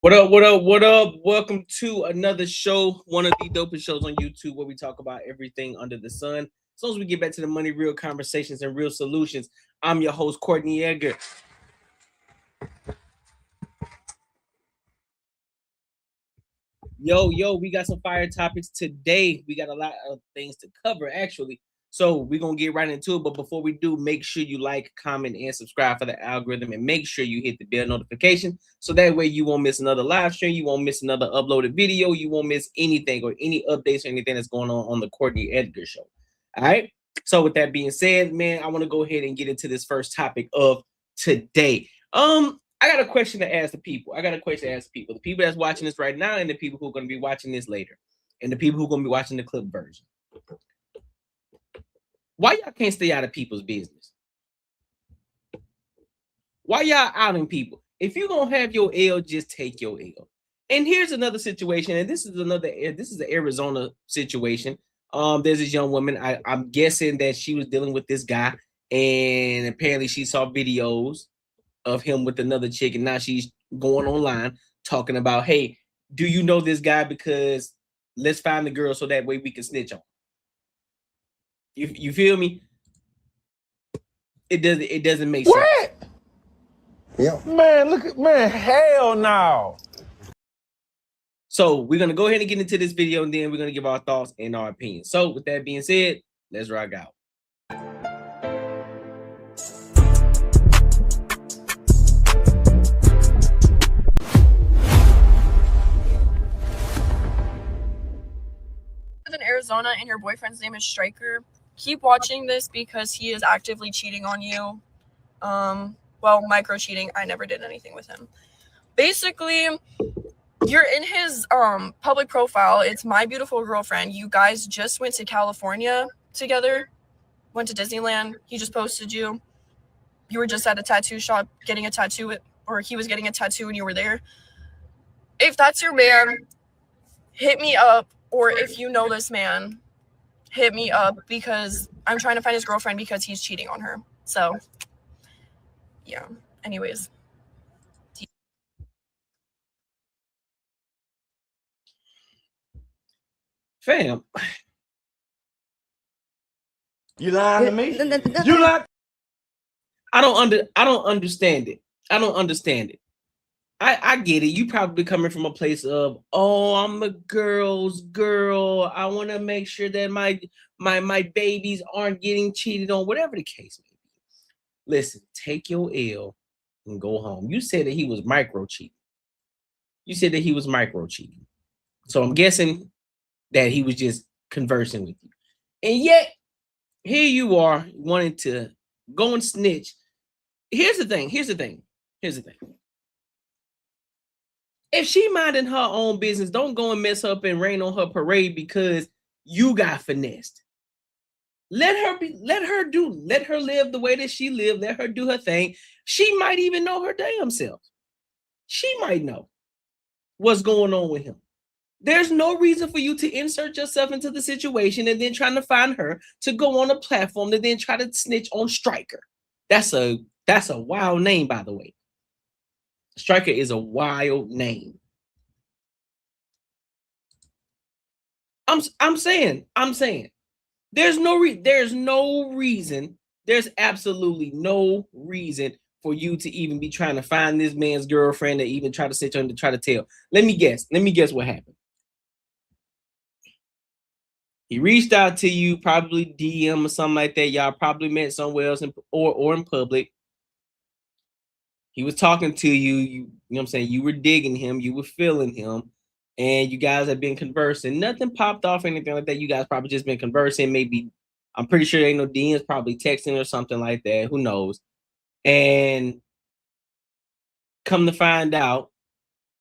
What up? What up? What up? Welcome to another show, one of the dopest shows on YouTube where we talk about everything under the sun. As long as we get back to the money, real conversations, and real solutions. I'm your host, Courtnee Edgar. Yo, we got some fire topics today. We got a lot of things to cover, actually. So we're going to get right into it. But before we do, make sure you like, comment, and subscribe for the algorithm. And make sure you hit the bell notification. So that way you won't miss another live stream. You won't miss another uploaded video. You won't miss anything or any updates or anything that's going on the Courtnee Edgar Show. All right. So with that being said, man, I want to go ahead and get into this first topic of today. I got a question to ask the people. The people that's watching this right now and the people who are going to be watching this later and the people who are going to be watching the clip version. Why y'all can't stay out of people's business? Why y'all outing people? If you're going to have your L, just take your L. And here's another situation, and this is the Arizona situation. There's this young woman. I'm guessing that she was dealing with this guy, and apparently she saw videos of him with another chick, and now she's going online talking about, hey, do you know this guy? Because let's find the girl so that way we can snitch on. You feel me? It doesn't make sense. What? Yeah. Man, hell no. So we're gonna go ahead and get into this video, and then we're gonna give our thoughts and our opinions. So with that being said, let's rock out. In Arizona and your boyfriend's name is Striker, keep watching this because he is actively cheating on you. Well, micro cheating. I never did anything with him. Basically, you're in his public profile. It's my beautiful girlfriend. You guys just went to California together, went to Disneyland. He just posted you. You were just at a tattoo shop getting a tattoo, or he was getting a tattoo and you were there. If that's your man, hit me up. Or if you know this man, hit me up because I'm trying to find his girlfriend because he's cheating on her. So, yeah. Anyways. Fam. You lying to me? You lying? I don't understand it. I don't understand it. I get it. You probably coming from a place of, oh, I'm a girl's girl. I want to make sure that my babies aren't getting cheated on, whatever the case may be. Listen, take your L and go home. You said that he was micro cheating. So I'm guessing that he was just conversing with you. And yet, here you are wanting to go and snitch. Here's the thing. If she minding her own business, don't go and mess up and rain on her parade because you got finessed. Let her live the way that she lived. Let her do her thing. She might even know her damn self. She might know what's going on with him. There's no reason for you to insert yourself into the situation and then trying to find her to go on a platform and then try to snitch on Striker. That's a wild name, by the way. Striker is a wild name. I'm saying. There's absolutely no reason for you to even be trying to find this man's girlfriend or even try to sit on to try to tell. Let me guess what happened. He reached out to you, probably DM or something like that. Y'all probably met somewhere else or in public. He was talking to you, you know what I'm saying? You were digging him, you were feeling him, and you guys have been conversing. Nothing popped off, anything like that. You guys probably just been conversing. Maybe, I'm pretty sure there ain't no DMs, probably texting or something like that. Who knows? And come to find out,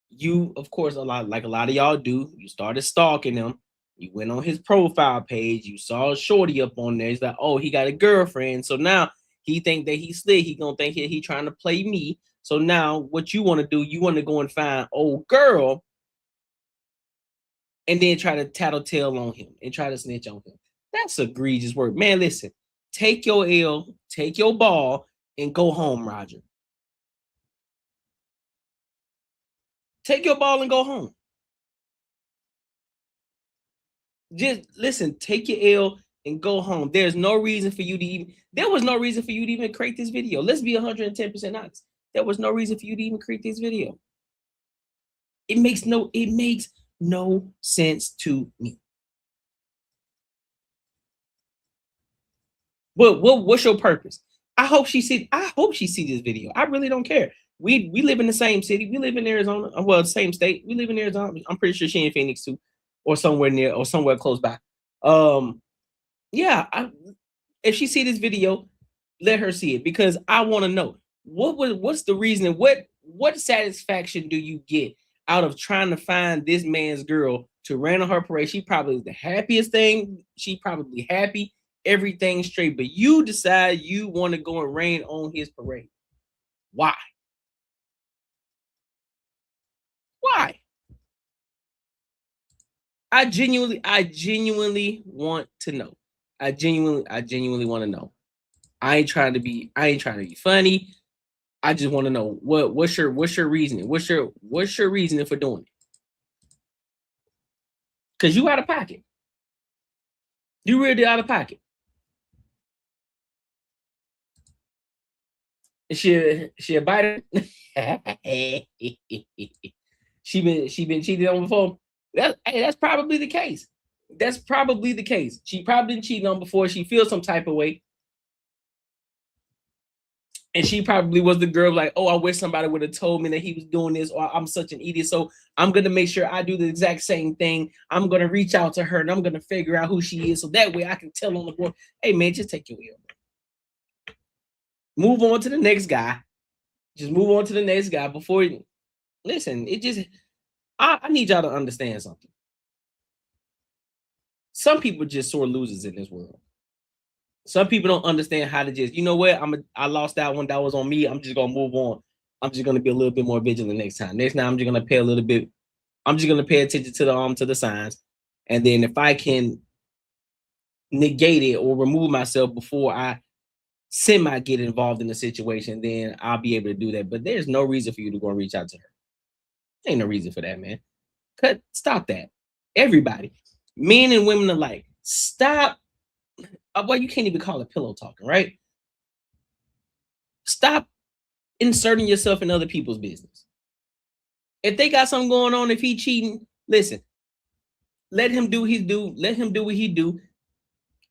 you, of course, a lot of y'all do, you started stalking him. You went on his profile page. You saw a shorty up on there. He's like, oh, he got a girlfriend. So now he think that he's slick. He gonna think he trying to play me. So now what you want to do, you want to go and find old girl and then try to tattletale on him and try to snitch on him. That's egregious work. Man, listen, take your L, take your ball, and go home, Roger. Take your ball and go home. Just listen, take your L and go home. There's no reason for you to even, there was no reason for you to even create this video. Let's be 110% honest. There was no reason for you to even create this video. It makes no sense to me. But what's your purpose? I hope she see this video. I really don't care. We live in the same city. We live in Arizona. Well, same state. We live in Arizona. I'm pretty sure she in Phoenix too, or somewhere near, or somewhere close by. Yeah. If she see this video, let her see it, because I want to know what's the reason. What satisfaction do you get out of trying to find this man's girl to rain on her parade? She probably is the happiest thing. She probably happy. Everything straight, but you decide you want to go and rain on his parade. Why? Why? I genuinely want to know. I genuinely want to know. I ain't trying to be funny. I just want to know what's your reasoning? What's your reasoning for doing it? Because you out of pocket. You really out of pocket. She a biter. she been cheated on before. That's probably the case. That's probably the case. She probably been cheated on before. She feels some type of way. And she probably was the girl like, oh, I wish somebody would have told me that he was doing this, or I'm such an idiot. So I'm going to make sure I do the exact same thing. I'm going to reach out to her and I'm going to figure out who she is. So that way I can tell on the board, hey, man, just take your wheel. Move on to the next guy. Just move on to the next guy before you listen. It just, I need y'all to understand something. Some people just sore losers in this world. Some people don't understand how to just, you know what? I lost that one. That was on me. I'm just gonna move on. I'm just gonna be a little bit more vigilant next time. Next time I'm just gonna pay a little bit. I'm just gonna pay attention to the signs, and then if I can negate it or remove myself before I get involved in the situation, then I'll be able to do that. But there's no reason for you to go and reach out to her. Ain't no reason for that, man. Stop that. Everybody, men and women alike, stop. Well, you can't even call it pillow talking, right? Stop inserting yourself in other people's business. If they got something going on, if he cheating, listen, let him do his do. Let him do what he do.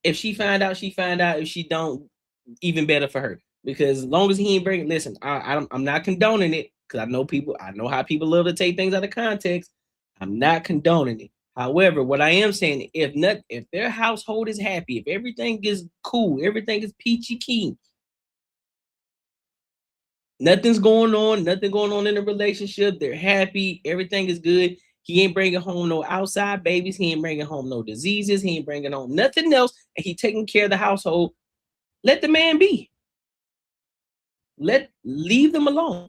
If she find out, she find out. If she don't, even better for her. Because as long as he ain't bringing, listen, I'm not condoning it, because I know how people love to take things out of context. I'm not condoning it. However, what I am saying, if their household is happy, if everything is cool, everything is peachy keen, nothing going on in the relationship, they're happy, everything is good. He ain't bringing home no outside babies. He ain't bringing home no diseases. He ain't bringing home nothing else. And he taking care of the household. Let the man be. Leave them alone.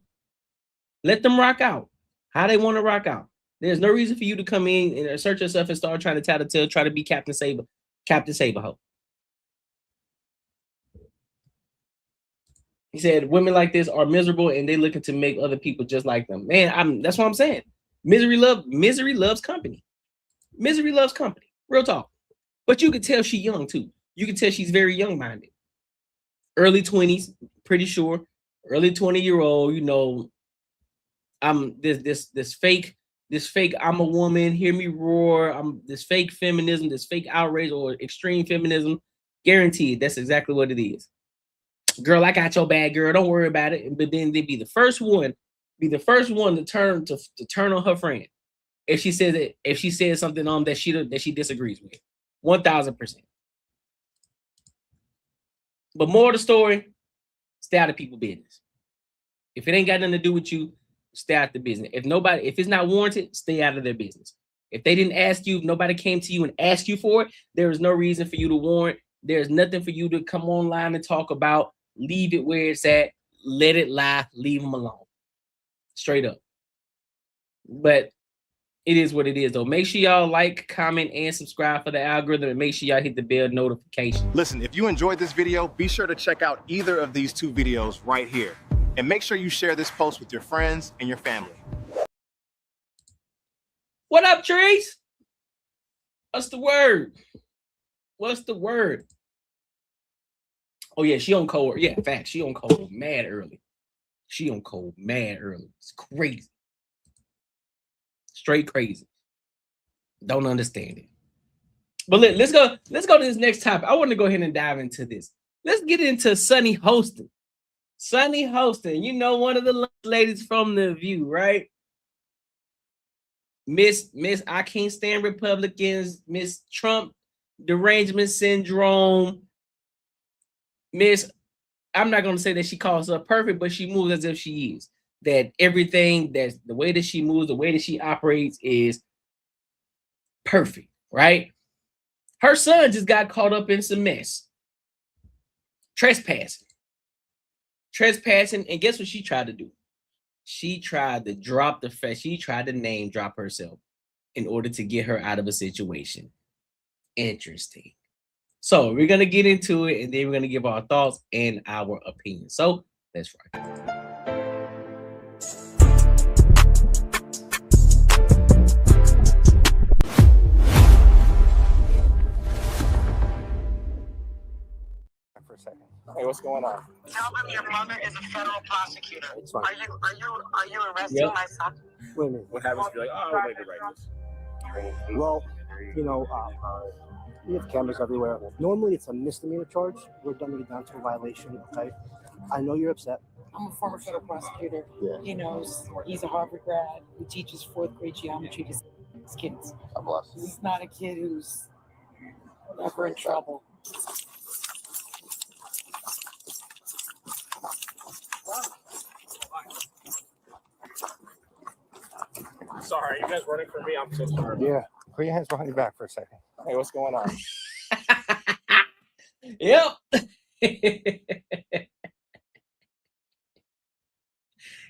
Let them rock out how they want to rock out. There's no reason for you to come in and assert yourself and start trying to tattletale, try to be Captain Saberho. He said women like this are miserable and they looking to make other people just like them. Man, that's what I'm saying. Misery loves company. Misery loves company. Real talk. But you can tell she's young too. You can tell she's very young-minded. Early 20s, pretty sure. Early 20-year-old, you know, I'm this fake I'm a woman, hear me roar. I'm this fake feminism, this fake outrage or extreme feminism. Guaranteed, that's exactly what it is. Girl, I got your bad, girl. Don't worry about it. But then they'd be the first one to turn on her friend if she says something that she disagrees with. 1000%. But more of the story, stay out of people's business. If it ain't got nothing to do with you, stay out the business. If it's not warranted, stay out of their business. If they didn't ask you, if nobody came to you and asked you for it, there is no reason for you to warrant. There's nothing for you to come online and talk about. Leave it where it's at. Let it lie. Leave them alone. Straight up. But it is what it is, though. Make sure y'all like, comment, and subscribe for the algorithm, and make sure y'all hit the bell notification. Listen, if you enjoyed this video, be sure to check out either of these two videos right here. And make sure you share this post with your friends and your family. What up, Trace? What's the word? What's the word? Oh yeah, she on cold. Yeah, fact. She on cold mad early. She on cold mad early. It's crazy. Straight crazy. Don't understand it. But let's go to this next topic. I want to go ahead and dive into this. Let's get into Sunny Hostin. Sunny Hostin, you know, one of the ladies from The View, right? Miss I can't stand Republicans, Miss Trump derangement syndrome, Miss, I'm not going to say that she calls her perfect, but she moves as if she is. That everything, that's the way that she moves, the way that she operates is perfect, right? Her son just got caught up in some mess. Trespassing, and guess what she tried to do? She tried to drop the fact, she tried to name drop herself in order to get her out of a situation. Interesting. So we're going to get into it, and then we're going to give our thoughts and our opinions. So let's rock. For a second. Hey, what's going on? Tell them your mother is a federal prosecutor. It's fine. Are you arresting my son? Wait a minute. What happens if you're like, oh, I would like to write this? Well, you know, we have cameras everywhere. Normally, it's a misdemeanor charge. We're dumbing it down to a violation, okay? I know you're upset. I'm a former federal prosecutor. Yeah. He knows. He's a Harvard grad who teaches fourth grade geometry to his kids. I'm lost. He's not a kid who's ever in trouble. Sorry, you guys running for me? I'm so sorry. Yeah. Put your hands behind your back for a second. Hey, what's going on? Yep.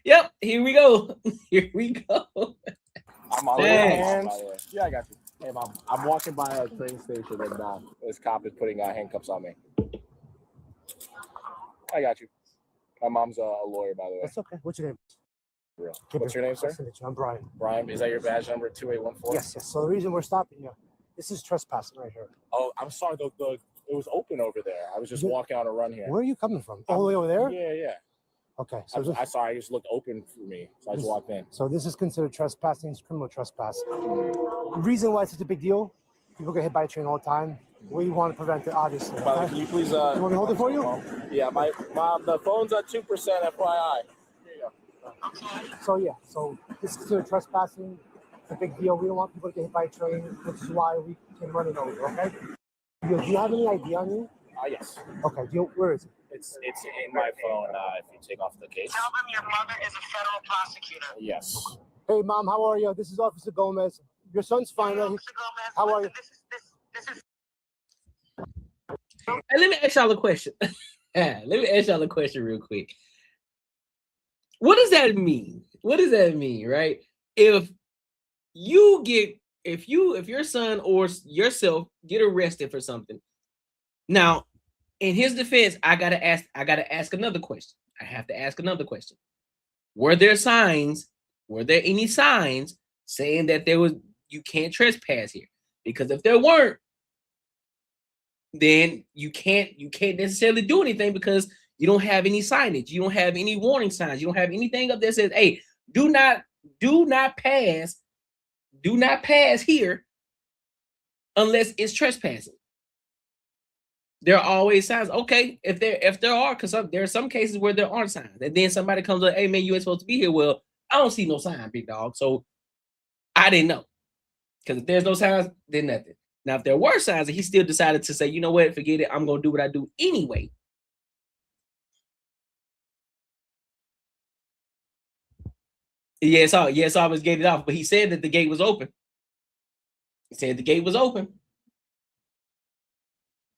Yep. Here we go. Here we go. I'm all hands. Yeah, I got you. Hey, Mom, I'm walking by a train station and this cop is putting handcuffs on me. I got you. My mom's a lawyer, by the way. That's okay. What's your name? Gabriel. What's your name, sir? I'm Brian. Brian, is that your badge number 2814? Yes. So the reason we're stopping you, this is trespassing right here. Oh, I'm sorry. It was open over there. I was just walking on a run here. Where are you coming from? All the way over there? Yeah. Okay. So I'm sorry. I just looked open for me, so I just walked in. So this is considered trespassing. It's criminal trespass. The reason why it's such a big deal, people get hit by a train all the time. We want to prevent it, obviously. Okay? Can you please? You want me to hold it for you? Yeah, my mom. The phone's at 2%. FYI. So this is considered trespassing. It's a big deal. We don't want people to get hit by a train, which is why we can run it over. Okay. Do you have any ID on you? Yes. Okay. Where is it? It's in my phone. If you take off the case. Tell them your mother is a federal prosecutor. Yes. Hey, Mom. How are you? This is Officer Gomez. Your son's fine. Officer Gomez, how are you? This is. Hey, let me ask y'all a question. Let me ask y'all a question real quick. What does that mean? What does that mean, right? If your son or yourself get arrested for something, now, in his defense, I gotta ask another question. I have to ask another question. Were there any signs saying that you can't trespass here? Because if there weren't, then you can't necessarily do anything because you don't have any signage. You don't have any warning signs. You don't have anything up there that says, hey, do not pass here unless it's trespassing. There are always signs. Okay, if there are, because there are some cases where there aren't signs. And then somebody comes up, hey man, you ain't supposed to be here. Well, I don't see no sign, big dog. So I didn't know. Because if there's no signs, then nothing. Now, if there were signs and he still decided to say, you know what, forget it, I'm gonna do what I do anyway. Yes, I was gated off, but he said that the gate was open. He said the gate was open.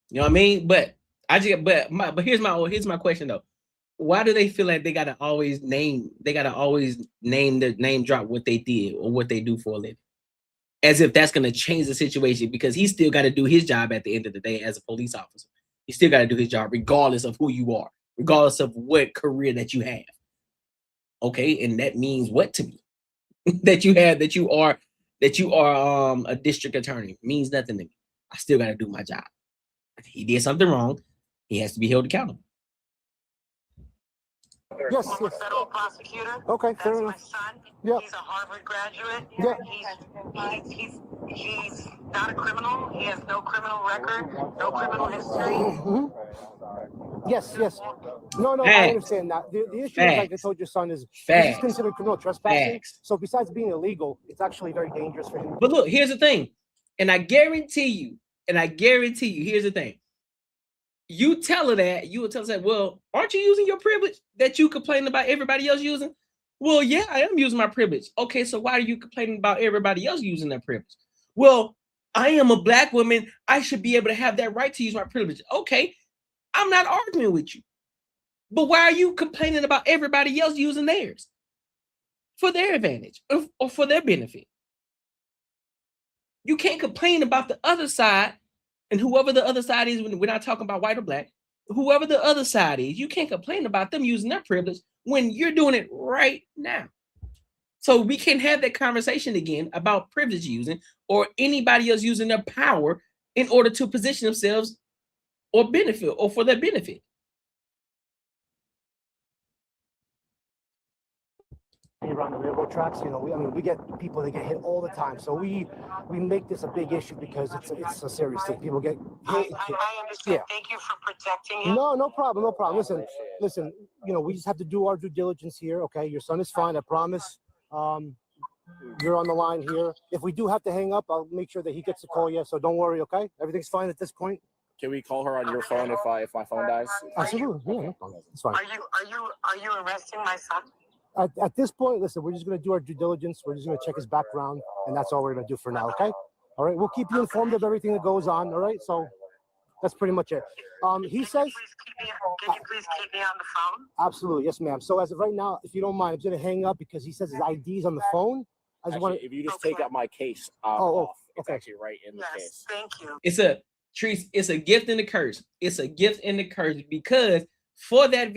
You know what I mean? But here's my question though. Why do they feel like they gotta always name drop what they did or what they do for a living? As if that's gonna change the situation, because he still gotta do his job at the end of the day as a police officer. He still gotta do his job regardless of who you are, regardless of what career that you have. Okay, and that means what to me? that you are that you are a district attorney means nothing to me. I still got to do my job. If he did something wrong, he has to be held accountable. Yes, I'm a federal prosecutor. Okay, That's fair my enough. son. Yeah. He's a Harvard graduate. Yeah. He's not a criminal. He has no criminal record, no criminal history. Yes. No, I Facts. understand that. The issue is, like I Facts. told your son, is this Facts. is considered criminal trespassing. Facts. So besides being illegal, it's actually very dangerous for him. But look, here's the thing. And I guarantee you, here's the thing. You tell her that, you will tell her that, well, aren't you using your privilege that you complain about everybody else using? Well, yeah, I am using my privilege. Okay, so why are you complaining about everybody else using their privilege? Well, I am a black woman. I should be able to have that right to use my privilege. Okay, I'm not arguing with you. But why are you complaining about everybody else using theirs for their advantage or for their benefit? You can't complain about the other side, and whoever the other side is, when we're not talking about white or black, whoever the other side is, you can't complain about them using their privilege when you're doing it right now. So we can't have that conversation again about privilege using or anybody else using their power in order to position themselves or benefit or for their benefit. Around the railroad tracks, we get people that get hit all the time. So we make this a big issue because it's a serious thing. People get hit. I understand. Yeah. Thank you for protecting him. No problem. Listen. We just have to do our due diligence here. Okay, your son is fine. I promise. You're on the line here. If we do have to hang up, I'll make sure that he gets to call you. So don't worry. Okay, everything's fine at this point. Can we call her on your phone if my phone dies? Absolutely. Yeah, no problem. It's fine. Are you arresting my son? At this point, listen, we're just going to do our due diligence. We're just going to check his background, and that's all we're going to do for now, okay? All right, we'll keep you informed of everything that goes on, all right? So that's pretty much it. He says... Can you please keep me on the phone? Absolutely, yes, ma'am. So as of right now, if you don't mind, I'm going to hang up because he says his ID's on the phone. I just want to... If you just take out my case off, it's actually right in the case. Thank you. It's a gift and a curse. It's a gift and a curse because... For that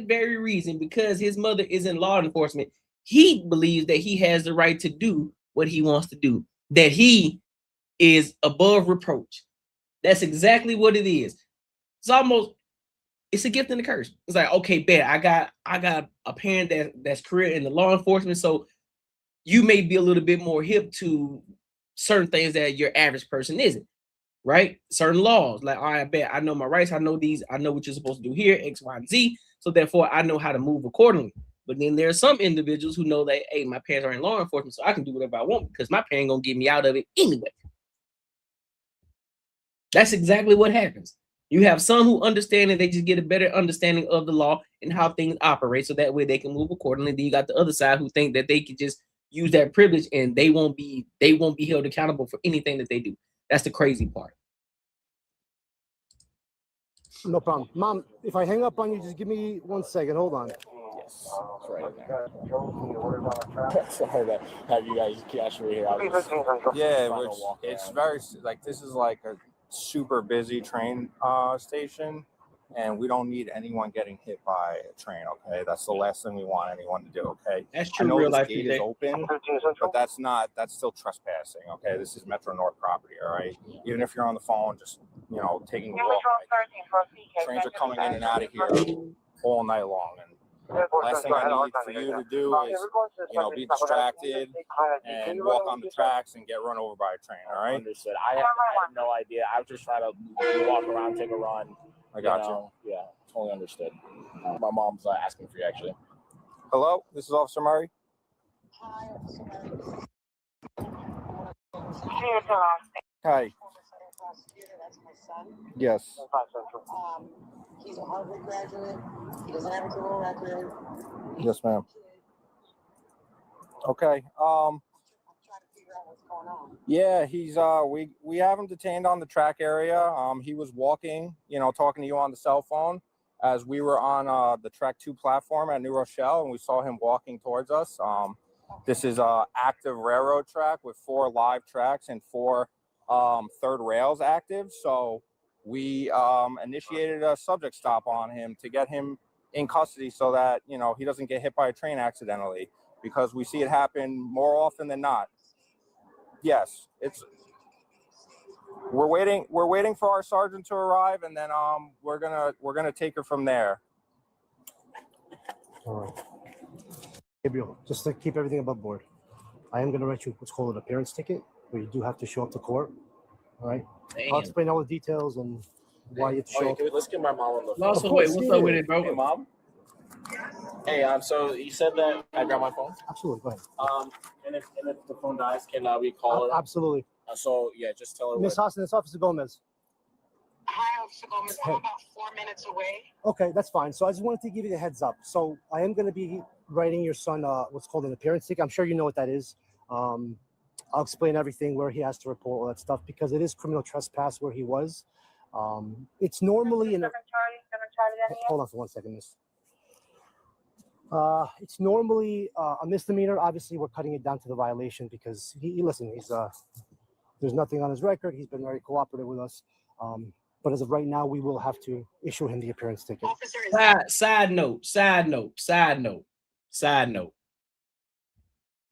very reason, because his mother is in law enforcement, he believes that he has the right to do what he wants to do, that he is above reproach. That's exactly what it is. It's a gift and a curse. It's like, okay, bet I got a parent that's career in the law enforcement, so you may be a little bit more hip to certain things that your average person isn't. Right? Certain laws, like, all right, I bet I know my rights. I know these. I know what you're supposed to do here, X, Y, and Z. So therefore, I know how to move accordingly. But then there are some individuals who know that, hey, my parents are in law enforcement, so I can do whatever I want because my parent gonna get me out of it anyway. That's exactly what happens. You have some who understand and they just get a better understanding of the law and how things operate, so that way they can move accordingly. Then you got the other side who think that they can just use that privilege and they won't be held accountable for anything that they do. That's the crazy part. No problem. Mom, if I hang up on you, just give me 1 second. Hold on. Yes, it's right in there. Sorry to have you guys cash me here. Yeah, it's very, like, this is like a super busy train station, and we don't need anyone getting hit by a train, okay? That's the last thing we want anyone to do, okay? That's true. I know real this life gate is open, but that's still trespassing, okay? This is Metro North property, all right? Even if you're on the phone, just, taking a walk. Trains are coming in and out of here all night long, and last thing I need for you to do is, be distracted and walk on the tracks and get run over by a train, all right? Understood. I had no idea. I was just trying to walk around, take a run. I got you. Yeah, totally understood. My mom's asking for you, actually. Hello, this is Officer Murray. Hi, Officer Murray. Hi. Prosecutor, that's my son. Yes. He's a Harvard graduate. He doesn't have a criminal record. Yes, ma'am. Okay. I'm trying to figure out what's going on. Yeah, he's we have him detained on the track area. He was walking, talking to you on the cell phone as we were on the Track 2 platform at New Rochelle, and we saw him walking towards us. This is a active railroad track with 4 live tracks and 4 third rails active. So we initiated a subject stop on him to get him in custody so that, he doesn't get hit by a train accidentally, because we see it happen more often than not. Yes, we're waiting for our sergeant to arrive, and then we're gonna take her from there. All right. Gabriel, just to keep everything above board, I am going to write you what's called an appearance ticket, where you do have to show up to court. All right. Damn. I'll explain all the details and why you have to show up. Let's get my mom on the phone. Also, wait, what's up with it, bro? Hey, Mom. Hey, so you said that I grab my phone. Absolutely, go ahead. And if the phone dies, can we call her? Absolutely. So yeah, just tell her. Miss Hostin, it's Officer Gomez. Hi, Officer Gomez. I'm about 4 minutes away. Okay, that's fine. So I just wanted to give you the heads up. So I am going to be writing your son what's called an appearance ticket. I'm sure you know what that is. I'll explain everything, where he has to report all that stuff, because it is criminal trespass where he was. It's normally in a... Hold on for 1 second, miss. It's normally a misdemeanor. Obviously, we're cutting it down to the violation because he's there's nothing on his record. He's been very cooperative with us. But as of right now, we will have to issue him the appearance ticket. Officer, Side note.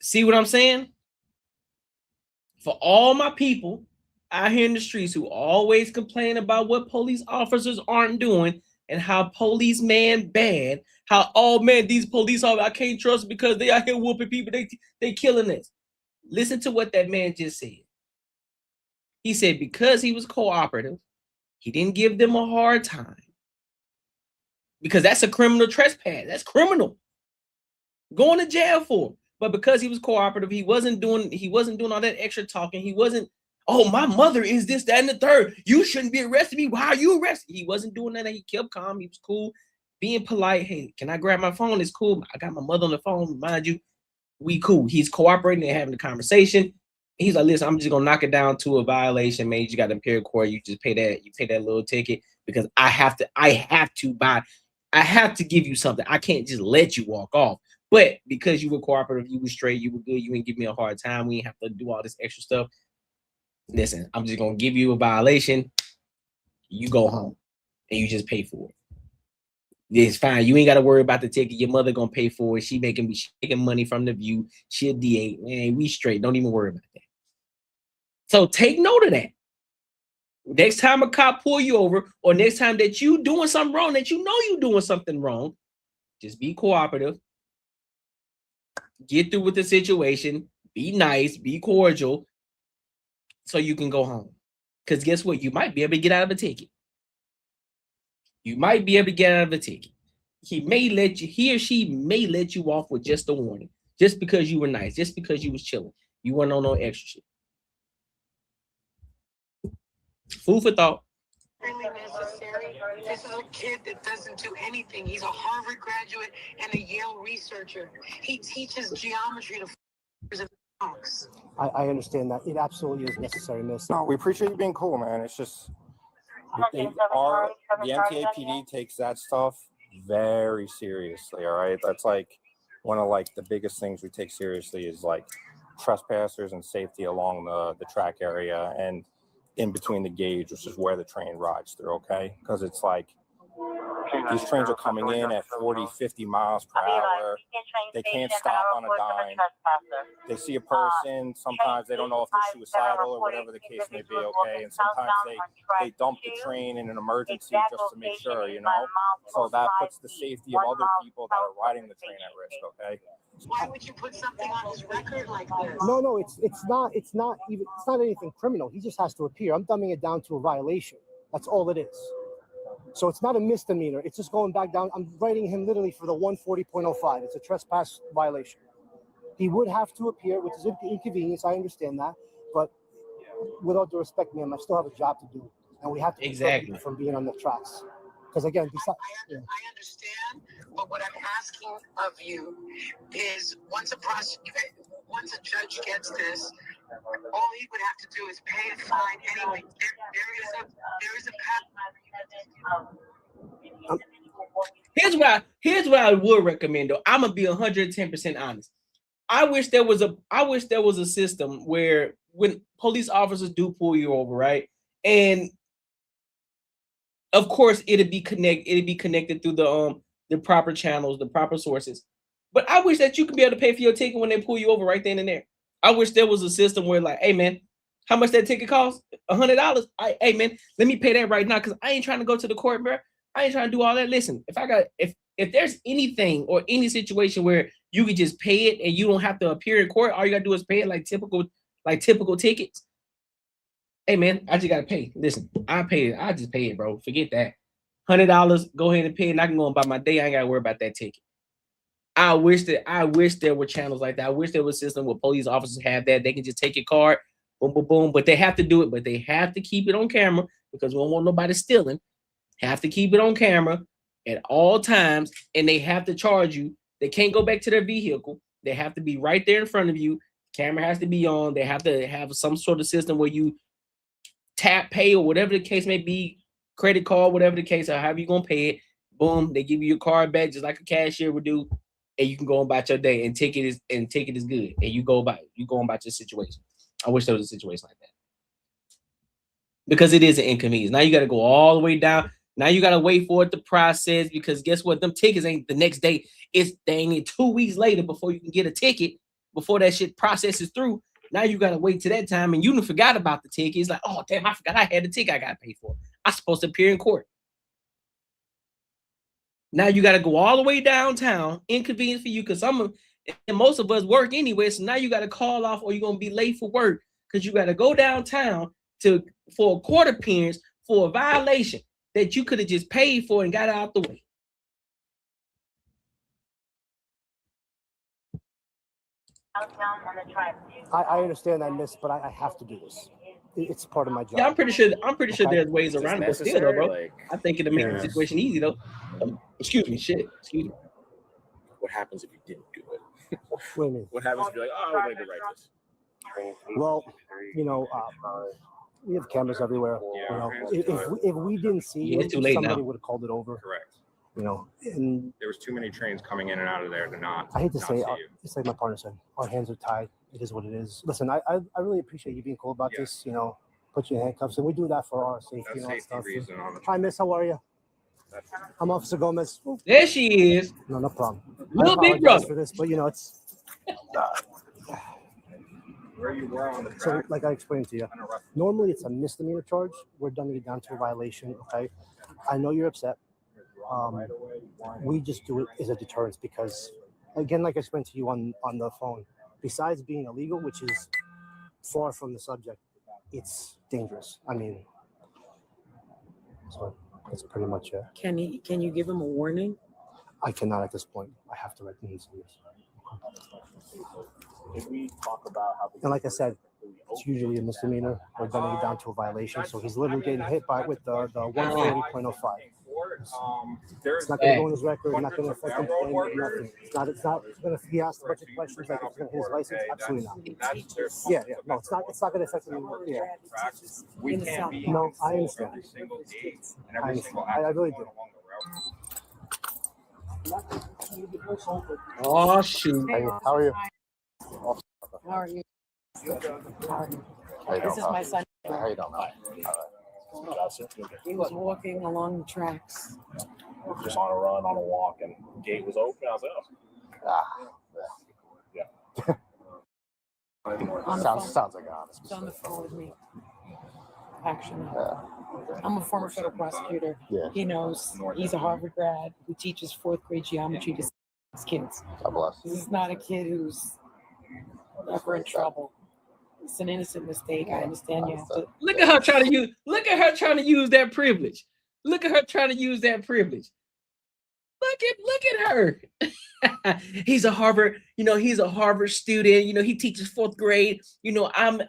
See what I'm saying? For all my people out here in the streets who always complain about what police officers aren't doing and how policeman bad, how, oh man, these police officers, I can't trust because they out here whooping people, they killing us. Listen to what that man just said. He said because he was cooperative, he didn't give them a hard time. Because that's a criminal trespass. That's criminal. Going to jail for. But because he was cooperative, he wasn't doing all that extra talking. He wasn't, oh, my mother is this, that, and the third. You shouldn't be arresting me. Why are you arresting? He wasn't doing that. He kept calm. He was cool. Being polite. Hey, can I grab my phone? It's cool. I got my mother on the phone. Mind you, we cool. He's cooperating and having the conversation. He's like, listen, I'm just gonna knock it down to a violation, man. You got to appear in court. You just pay that little ticket because I have to give you something. I can't just let you walk off. But because you were cooperative, you were straight, you were good, you didn't give me a hard time. We didn't have to do all this extra stuff. Listen, I'm just gonna give you a violation. You go home and you just pay for it. It's fine. You ain't got to worry about the ticket. Your mother gonna pay for it. She making money from the view. She'll D8. Man, we straight. Don't even worry about that. So take note of that. Next time a cop pull you over, or next time that you doing something wrong, that you know you doing something wrong, just be cooperative. Get through with the situation. Be nice. Be cordial. So you can go home. Because guess what? You might be able to get out of a ticket. You might be able to get out of a ticket. He or she may let you off with just a warning. Just because you were nice. Just because you was chilling. You weren't on no extra shit. Food for thought. really necessary. This is a kid that doesn't do anything. He's a Harvard graduate and a Yale researcher. He teaches geometry to folks. I understand that. It absolutely is necessary, miss. No, we appreciate you being cool, man. It's just the MTAPD takes that stuff very seriously. All right, that's like one of like the biggest things we take seriously is like trespassers and safety along the track area and in between the gauge, which is where the train rides through. Okay, because it's like these trains are coming in at 40, 50 miles per hour. They can't stop on a dime. They see a person. Sometimes they don't know if they're suicidal or whatever the case may be, okay? And sometimes they dump the train in an emergency just to make sure, you know? So that puts the safety of other people that are riding the train at risk, okay? Why would you put something on his record like this? No, it's not anything criminal. He just has to appear. I'm dumbing it down to a violation. That's all it is. So it's not a misdemeanor. It's just going back down. I'm writing him literally for the 140.05. It's a trespass violation. He would have to appear, which is an inconvenience. I understand that. But with all due respect, ma'am, I still have a job to do. And we have to prevent people from being on the tracks. Because again, I understand, but what I'm asking of you is once a judge gets this, all he would have to do is pay a fine anyway. There is a path. Here's what I would recommend though. I'm gonna be 110% honest. I wish there was a system where when police officers do pull you over, right? And of course it'd be connected through the proper channels, the proper sources. But I wish that you could be able to pay for your ticket when they pull you over right then and there. I wish there was a system where like, hey man, how much that ticket cost? $100. Hey man, let me pay that right now because I ain't trying to go to the court, bro. I ain't trying to do all that. Listen, if there's anything or any situation where you could just pay it and you don't have to appear in court, all you gotta do is pay it like typical tickets. Hey man, I just gotta pay. Listen, I pay it. I just pay it, bro. Forget that. $100. Go ahead and pay it. And I can go about my day. I ain't gotta worry about that ticket. I wish there were channels like that. I wish there was a system where police officers have that. They can just take your card, boom, boom, boom. But they have to do it. But they have to keep it on camera because we don't want nobody stealing. Have to keep it on camera at all times, and they have to charge you. They can't go back to their vehicle. They have to be right there in front of you. Camera has to be on. They have to have some sort of system where you tap pay or whatever the case may be, credit card, whatever the case, or however you're gonna pay it. Boom, they give you your card back just like a cashier would do, and you can go about your day. And ticket is good, and you go about your situation. I wish there was a situation like that because it is an inconvenience. Now you got to go all the way down. Now you got to wait for it to process because guess what? Them tickets ain't the next day. It's dang 2 weeks later before you can get a ticket, before that shit processes through. Now you got to wait to that time and you done forgot about the ticket. It's like, oh, damn, I forgot I had the ticket I got to pay for. I'm supposed to appear in court. Now you got to go all the way downtown. Inconvenience for you because most of us work anyway. So now you got to call off or you're going to be late for work because you got to go downtown for a court appearance for a violation that you could have just paid for and got out the way. I understand that, miss, but I have to do this. It's part of my job. Yeah, I'm pretty sure there's ways around it, but still, though, bro. Like, I think it'll make the situation easy, though. Excuse me. what happens if you didn't do it? What do you mean? What happens if you're like, oh, I need to write this? Well, we have cameras everywhere. If we didn't see it, somebody would have called it over. Correct. And there was too many trains coming in and out of there to not. I hate to say it, it's like my partner said, our hands are tied. It is what it is. Listen, I really appreciate you being cool about this. Put you in handcuffs, and we do that for our safety. That's safety reason on the Hi, miss. How are you? I'm Officer Gomez. There she is. No problem. Little big brother for this, but it's. where you were on the track. So, like I explained to you, normally it's a misdemeanor charge. We're dumbing it down to a violation. Okay, I know you're upset. We just do it as a deterrence because, again, like I explained to you on the phone, besides being illegal, which is far from the subject, it's dangerous. I mean, so that's pretty much it. Can you give him a warning? I cannot at this point. I have to recommend this. If we talk about how, and like I said, it's usually a misdemeanor. We're dumbing it down to a violation. So he's literally getting hit with the 140.05. It's not going to go on his record. It's not going to affect him. Nothing. It's not going to. He asked a bunch of questions like it's going to hit his license. Absolutely not. Yeah. No, it's not. It's not going to affect him. Yeah. No, I understand. I understand. I really do. Oh shoot! How are you? How are you? This is my son. how you doing? He was walking along the tracks. Just on a run, on a walk, and gate was open. I was like, oh. Sounds like an honest He's on the phone with me. Actually, I'm a former federal prosecutor. Yeah. He knows he's a Harvard grad who teaches fourth grade geometry to his kids. God bless. This is not a kid who's ever in trouble. It's an innocent mistake. I understand you have to. Look at her trying to use. Look at her trying to use that privilege. Look at her trying to use that privilege. Look at her. He's a Harvard. He's a Harvard student. He teaches fourth grade. I'm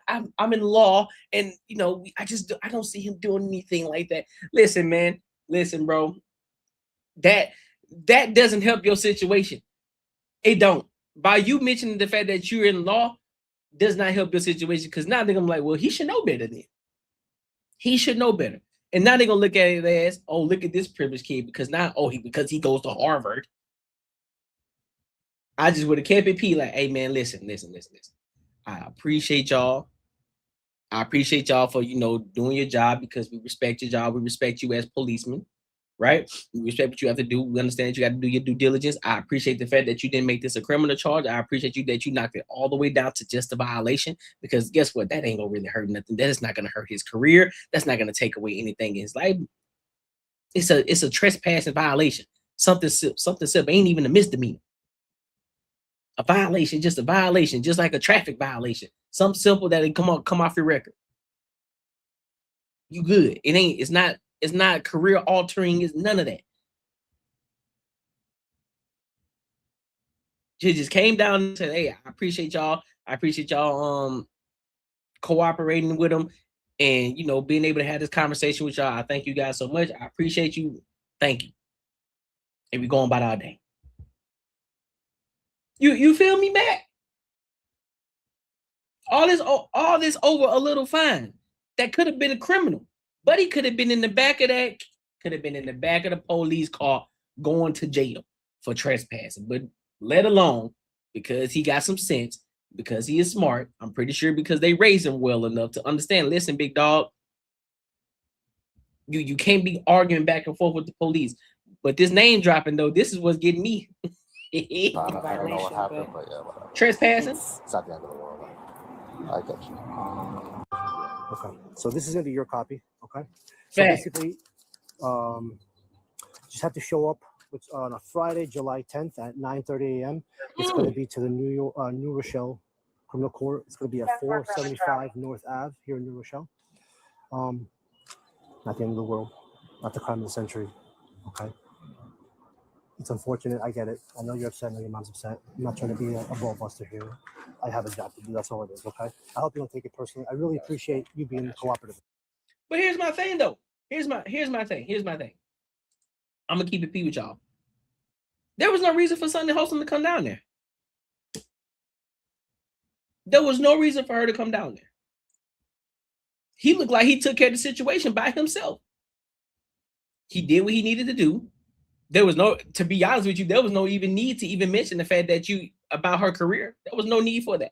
in law, and I don't see him doing anything like that. Listen, man. Listen, bro. That doesn't help your situation. It don't. By you mentioning the fact that you're in law does not help your situation because now they're gonna be like, well, he should know better then. He should know better. And now they're gonna look at it as, oh, look at this privileged kid because because he goes to Harvard. I just would have kept it like, hey man, listen. I appreciate y'all. I appreciate y'all for doing your job because we respect your job. We respect you as policemen. right? We respect what you have to do. We understand that you got to do your due diligence. I appreciate the fact that you didn't make this a criminal charge. I appreciate you that you knocked it all the way down to just a violation, because guess what? That ain't gonna really hurt nothing. That is not gonna hurt his career. That's not gonna take away anything in his life. It's a trespassing violation. Something simple, ain't even a misdemeanor. A violation, just a violation, just like a traffic violation. Something simple that come off your record. You good. It's not career altering, it's none of that. She just came down and said, hey, I appreciate y'all. Cooperating with them and being able to have this conversation with y'all. I thank you guys so much. I appreciate you. Thank you. And we going about our day. You feel me, Matt? All this over a little fine that could have been a criminal, but he could have been in the back of the police car going to jail for trespassing. But let alone, because he got some sense, because he is smart, I'm pretty sure because they raised him well enough to understand, listen, big dog, you can't be arguing back and forth with the police. But this name dropping, though, this is what's getting me. I don't know what happened, but yeah, whatever. Trespassing? It's not the end of the world. I get you. Okay, so this is gonna be your copy. Okay, so basically, just have to show up on a Friday, July 10th at 9:30 a.m. It's going to be to the New Rochelle Criminal Court. It's going to be at 475 North Ave here in New Rochelle. Not the end of the world, not the crime of the century. Okay, it's unfortunate. I get it. I know you're upset. I know your mom's upset. I'm not trying to be a ball buster here. I have a job to do. That's all it is. Okay. I hope you don't take it personally. I really appreciate you being cooperative. But here's my thing, though. Here's my thing. I'm gonna keep it P with y'all. There was no reason for Sunny Hostin to come down there. There was no reason for her to come down there. He looked like he took care of the situation by himself. He did what he needed to do. There was no, to be honest with you, there was no even need to even mention the fact that about her career. There was no need for that.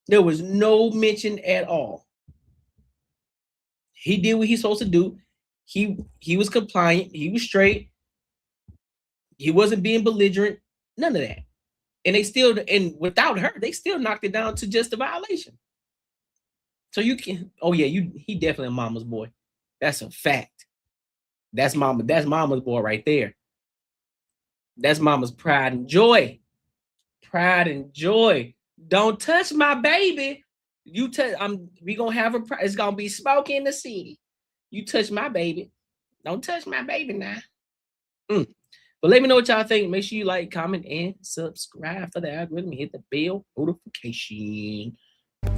There was no mention at all. He did what he's supposed to do. He was compliant. He was straight. He wasn't being belligerent. None of that. And without her, they still knocked it down to just a violation. So you can, he definitely a mama's boy. That's a fact. That's mama's boy right there. That's mama's pride and joy. Pride and joy. Don't touch my baby. We gonna have it's gonna be smoke in the city. You touch my baby. Don't touch my baby now. But let me know what y'all think. Make sure you like, comment, and subscribe for the algorithm. Hit the bell notification.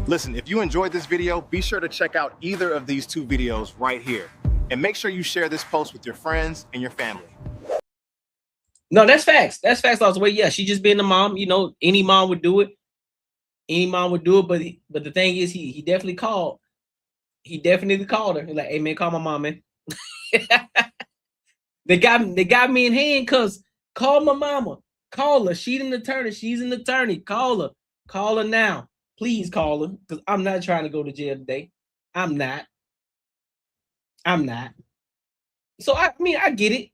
Listen, if you enjoyed this video, be sure to check out either of these two videos right here. And make sure you share this post with your friends and your family. No, that's facts. That's facts all the way. Yeah, she just being a mom. Any mom would do it. Any mom would do it. But the thing is, he definitely called. He definitely called her. He's like, hey, man, call my mom, man. They got me in handcuffs. Call my mama. Call her. She's an attorney. Call her. Call her now. Please call her. Because I'm not trying to go to jail today. I'm not. So I get it.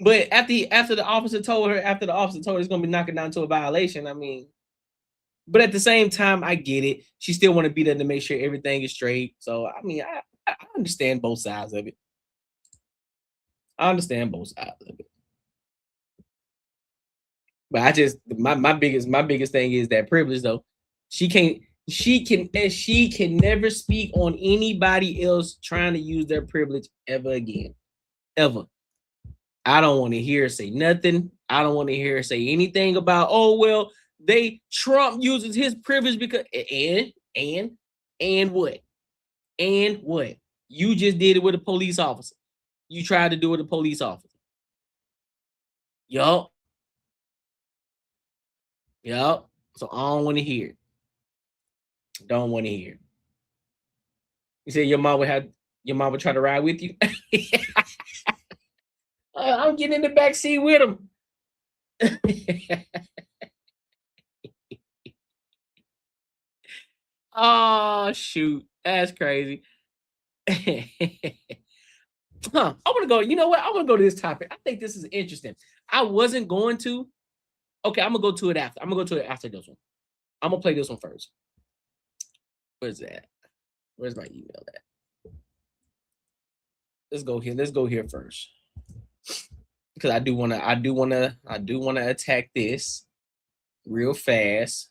But after the officer told her it's gonna be knocking down to a violation, but at the same time, I get it. She still want to be there to make sure everything is straight. So I understand both sides of it. But I just my biggest thing is that privilege though. She can never speak on anybody else trying to use their privilege ever again. Ever. I don't want to hear her say nothing. I don't want to hear her say anything about, Trump uses his privilege because and what? And what? You just did it with a police officer. You tried to do it with a police officer. Yup. So I don't want to hear it. Don't want to hear it. You said your mom would try to ride with you? I'm getting in the back seat with him. Oh, shoot. That's crazy. I want to go. You know what? I want to go to this topic. I think this is interesting. I wasn't going to. Okay, I'm gonna go to it after. I'm gonna go to it after this one. I'm gonna play this one first. Where's that? Where's my email at? Let's go here. Let's go here first. Because I do want to attack this real fast.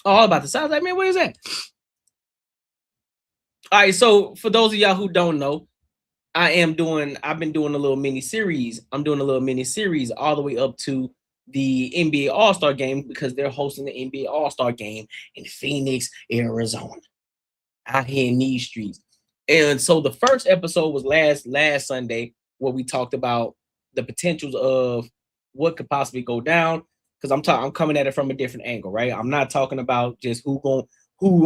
All about the size. I mean, where is that? All right. So for those of y'all who don't know, I've been doing a little mini series. I'm doing a little mini series all the way up to the NBA All-Star game because they're hosting the NBA All-Star game in Phoenix, Arizona, out here in these streets. And so the first episode was last Sunday, where we talked about the potentials of what could possibly go down. Because I'm coming at it from a different angle, right? I'm not talking about just who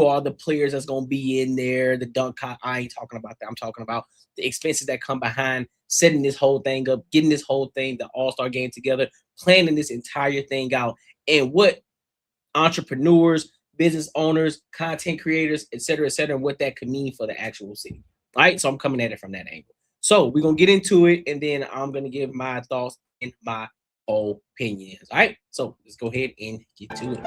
are the players that's gonna be in there, the dunk. I ain't talking about that. I'm talking about the expenses that come behind setting this whole thing up, getting this whole thing, the All-Star game together, planning this entire thing out, and what entrepreneurs, business owners, content creators, et cetera, and what that could mean for the actual city. All right, so I'm coming at it from that angle. So we're gonna get into it, and then I'm gonna give my thoughts and my opinions. All right, so let's go ahead and get to it.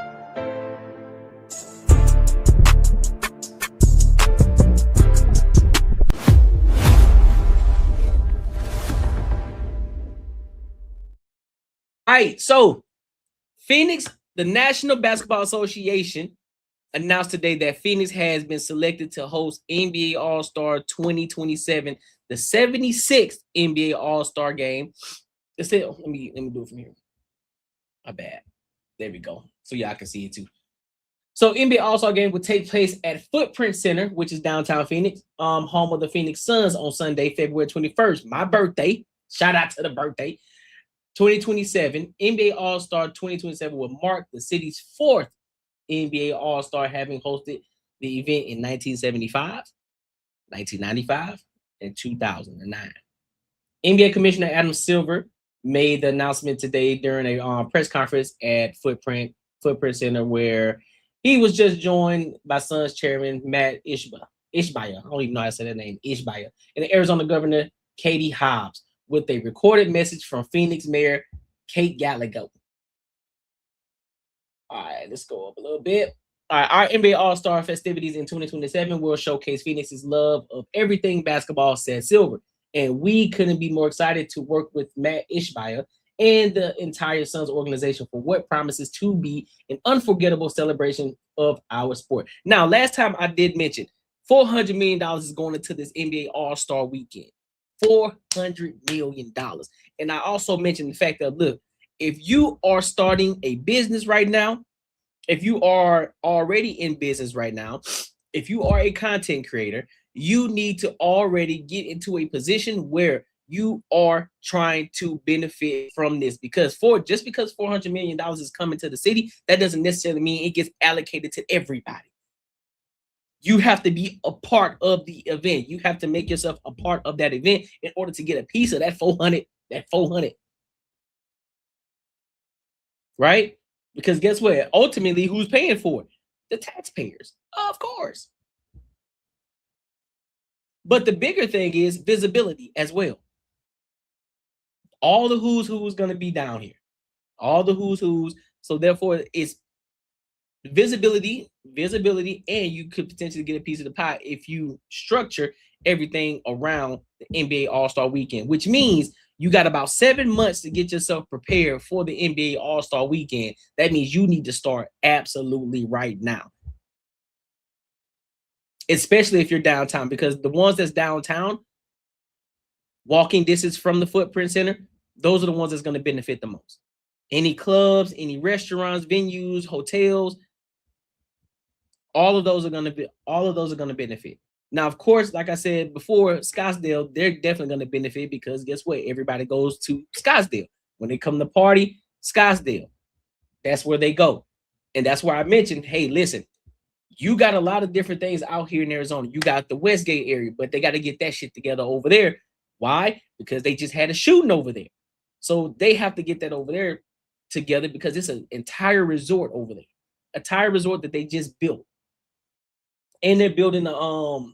All right, so Phoenix, the National Basketball Association, announced today that Phoenix has been selected to host NBA All-Star 2027, the 76th NBA All-Star game. Let me do it from here. My bad. There we go. So y'all can see it too. So NBA All-Star game will take place at Footprint Center, which is downtown Phoenix, home of the Phoenix Suns, on Sunday, February 21st. My birthday. Shout out to the birthday. 2027 NBA All-Star 2027 will mark the city's fourth NBA All-Star, having hosted the event in 1975, 1995, and 2009. NBA Commissioner Adam Silver made the announcement today during a press conference at Footprint Center, where he was just joined by Suns chairman Matt Ishbia. I don't even know how to say that name, Ishbia, and the Arizona Governor Katie Hobbs, with a recorded message from Phoenix Mayor Kate Gallagher. All right, let's go up a little bit. All right, our NBA All-Star festivities in 2027 will showcase Phoenix's love of everything basketball, said Silver. And we couldn't be more excited to work with Matt Ishbia and the entire Suns organization for what promises to be an unforgettable celebration of our sport. Now, last time I did mention $400 million is going into this NBA All-Star weekend. $400 million. And I also mentioned the fact that, look, if you are starting a business right now, if you are already in business right now, if you are a content creator, you need to already get into a position where you are trying to benefit from this, because just because $400 million is coming to the city, that doesn't necessarily mean it gets allocated to everybody. You have to be a part of the event. You have to make yourself a part of that event in order to get a piece of that 400. Right? Because guess what? Ultimately, who's paying for it? The taxpayers, of course. But the bigger thing is visibility as well. All the who's going to be down here. All the who's. So therefore, it's visibility, and you could potentially get a piece of the pie if you structure everything around the NBA All-Star weekend, which means you got about 7 months to get yourself prepared for the NBA All-Star weekend. That means you need to start absolutely right now, especially if you're downtown, because the ones that's downtown, walking distance from the Footprint Center, those are the ones that's going to benefit the most. Any clubs, any restaurants, venues, hotels, all of those are going to benefit. Now, of course, like I said before, Scottsdale, they're definitely going to benefit, because guess what? Everybody goes to Scottsdale. When they come to party, Scottsdale, that's where they go. And that's where I mentioned, hey, listen, You got a lot of different things out here in Arizona. You got the Westgate area, but they got to get that shit together over there. Why? Because they just had a shooting over there. So they have to get that over there together because it's an entire resort over there. A entire resort that they just built. And they're building the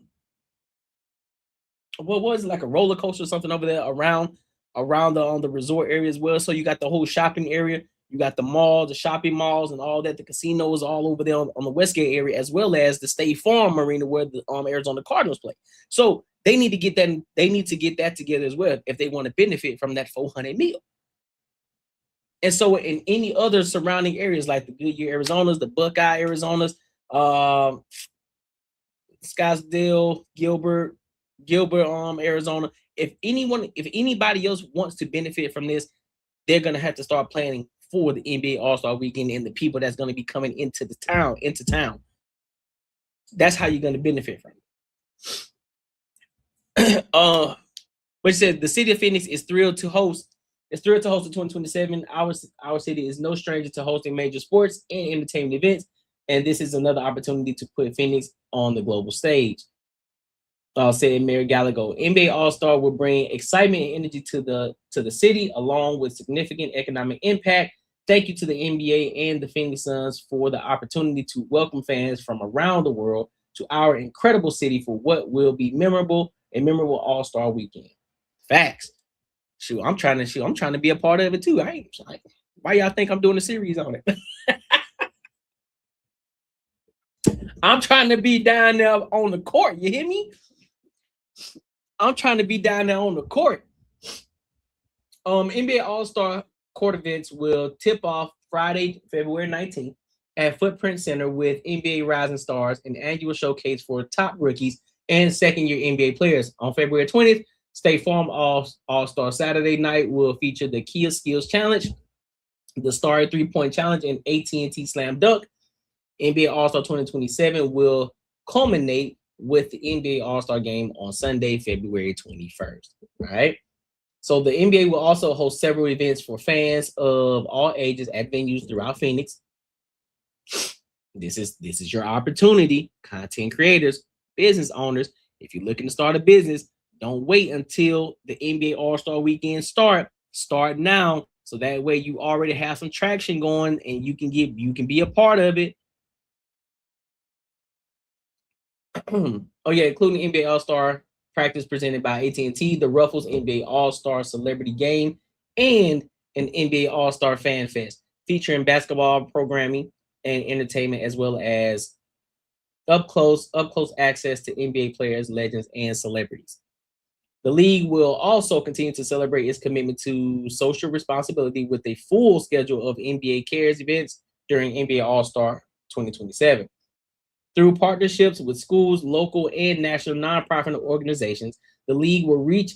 what was it, like a roller coaster or something over there around the resort area as well. So you got the whole shopping area, you got the mall, the shopping malls, and all that. The casinos all over there on the Westgate area, as well as the State Farm Marina where the Arizona Cardinals play. So they need to get that. They need to get that together as well if they want to benefit from that 400 mil. And so in any other surrounding areas like the Goodyear Arizonas, the Buckeye Arizonas, Scottsdale, Gilbert, Arizona. If anybody else wants to benefit from this, they're gonna have to start planning for the NBA All-Star Weekend and the people that's gonna be coming into town. That's how you're gonna benefit from it. But it said the city of Phoenix is thrilled to host. It's thrilled to host the 2027. Our city is no stranger to hosting major sports and entertainment events, and this is another opportunity to put Phoenix on the global stage. Said Mayor Gallagher. NBA All-Star will bring excitement and energy to the city, along with significant economic impact. Thank you to the NBA and the Phoenix Suns for the opportunity to welcome fans from around the world to our incredible city for what will be a memorable All-Star weekend. Facts. Shoot, I'm trying to be a part of it too. Why y'all think I'm doing a series on it? I'm trying to be down there on the court. You hear me? I'm trying to be down there on the court. NBA All-Star court events will tip off Friday, February 19th at Footprint Center with NBA Rising Stars, an annual showcase for top rookies and second-year NBA players. On February 20th, State Farm All-Star Saturday night will feature the Kia Skills Challenge, the Star 3-Point Challenge, and AT&T Slam Dunk. NBA All-Star 2027 will culminate with the NBA All-Star Game on Sunday, February 21st. All right. So the NBA will also host several events for fans of all ages at venues throughout Phoenix. This is your opportunity, content creators, business owners. If you're looking to start a business, don't wait until the NBA All-Star Weekend start. Start now, so that way you already have some traction going and you can be a part of it. Oh yeah, including NBA All-Star practice presented by AT&T, the Ruffles NBA All-Star Celebrity Game, and an NBA All-Star Fan Fest featuring basketball programming and entertainment, as well as up close access to NBA players, legends, and celebrities. The league will also continue to celebrate its commitment to social responsibility with a full schedule of NBA Cares events during NBA All-Star 2027. Through partnerships with schools, local and national nonprofit organizations, the league will reach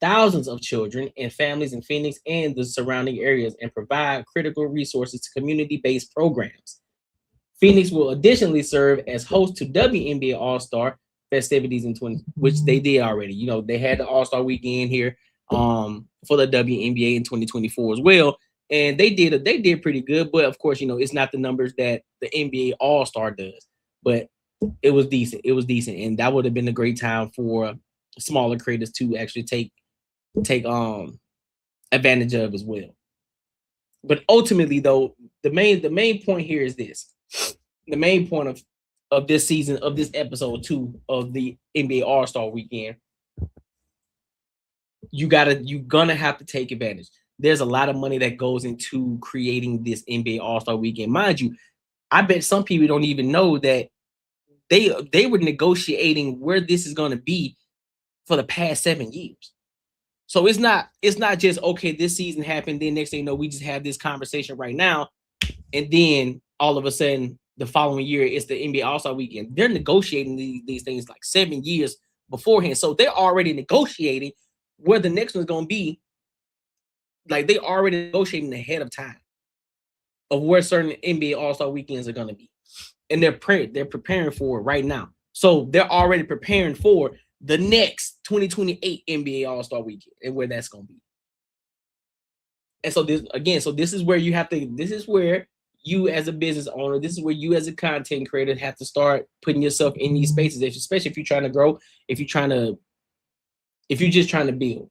thousands of children and families in Phoenix and the surrounding areas and provide critical resources to community-based programs. Phoenix will additionally serve as host to WNBA All-Star festivities which they did already. You know, they had the All-Star weekend here for the WNBA in 2024 as well. And they did pretty good, but of course, you know, it's not the numbers that the NBA All-Star does. But it was decent. And that would have been a great time for smaller creators to actually take advantage of as well. But ultimately, though, the main point here is this. The main point of this season, of this episode 2 of the NBA All-Star Weekend, you're gonna have to take advantage. There's a lot of money that goes into creating this NBA All-Star Weekend. Mind you, I bet some people don't even know that they were negotiating where this is going to be for the past 7 years. So it's not just, okay, this season happened, then next thing you know, we just have this conversation right now, and then all of a sudden the following year it's the NBA All-Star Weekend. They're negotiating these things like 7 years beforehand. So they're already negotiating where the next one's going to be. Like, they already negotiating ahead of time of where certain NBA All-Star weekends are going to be. And they're preparing for it right now. So they're already preparing for the next 2028 NBA All-Star weekend and where that's going to be. And so this is where you you as a business owner, this is where you as a content creator have to start putting yourself in these spaces, especially if you're trying to grow, if you're just trying to build.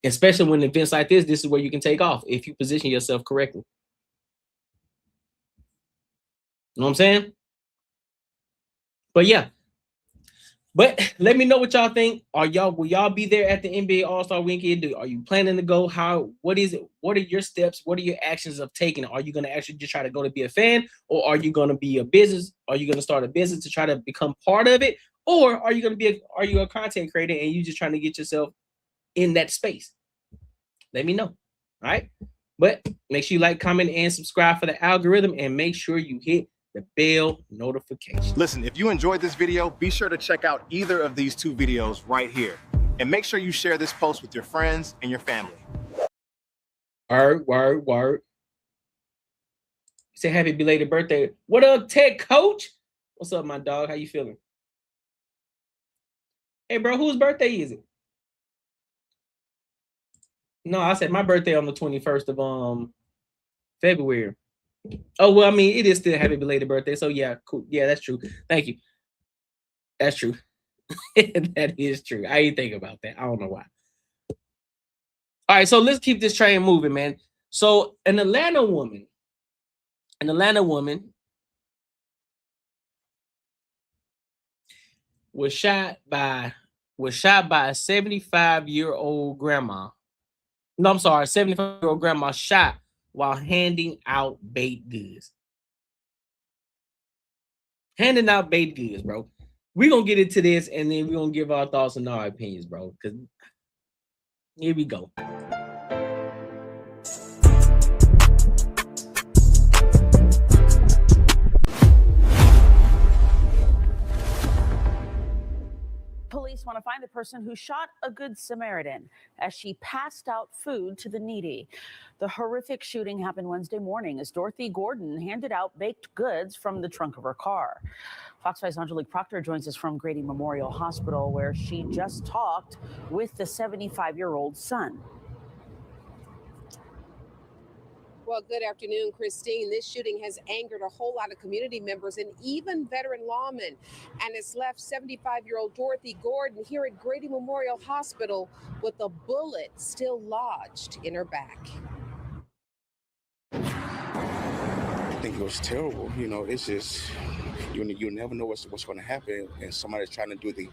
Especially when events like this is where you can take off if you position yourself correctly. You know what I'm saying? But yeah. But let me know what y'all think. Will y'all be there at the NBA All-Star Weekend? Are you planning to go? What is it? What are your steps? What are your actions of taking? Are you going to actually just try to go to be a fan? Or are you going to be a business? Are you going to start a business to try to become part of it? Or are you going to be are you a content creator and you just trying to get yourself in that space? Let me know. All right. But make sure you like, comment, and subscribe for the algorithm, and make sure you hit the bell notification. Listen, if you enjoyed this video, be sure to check out either of these 2 videos right here. And make sure you share this post with your friends and your family. Word. Say happy belated birthday. What up, Tech Coach? What's up, my dog? How you feeling? Hey, bro, whose birthday is it? No, I said my birthday on the 21st of February. Oh, well, I mean, it is still happy belated birthday. So yeah, cool. Yeah, that's true. Thank you. That's true. That is true. I didn't think about that. I don't know why. All right, so let's keep this train moving, man. So an Atlanta woman was shot by a 75-year-old grandma. No, I'm sorry, 75-year-old grandma shot while handing out baked goods. Handing out baked goods, bro. We're going to get into this, and then we're going to give our thoughts and our opinions, bro. Because here we go. Police want to find the person who shot a Good Samaritan as she passed out food to the needy. The horrific shooting happened Wednesday morning as Dorothy Gordon handed out baked goods from the trunk of her car. Fox 5's Angelique Proctor joins us from Grady Memorial Hospital, where she just talked with the 75-year-old son. Well, good afternoon, Christine. This shooting has angered a whole lot of community members and even veteran lawmen, and it's left 75-year-old Dorothy Gordon here at Grady Memorial Hospital with a bullet still lodged in her back. I think it was terrible. You know, it's just you never know what's going to happen, and somebody's trying to do the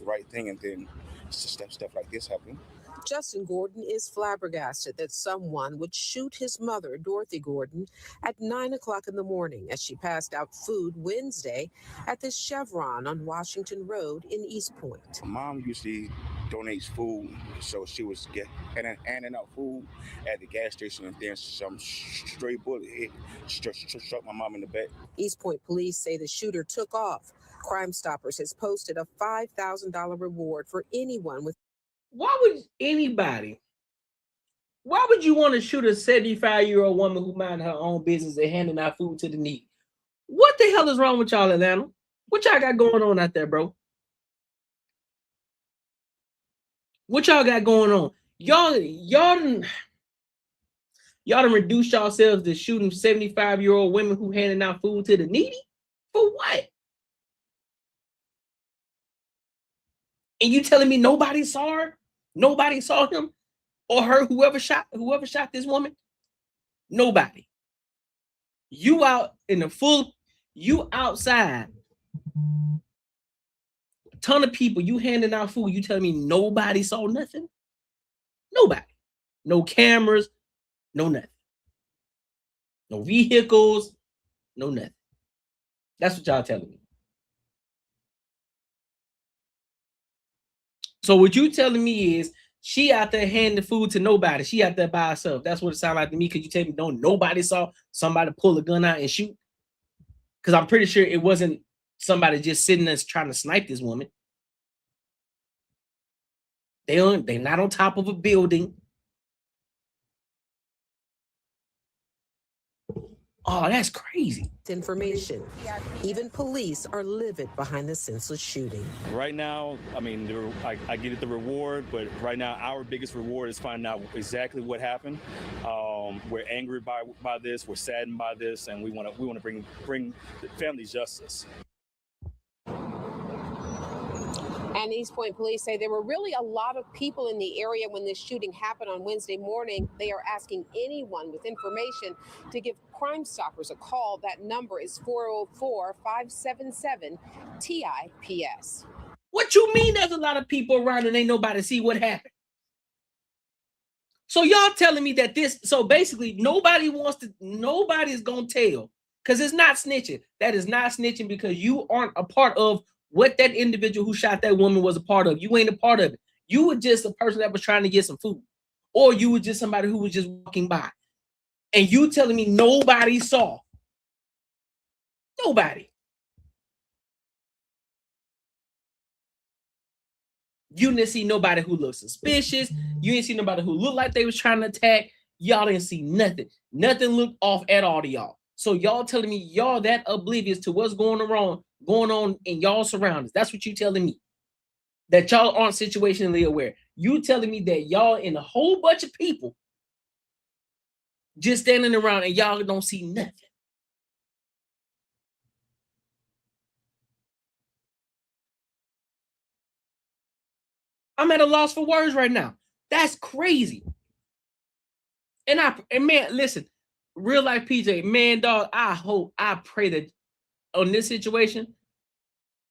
right thing, and then stuff like this happen. Justin Gordon is flabbergasted that someone would shoot his mother, Dorothy Gordon, at 9 o'clock in the morning as she passed out food Wednesday at this Chevron on Washington Road in East Point. Mom usually donates food, so she was handing out food at the gas station, and then some stray bullet struck my mom in the back. East Point police say the shooter took off. Crime Stoppers has posted a $5,000 reward for anyone with. Why would you want to shoot a 75-year-old woman who minded her own business and handing out food to the needy? What the hell is wrong with y'all, Atlanta? What y'all got going on out there, bro? What y'all got going on? Y'all done reduced yourselves to shooting 75-year-old women who handing out food to the needy? For what? And you telling me nobody saw her? Nobody saw him or her, whoever shot this woman? Nobody. You outside. A ton of people, you handing out food. You telling me nobody saw nothing? Nobody. No cameras, no nothing. No vehicles, no nothing. That's what y'all telling me. So what you telling me is she out there handing food to nobody. She out there by herself. That's what it sounds like to me. Could you tell me nobody saw somebody pull a gun out and shoot? Because I'm pretty sure it wasn't somebody just sitting there trying to snipe this woman. They're not on top of a building. Oh, that's crazy. Information. Even police are livid behind the senseless shooting. Right now, I mean, I get it, the reward, but right now our biggest reward is finding out exactly what happened. We're angry by this. We're saddened by this, and we want to bring the family justice. And East Point police say there were really a lot of people in the area when this shooting happened on Wednesday morning. They are asking anyone with information to give Crime Stoppers a call. That number is 404-577-TIPS. What you mean there's a lot of people around and ain't nobody see what happened? So y'all telling me that so basically nobody's gonna tell because it's not snitching. That is not snitching because you aren't a part of what that individual who shot that woman was a part of. You ain't a part of it. You were just a person that was trying to get some food, or you were just somebody who was just walking by. And you telling me nobody saw? Nobody. You didn't see nobody who looked suspicious. You didn't see nobody who looked like they was trying to attack. Y'all didn't see nothing. Nothing looked off at all to y'all. So y'all telling me y'all that oblivious to what's going on in y'all surroundings. That's what you telling me. That y'all aren't situationally aware. You telling me that y'all in a whole bunch of people just standing around and y'all don't see nothing. I'm at a loss for words right now. That's crazy. And man, listen, real life PJ, man, dog, I pray that on this situation,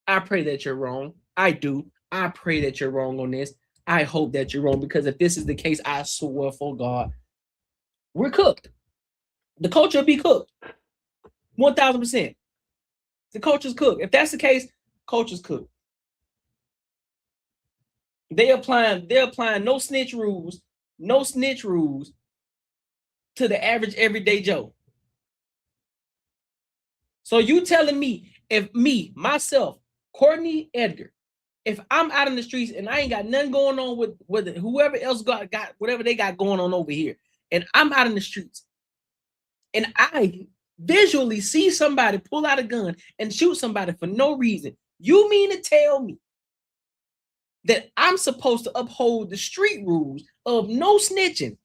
I pray that you're wrong. I do. I pray that you're wrong on this. I hope that you're wrong because if this is the case, I swear for God, we're cooked. The culture will be cooked. 1,000%. The culture's cooked. If that's the case, culture's cooked. They're applying no snitch rules to the average everyday Joe. So you telling me if myself, Courtnee Edgar, if I'm out in the streets and I ain't got nothing going on with whoever else got whatever they got going on over here, and I'm out in the streets and I visually see somebody pull out a gun and shoot somebody for no reason, you mean to tell me that I'm supposed to uphold the street rules of no snitching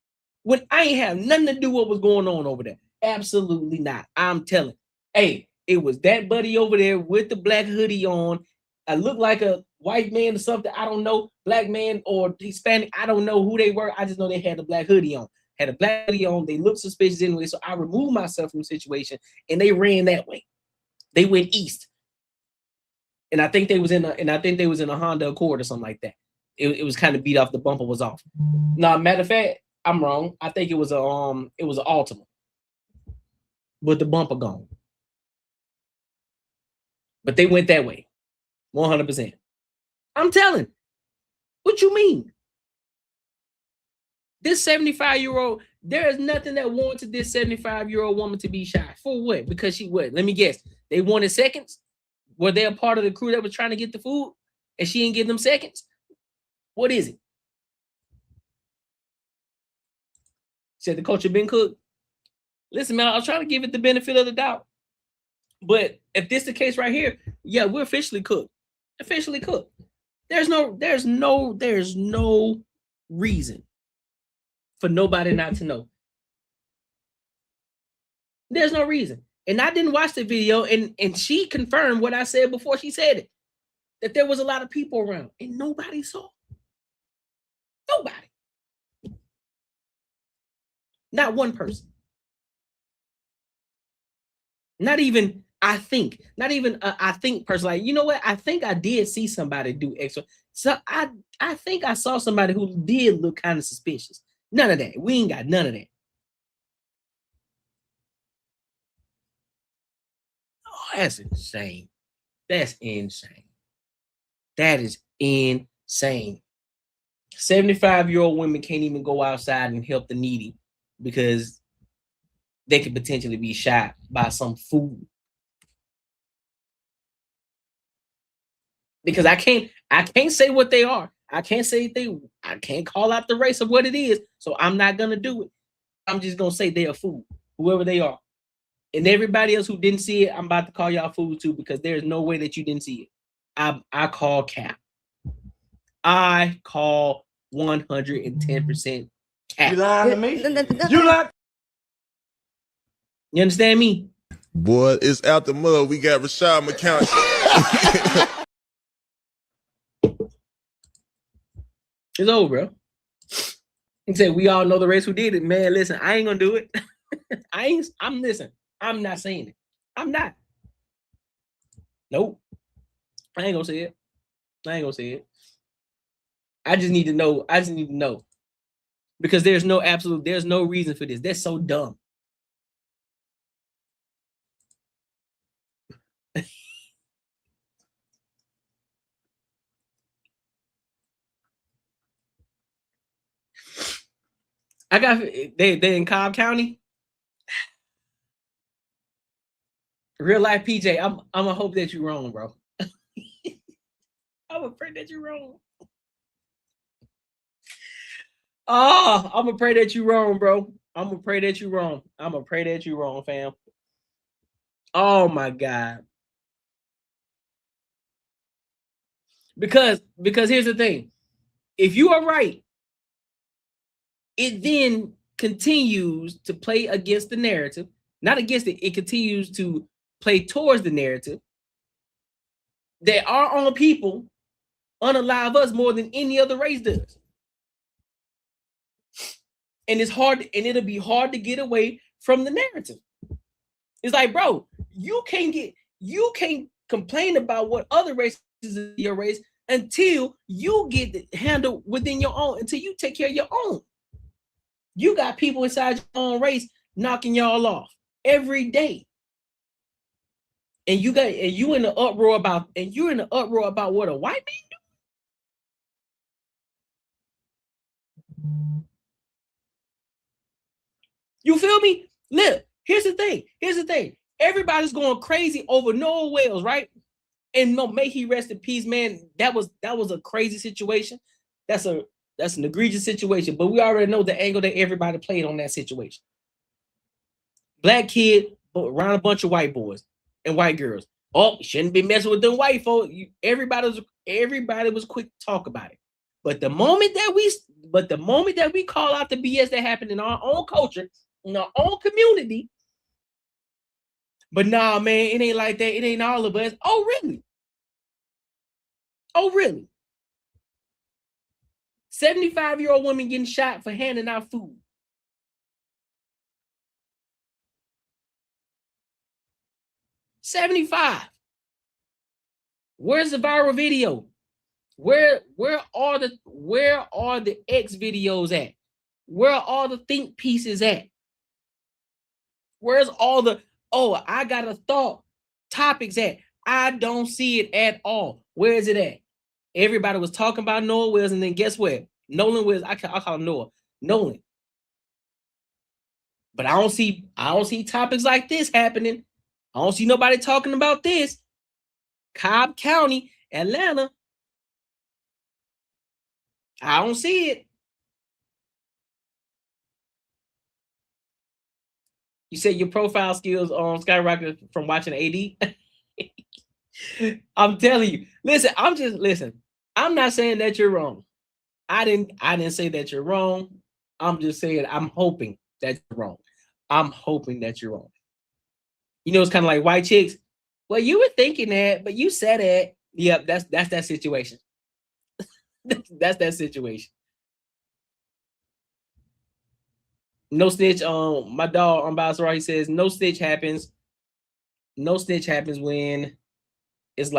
when I ain't have nothing to do with what was going on over there? Absolutely not. I'm telling. Hey, it was that buddy over there with the black hoodie on. I looked like a white man or something. I don't know. Black man or Hispanic. I don't know who they were. I just know they had a black hoodie on. Had a black hoodie on. They looked suspicious anyway. So I removed myself from the situation and they ran that way. They went east. And I think they was in a Honda Accord or something like that. It was kind of beat off. The bumper was off. Now, matter of fact, I'm wrong. I think it was an Altima with the bumper gone. But they went that way, 100%. I'm telling. What you mean? This 75-year-old, there is nothing that warranted this 75-year-old woman to be shot. For what? Because she what? Let me guess. They wanted seconds. Were they a part of the crew that was trying to get the food and she didn't give them seconds? What is it? Said the culture been cooked. Listen, man, I was trying to give it the benefit of the doubt. But if this is the case right here, yeah, we're officially cooked. Officially cooked. There's no reason for nobody not to know. There's no reason. And I didn't watch the video, and she confirmed what I said before she said it, that there was a lot of people around, and nobody saw. Nobody. Not one person. Not even I think person. Like, you know what? I think I did see somebody do extra. So I think I saw somebody who did look kind of suspicious. None of that. We ain't got none of that. Oh, that's insane. That's insane. That is insane. 75-year-old women can't even go outside and help the needy because they could potentially be shot by some fool. Because I can't say what they are. I can't call out the race of what it is. So I'm not gonna do it. I'm just gonna say they're a fool, whoever they are. And everybody else who didn't see it, I'm about to call y'all fools too, because there's no way that you didn't see it. I call cap. I call 110% cap. You lying to me? You lying? You understand me? Boy, it's out the mud. We got Rashad McCown. It's over, bro. He said, we all know the race who did it. Man, listen, I ain't gonna do it. I'm not saying it. I'm not. Nope. I ain't gonna say it. I ain't gonna say it. I just need to know. I just need to know. Because there's no reason for this. That's so dumb. I got they in Cobb County. Real life PJ, I'm gonna hope that you're wrong, bro. I'm afraid that you're wrong. Oh, I'm gonna pray that you're wrong, bro. I'm gonna pray that you're wrong. I'm gonna pray that you're wrong, fam. Oh my God. Because here's the thing. If you are right, it then continues to play against the narrative, not against it. It continues to play towards the narrative that our own people unalive us more than any other race does. And it's hard, and it'll be hard to get away from the narrative. It's like, bro, you can't complain about what other races in your race until you get handled within your own, until you take care of your own. You got people inside your own race knocking y'all off every day. And you in the uproar about what a white man do? You feel me? Look, here's the thing. Everybody's going crazy over Noah Wells, right? And no, may he rest in peace, man. That was a crazy situation. That's an egregious situation, but we already know the angle that everybody played on that situation. Black kid around a bunch of white boys and white girls. Oh, shouldn't be messing with them white folks. Everybody was quick to talk about it. But the moment that we call out the BS that happened in our own culture, in our own community, but nah, man, it ain't like that. It ain't all of us. Oh, really? 75-year-old woman getting shot for handing out food. 75. Where's the viral video? Where are the X videos at? Where are all the think pieces at? Where's all the I got a thought topics at? I don't see it at all. Where is it at? Everybody was talking about Noah Wells, and then guess what? Nolan Wells. I call him Nolan. But I don't see topics like this happening. I don't see nobody talking about this. Cobb County, Atlanta. I don't see it. You said your profile skills skyrocketed from watching AD. I'm telling you. Listen. I'm not saying that you're wrong. I didn't say that you're wrong. I'm just saying I'm hoping that you're wrong. I'm hoping that you're wrong. You know, it's kind of like white chicks. Well, you were thinking that, but you said it. Yep, that's that situation. That's that situation. No snitch. My dog on Basra, he says no snitch happens. No snitch happens when it's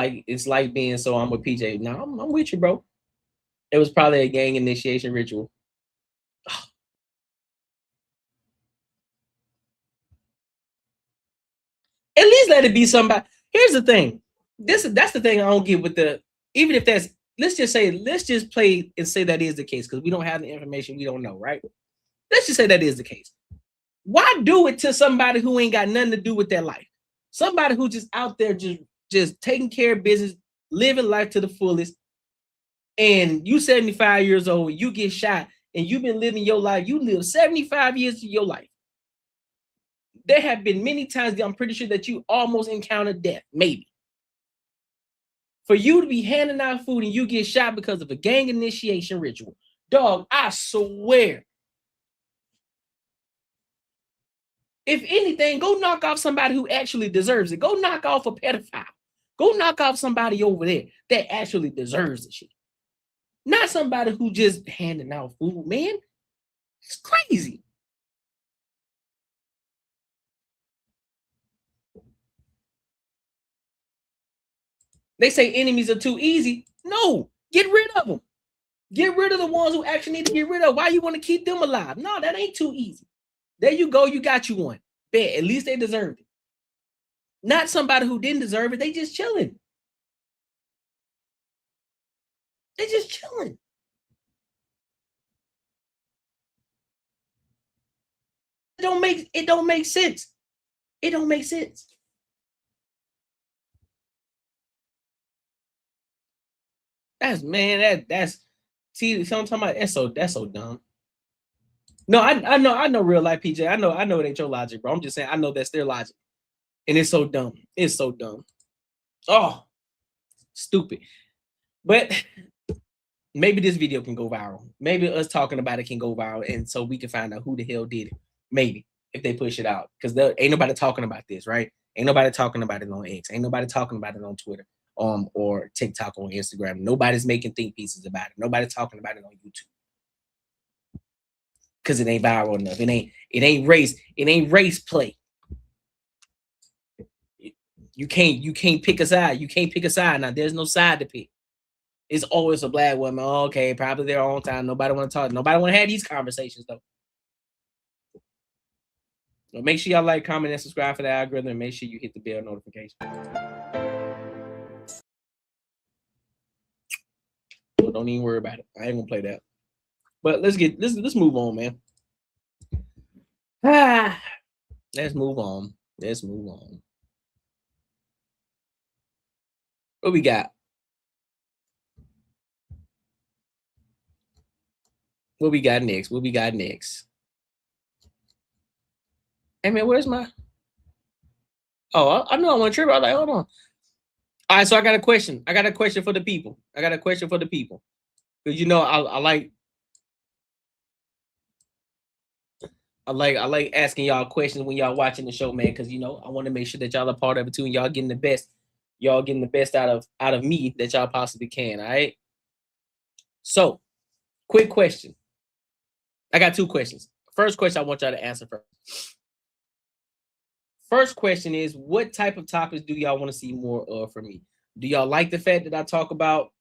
like being so. I'm with PJ. No, I'm with you, bro. It was probably a gang initiation ritual. At least let it be somebody. Here's the thing. That's the thing I don't get with even if that's, let's just play and say that is the case, because we don't have the information, we don't know, right? Let's just say that is the case. Why do it to somebody who ain't got nothing to do with their life? Somebody who just out there just taking care of business, living life to the fullest, and you 75 years old, you get shot, and you've been living your life. You live 75 years of your life. There have been many times, I'm pretty sure, that you almost encountered death, maybe. For you to be handing out food and you get shot because of a gang initiation ritual. Dog, I swear. If anything, go knock off somebody who actually deserves it. Go knock off a pedophile. Go knock off somebody over there that actually deserves the shit. Not somebody who just handing out food, man. It's crazy. They say enemies are too easy. No, get rid of them. Get rid of the ones who actually need to get rid of. Why you want to keep them alive? No, that ain't too easy. There you go. You got you one. Bet. At least they deserved it. Not somebody who didn't deserve it. They just chilling. They just chilling. It don't make sense. It don't make sense. That's see, so I'm talking about that's so dumb. No, I know real life, PJ. I know it ain't your logic, bro. I'm just saying I know that's their logic. And it's so dumb. It's so dumb. Oh, stupid. But maybe this video can go viral. Maybe us talking about it can go viral, and so we can find out who the hell did it. Maybe if they push it out, because ain't nobody talking about this, right? Ain't nobody talking about it on X. Ain't nobody talking about it on Twitter, or TikTok or Instagram. Nobody's making think pieces about it. Nobody's talking about it on YouTube because it ain't viral enough. It ain't race. It ain't race play. You can't pick a side. You can't pick a side now. There's no side to pick. It's always a black woman. Okay, probably their own time. Nobody want to talk. Nobody want to have these conversations though. So make sure y'all like, comment, and subscribe for the algorithm. And make sure you hit the bell notification. Well, don't even worry about it. I ain't gonna play that. But let's move on, man. Let's move on. Let's move on. What we got? What we got next? What we got next? Hey man, where's my? Oh, I know I want to trip. I was like, hold on. All right, so I got a question. I got a question for the people. Because you know, I like asking y'all questions when y'all watching the show, man. Because you know, I want to make sure that y'all are part of it too, and y'all getting the best. Y'all getting the best out of me that y'all possibly can. All right. So, quick question. I got two questions. First question I want y'all to answer first. First question is, what type of topics do y'all want to see more of from me? Do y'all like the fact that I talk about,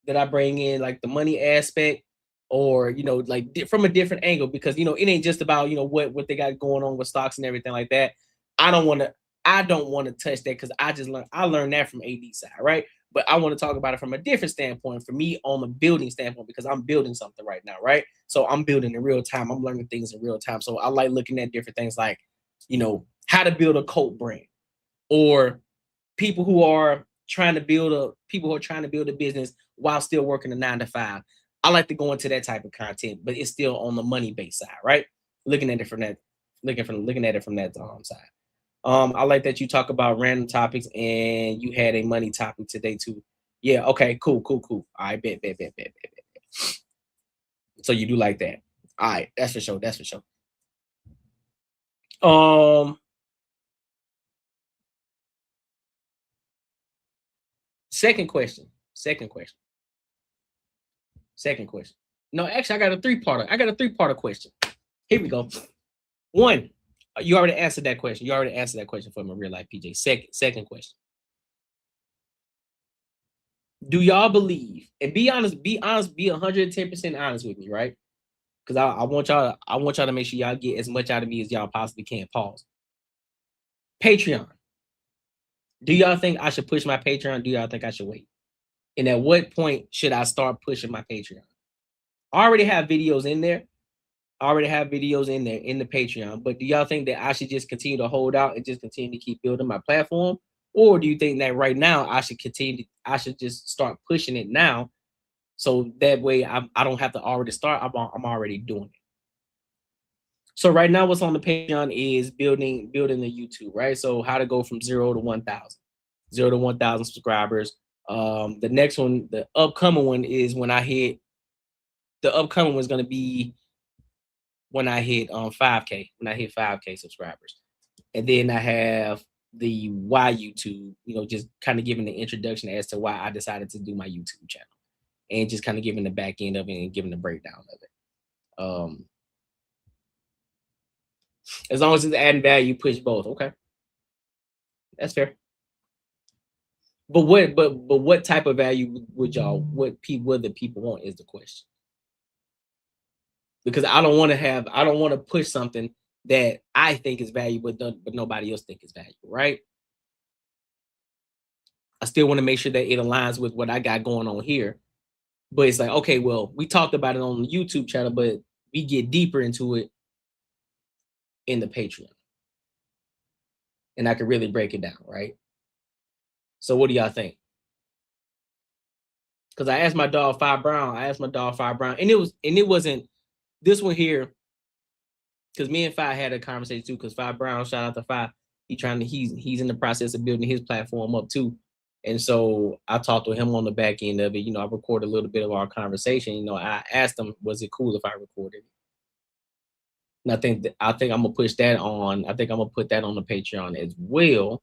that I bring in like the money aspect, or, you know, like from a different angle? Because, you know, it ain't just about, you know, what they got going on with stocks and everything like that. I don't want to touch that, because I learned that from AD side, right? But I want to talk about it from a different standpoint, for me on the building standpoint, because I'm building something right now, right? So I'm building in real time. I'm learning things in real time. So I like looking at different things like, you know, how to build a cult brand, or people who are trying to build a business while still working a 9-to-5. I like to go into that type of content, but it's still on the money based side, right? Looking at it from that side. I like that you talk about random topics, and you had a money topic today too. Yeah, okay, cool. All right, bet. So you do like that. All right, that's for sure. Second question. No, actually, I got a three-parter question. Here we go. One, you already answered that question. For my real life, PJ. Second question. Do y'all believe, and be honest, be 110% honest with me, right? Because I want y'all to make sure y'all get as much out of me as y'all possibly can. Pause. Patreon. Do y'all think I should push my Patreon? Do y'all think I should wait? And at what point should I start pushing my Patreon? I already have videos in there. In the Patreon. But do y'all think that I should just continue to hold out and just continue to keep building my platform? Or do you think that right now I should just start pushing it now, so that way I don't have to already start. I'm already doing it. So right now, what's on the Patreon is building the YouTube, right? So how to go from 0 to 1,000 subscribers. The next one, the upcoming one, is when I hit. The upcoming one's gonna be when I hit 5K. When I hit 5K subscribers. And then I have the why YouTube, you know, just kind of giving the introduction as to why I decided to do my YouTube channel, and just kind of giving the back end of it and giving the breakdown of it. As long as it's adding value, push both. Okay, that's fair. But what type of value would y'all, what the people want is the question. Because I don't want to push something that I think is valuable, but nobody else think is valuable, right? I still want to make sure that it aligns with what I got going on here. But it's like, okay, well, we talked about it on the YouTube channel, but we get deeper into it in the Patreon. And I can really break it down, right? So what do y'all think? Because I asked my dog Fi Brown, and it wasn't this one here. Because me and Fi had a conversation too. Because Fi Brown, shout out to Fi, he's in the process of building his platform up too. And so I talked to him on the back end of it. You know, I recorded a little bit of our conversation. You know, I asked him, was it cool if I recorded it? And I think I'm gonna push that on. I think I'm gonna put that on the Patreon as well.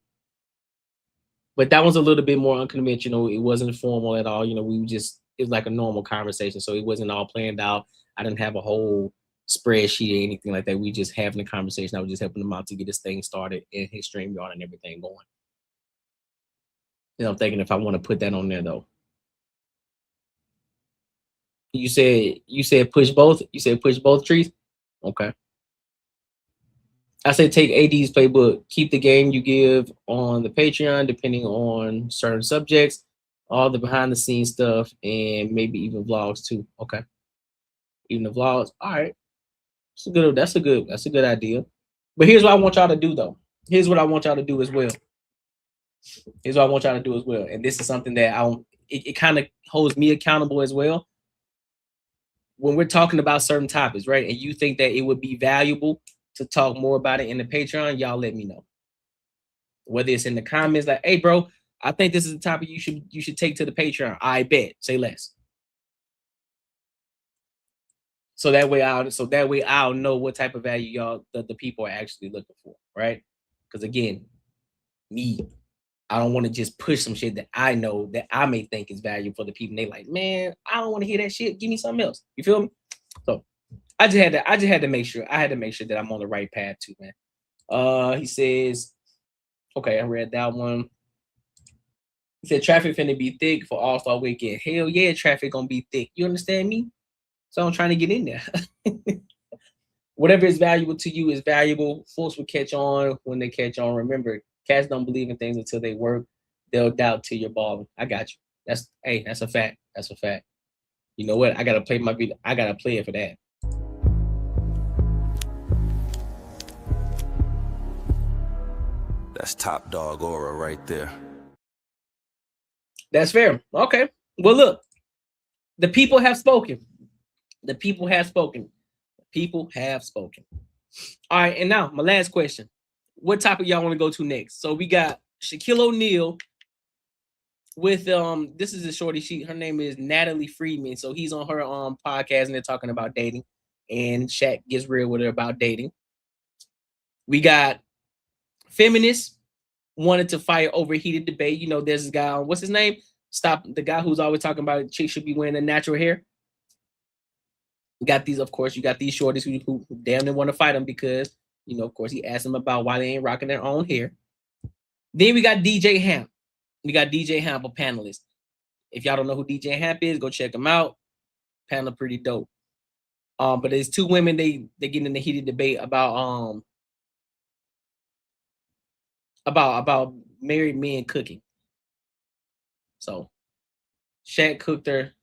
But that was a little bit more unconventional. It wasn't formal at all. You know, it was like a normal conversation. So it wasn't all planned out. I didn't have a whole spreadsheet or anything like that. We just having a conversation. I was just helping him out to get this thing started in his StreamYard and everything going. You know, I'm thinking if I want to put that on there though. You said push both. You said push both trees. Okay. I say take AD's playbook. Keep the game you give on the Patreon, depending on certain subjects, all the behind the scenes stuff, and maybe even vlogs too. Okay. Even the vlogs. All right. That's a good idea. But here's what I want y'all to do though. Here's what I want y'all to do as well. And this is something that it kind of holds me accountable as well. When we're talking about certain topics, right? And you think that it would be valuable to talk more about it in the Patreon, y'all let me know. Whether it's in the comments, like, hey, bro, I think this is a topic you should take to the Patreon. I bet. Say less. So that way I'll know what type of value y'all the people are actually looking for, right? Because again, I don't want to just push some shit that I know that I may think is valuable for the people. And they like, man, I don't want to hear that shit. Give me something else. You feel me? So I just had to make sure. I had to make sure that I'm on the right path too, man. He says, okay, I read that one. He said traffic finna be thick for All-Star Weekend. Hell yeah, traffic gonna be thick. You understand me? So I'm trying to get in there. Whatever is valuable to you is valuable. Folks will catch on when they catch on. Remember, cats don't believe in things until they work. They'll doubt till you're balling. I got you. That's a fact. That's a fact. You know what? I gotta play my video. I gotta play it for that. That's top dog aura right there. That's fair. Okay. Well, look, the people have spoken. The people have spoken. People have spoken. All right, and now my last question. What topic y'all want to go to next? So we got Shaquille O'Neal with this is a shorty. Her name is Natalie Friedman. So he's on her podcast and they're talking about dating. And Shaq gets real with her about dating. We got feminists wanted to fight over heated debate. You know, there's this guy, what's his name? Stop, the guy who's always talking about chicks should be wearing a natural hair. You got these, of course, you got these shorties who damn near want to fight him because, you know, of course, he asked them about why they ain't rocking their own hair. Then we got DJ Hamp. We got DJ Hamp, a panelist. If y'all don't know who DJ Hamp is, go check him out. Panel pretty dope. But there's two women, they get in the heated debate about married men cooking. So Shaq cooked her.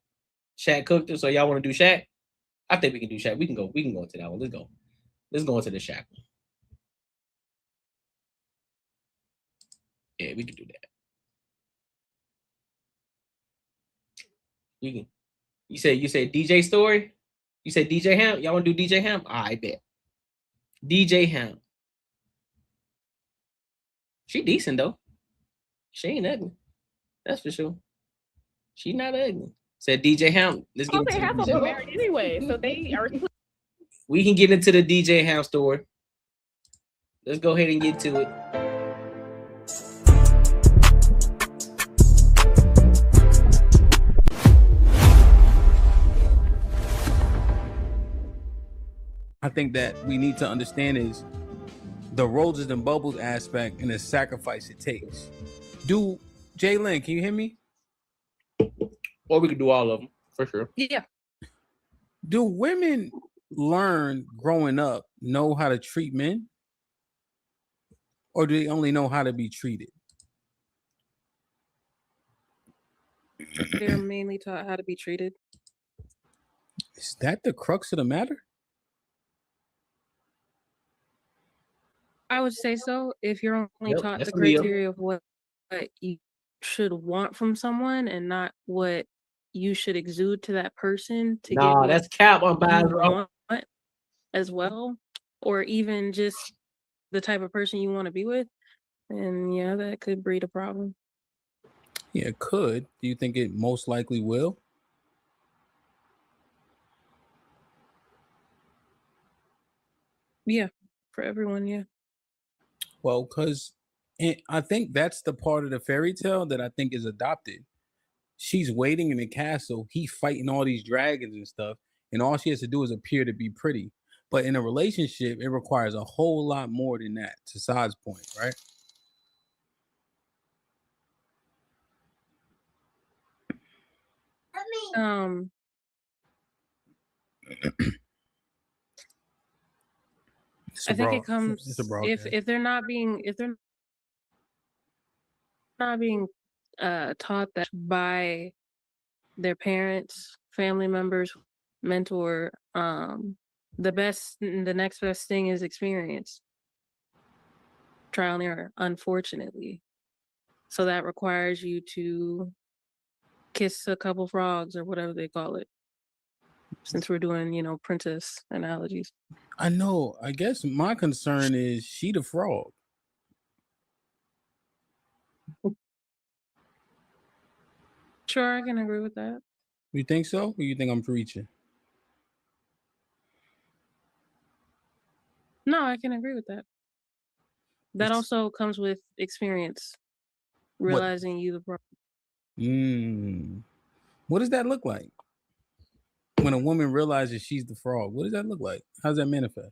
So y'all want to do Shaq? I think we can do Shaq. We can go into that one. Let's go into the Shaq one. Yeah, we can do that. You said DJ story? You said DJ Hamp? Y'all want to do DJ Hamp? I bet. DJ Hamp. She decent though. She ain't ugly. That's for sure. She not ugly. Said DJ Hamp. Let's get into half of them married anyway, so they are. We can get into the DJ Hamp story. Let's go ahead and get to it. I think that we need to understand is the roses and bubbles aspect and the sacrifice it takes. Do Jalen, can you hear me? Or we could do all of them for sure. Yeah. Do women learn growing up know how to treat men? Or do they only know how to be treated? They're mainly taught how to be treated. Is that the crux of the matter? I would say so. If you're only taught that's the a Leo. criteria of what you should want from someone and not what you should exude to that person to get Nah, what that's cap on you buying. want as well, or even just the type of person you want to be with, and yeah, that could breed a problem. Yeah, it could. Do you think it most likely will? Yeah, for everyone, yeah. Well, because I think that's the part of the fairy tale that I think is adopted. She's waiting in the castle. He's fighting all these dragons and stuff. And all she has to do is appear to be pretty. But in a relationship, it requires a whole lot more than that, to Saad's point, right? I think it comes if they're not being taught that by their parents, family members, mentor, the next best thing is experience. Trial and error, unfortunately. So that requires you to kiss a couple frogs or whatever they call it. Since we're doing, princess analogies. I know. I guess my concern is she the frog. Sure, I can agree with that. You think so? Or you think I'm preaching? No, I can agree with that. That also comes with experience, realizing you the problem. What does that look like? When a woman realizes she's the frog, what does that look like? How does that manifest?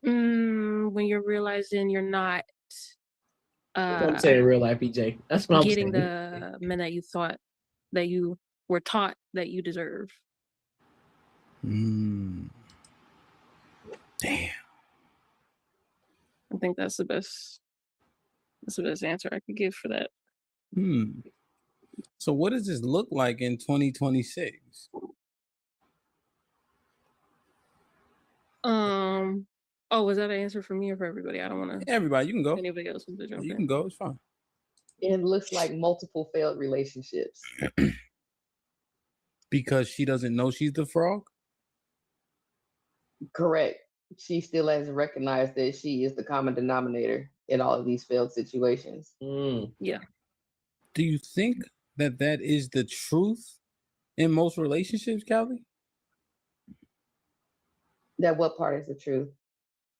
When you're realizing you're not I'm saying real life, PJ. That's what I'm getting saying. the men that you thought that you were taught that you deserve. Damn. I think that's the best answer I could give for that. So what does this look like in 2026? Oh, was that an answer for me or for everybody? I don't want to. Everybody, you can go. Anybody else wants to jump You in? can go. It's fine. It looks like multiple failed relationships. Because she doesn't know she's the frog? Correct. She still hasn't recognized that she is the common denominator in all of these failed situations. Yeah. Do you think that is the truth in most relationships, Callie? That what part is the truth?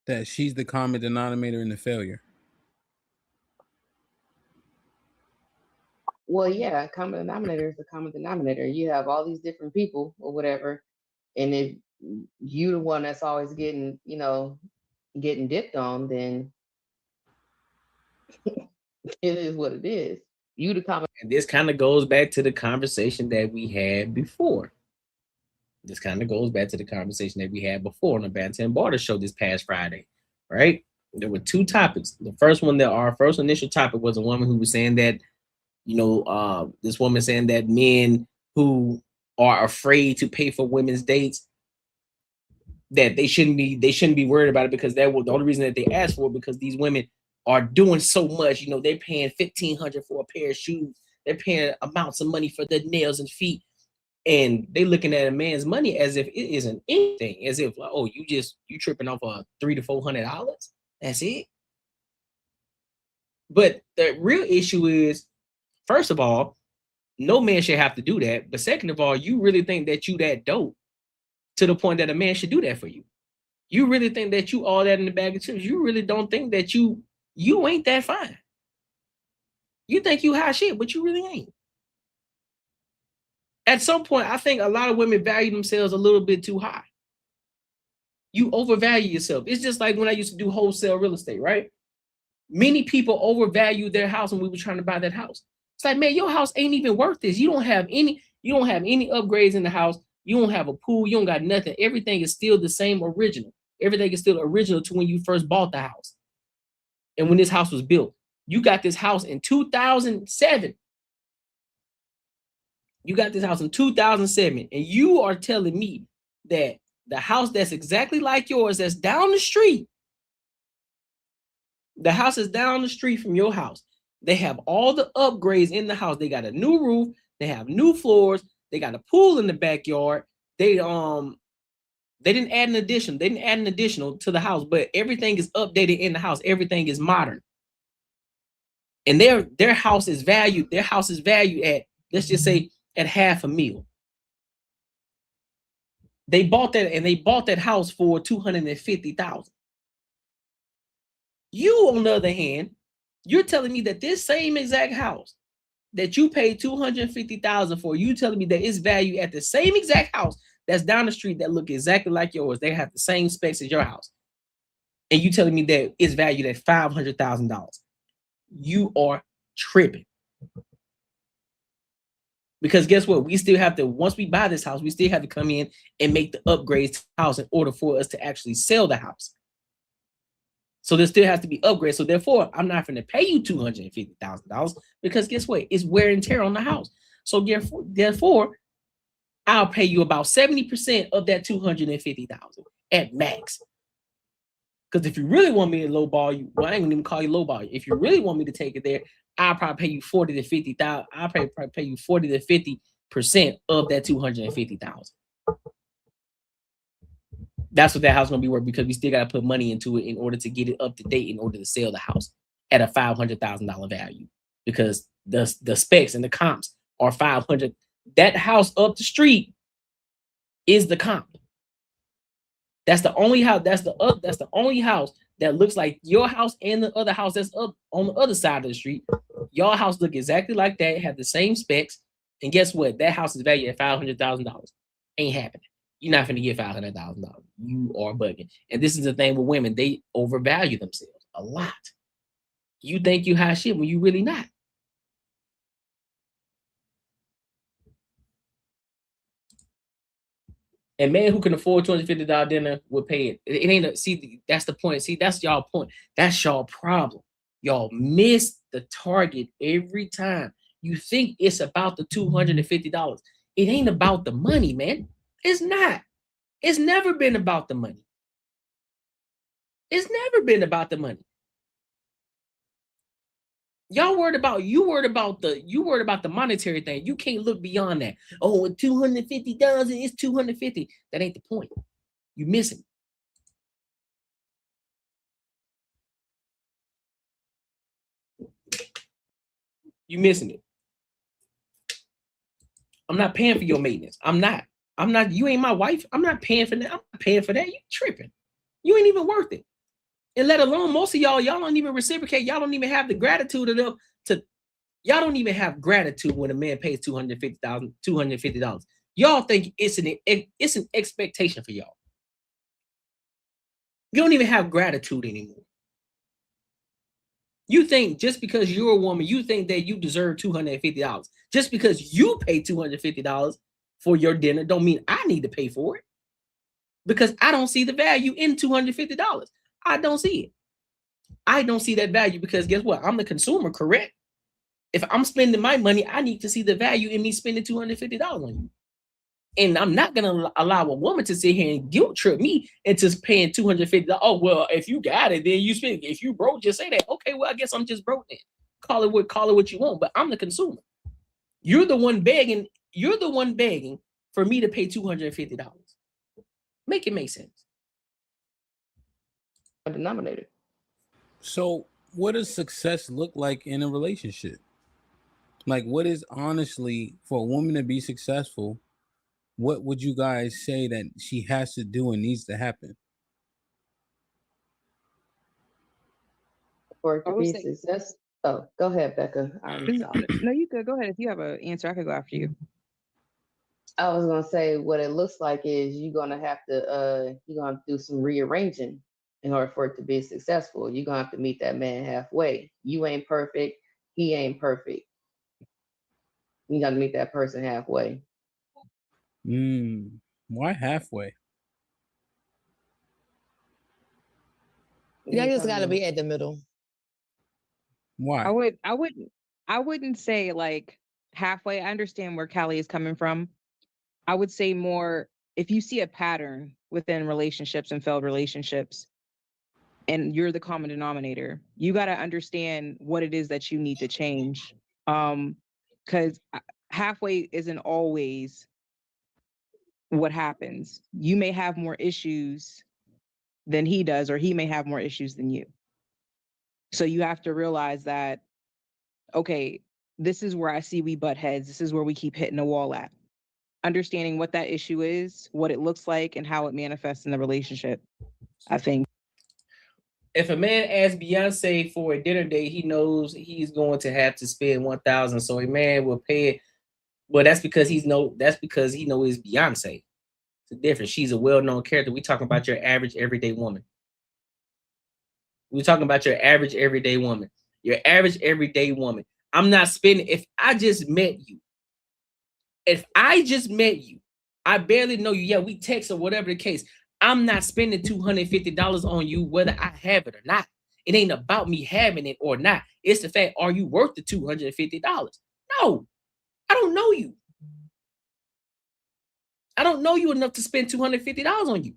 That she's the common denominator in the failure. Well, yeah, common denominator is the common denominator. You have all these different people or whatever, and if you the one that's always getting dipped on, then it is what it is. You the common. And this kind of goes back to the conversation that we had before. On the Banter and Barter show this past Friday, right? There were two topics. The first one, our first initial topic was a woman who was saying that, this woman saying that men who are afraid to pay for women's dates, that they shouldn't be worried about it because the only reason that they asked for it because these women are doing so much. They're paying $1,500 for a pair of shoes. They're paying amounts of money for their nails and feet. And they looking at a man's money as if it isn't anything, as if like, oh, you tripping off $300 to $400. That's it. But the real issue is, first of all, no man should have to do that. But second of all, you really think that you that dope to the point that a man should do that for you. You really think that you all that in the bag of chips. You really don't think that you ain't that fine. You think you high shit, but you really ain't. At some point, I think a lot of women value themselves a little bit too high. You overvalue yourself. It's just like when I used to do wholesale real estate, right? Many people overvalue their house when we were trying to buy that house. It's like, man, your house ain't even worth this. You don't have any upgrades in the house. You don't have a pool. You don't got nothing. Everything is still the same original. Everything is still original to when you first bought the house. And when this house was built, you got this house in 2007. You got this house in 2007, and you are telling me that the house that's exactly like yours, that's down the street, the house is down the street from your house. They have all the upgrades in the house. They got a new roof. They have new floors. They got a pool in the backyard. They didn't add an addition. They didn't add an additional to the house, but everything is updated in the house. Everything is modern. And their house is valued. Their house is valued at, let's just say, at $500,000. They bought that house for $250,000. You, on the other hand, you're telling me that this same exact house that you paid $250,000 for, you telling me that it's valued at the same exact house that's down the street that look exactly like yours. They have the same specs as your house. And you telling me that it's valued at $500,000. You are tripping. Because guess what? We still have to, once we buy this house, we still have to come in and make the upgrades to the house in order for us to actually sell the house. So there still has to be upgrades. So therefore, I'm not going to pay you $250,000 because guess what? It's wear and tear on the house. So therefore, I'll pay you about 70% of that $250,000 at max. Because if you really want me to lowball you, well, I ain't gonna even call you lowball you. If you really want me to take it there, I'll probably pay you 40 to 50,000. I'll probably pay you 40 to 50% of that 250,000. That's what that house is gonna be worth because we still gotta put money into it in order to get it up to date, in order to sell the house at a $500,000 value. Because the specs and the comps are 500. That house up the street is the comp. That's the only house. That's the only house that looks like your house and the other house that's up on the other side of the street. Your house look exactly like that, have the same specs, and guess what? That house is valued at $500,000. Ain't happening. You're not gonna get $500,000. You are bugging. And this is the thing with women; they overvalue themselves a lot. You think you high shit when you really not. A man who can afford $250 dinner will pay it. It ain't see, that's the point. See, that's y'all point. That's y'all problem. Y'all miss the target every time. You think it's about the $250. It ain't about the money, man. It's not. It's never been about the money. It's never been about the money. Y'all worried about the monetary thing. You can't look beyond that. Oh, $250 is $250. That ain't the point. You missing. You missing it. I'm not paying for your maintenance. I'm not. You ain't my wife. I'm not paying for that. I'm not paying for that. You tripping. You ain't even worth it. And let alone most of y'all don't even reciprocate. Y'all don't even have the gratitude enough to. Y'all don't even have gratitude when a man pays $250. Y'all think it's an expectation for y'all. You don't even have gratitude anymore. You think just because you're a woman, you think that you deserve $250. Just because you pay $250 for your dinner, don't mean I need to pay for it. Because I don't see the value in $250. I don't see it. I don't see that value because guess what? I'm the consumer, correct? If I'm spending my money, I need to see the value in me spending $250 on you. And I'm not going to allow a woman to sit here and guilt trip me into paying $250. Oh, well, if you got it, then you spend. If you broke, just say that. Okay, well, I guess I'm just broke then. Call it what you want, but I'm the consumer. You're the one begging. You're the one begging for me to pay $250. Make it make sense. A denominator. So what does success look like in a relationship? Like, what is honestly for a woman to be successful? what would you guys say that she has to do and needs to happen? For it I to would be a say success. Oh, go ahead, Becca. I already saw it. no, you could go ahead. If you have an answer, I could go after you. I was gonna say what it looks like is you're gonna have to do some rearranging in order for it to be successful. You're gonna have to meet that man halfway. You ain't perfect, he ain't perfect. You gotta meet that person halfway. Why halfway? You just gotta be at the middle. Why? I wouldn't say like halfway. I understand where Callie is coming from. I would say more if you see a pattern within relationships and failed relationships, and you're the common denominator, you got to understand what it is that you need to change. Because halfway isn't always what happens. You may have more issues than he does, or he may have more issues than you. So you have to realize that, okay, this is where I see we butt heads. This is where we keep hitting the wall at. Understanding what that issue is, what it looks like, and how it manifests in the relationship, I think. If a man asks Beyonce for a dinner date, he knows he's going to have to spend $1,000. So a man will pay it. Well, that's because he knows it's Beyonce. It's different. She's a well-known character. We talking about your average everyday woman. We're talking about your average everyday woman. Your average everyday woman. I'm not spending. If I just met you, I barely know you. Yeah, we text or whatever the case. I'm not spending $250 on you, whether I have it or not. It ain't about me having it or not. It's the fact, are you worth the $250? No, I don't know you. I don't know you enough to spend $250 on you.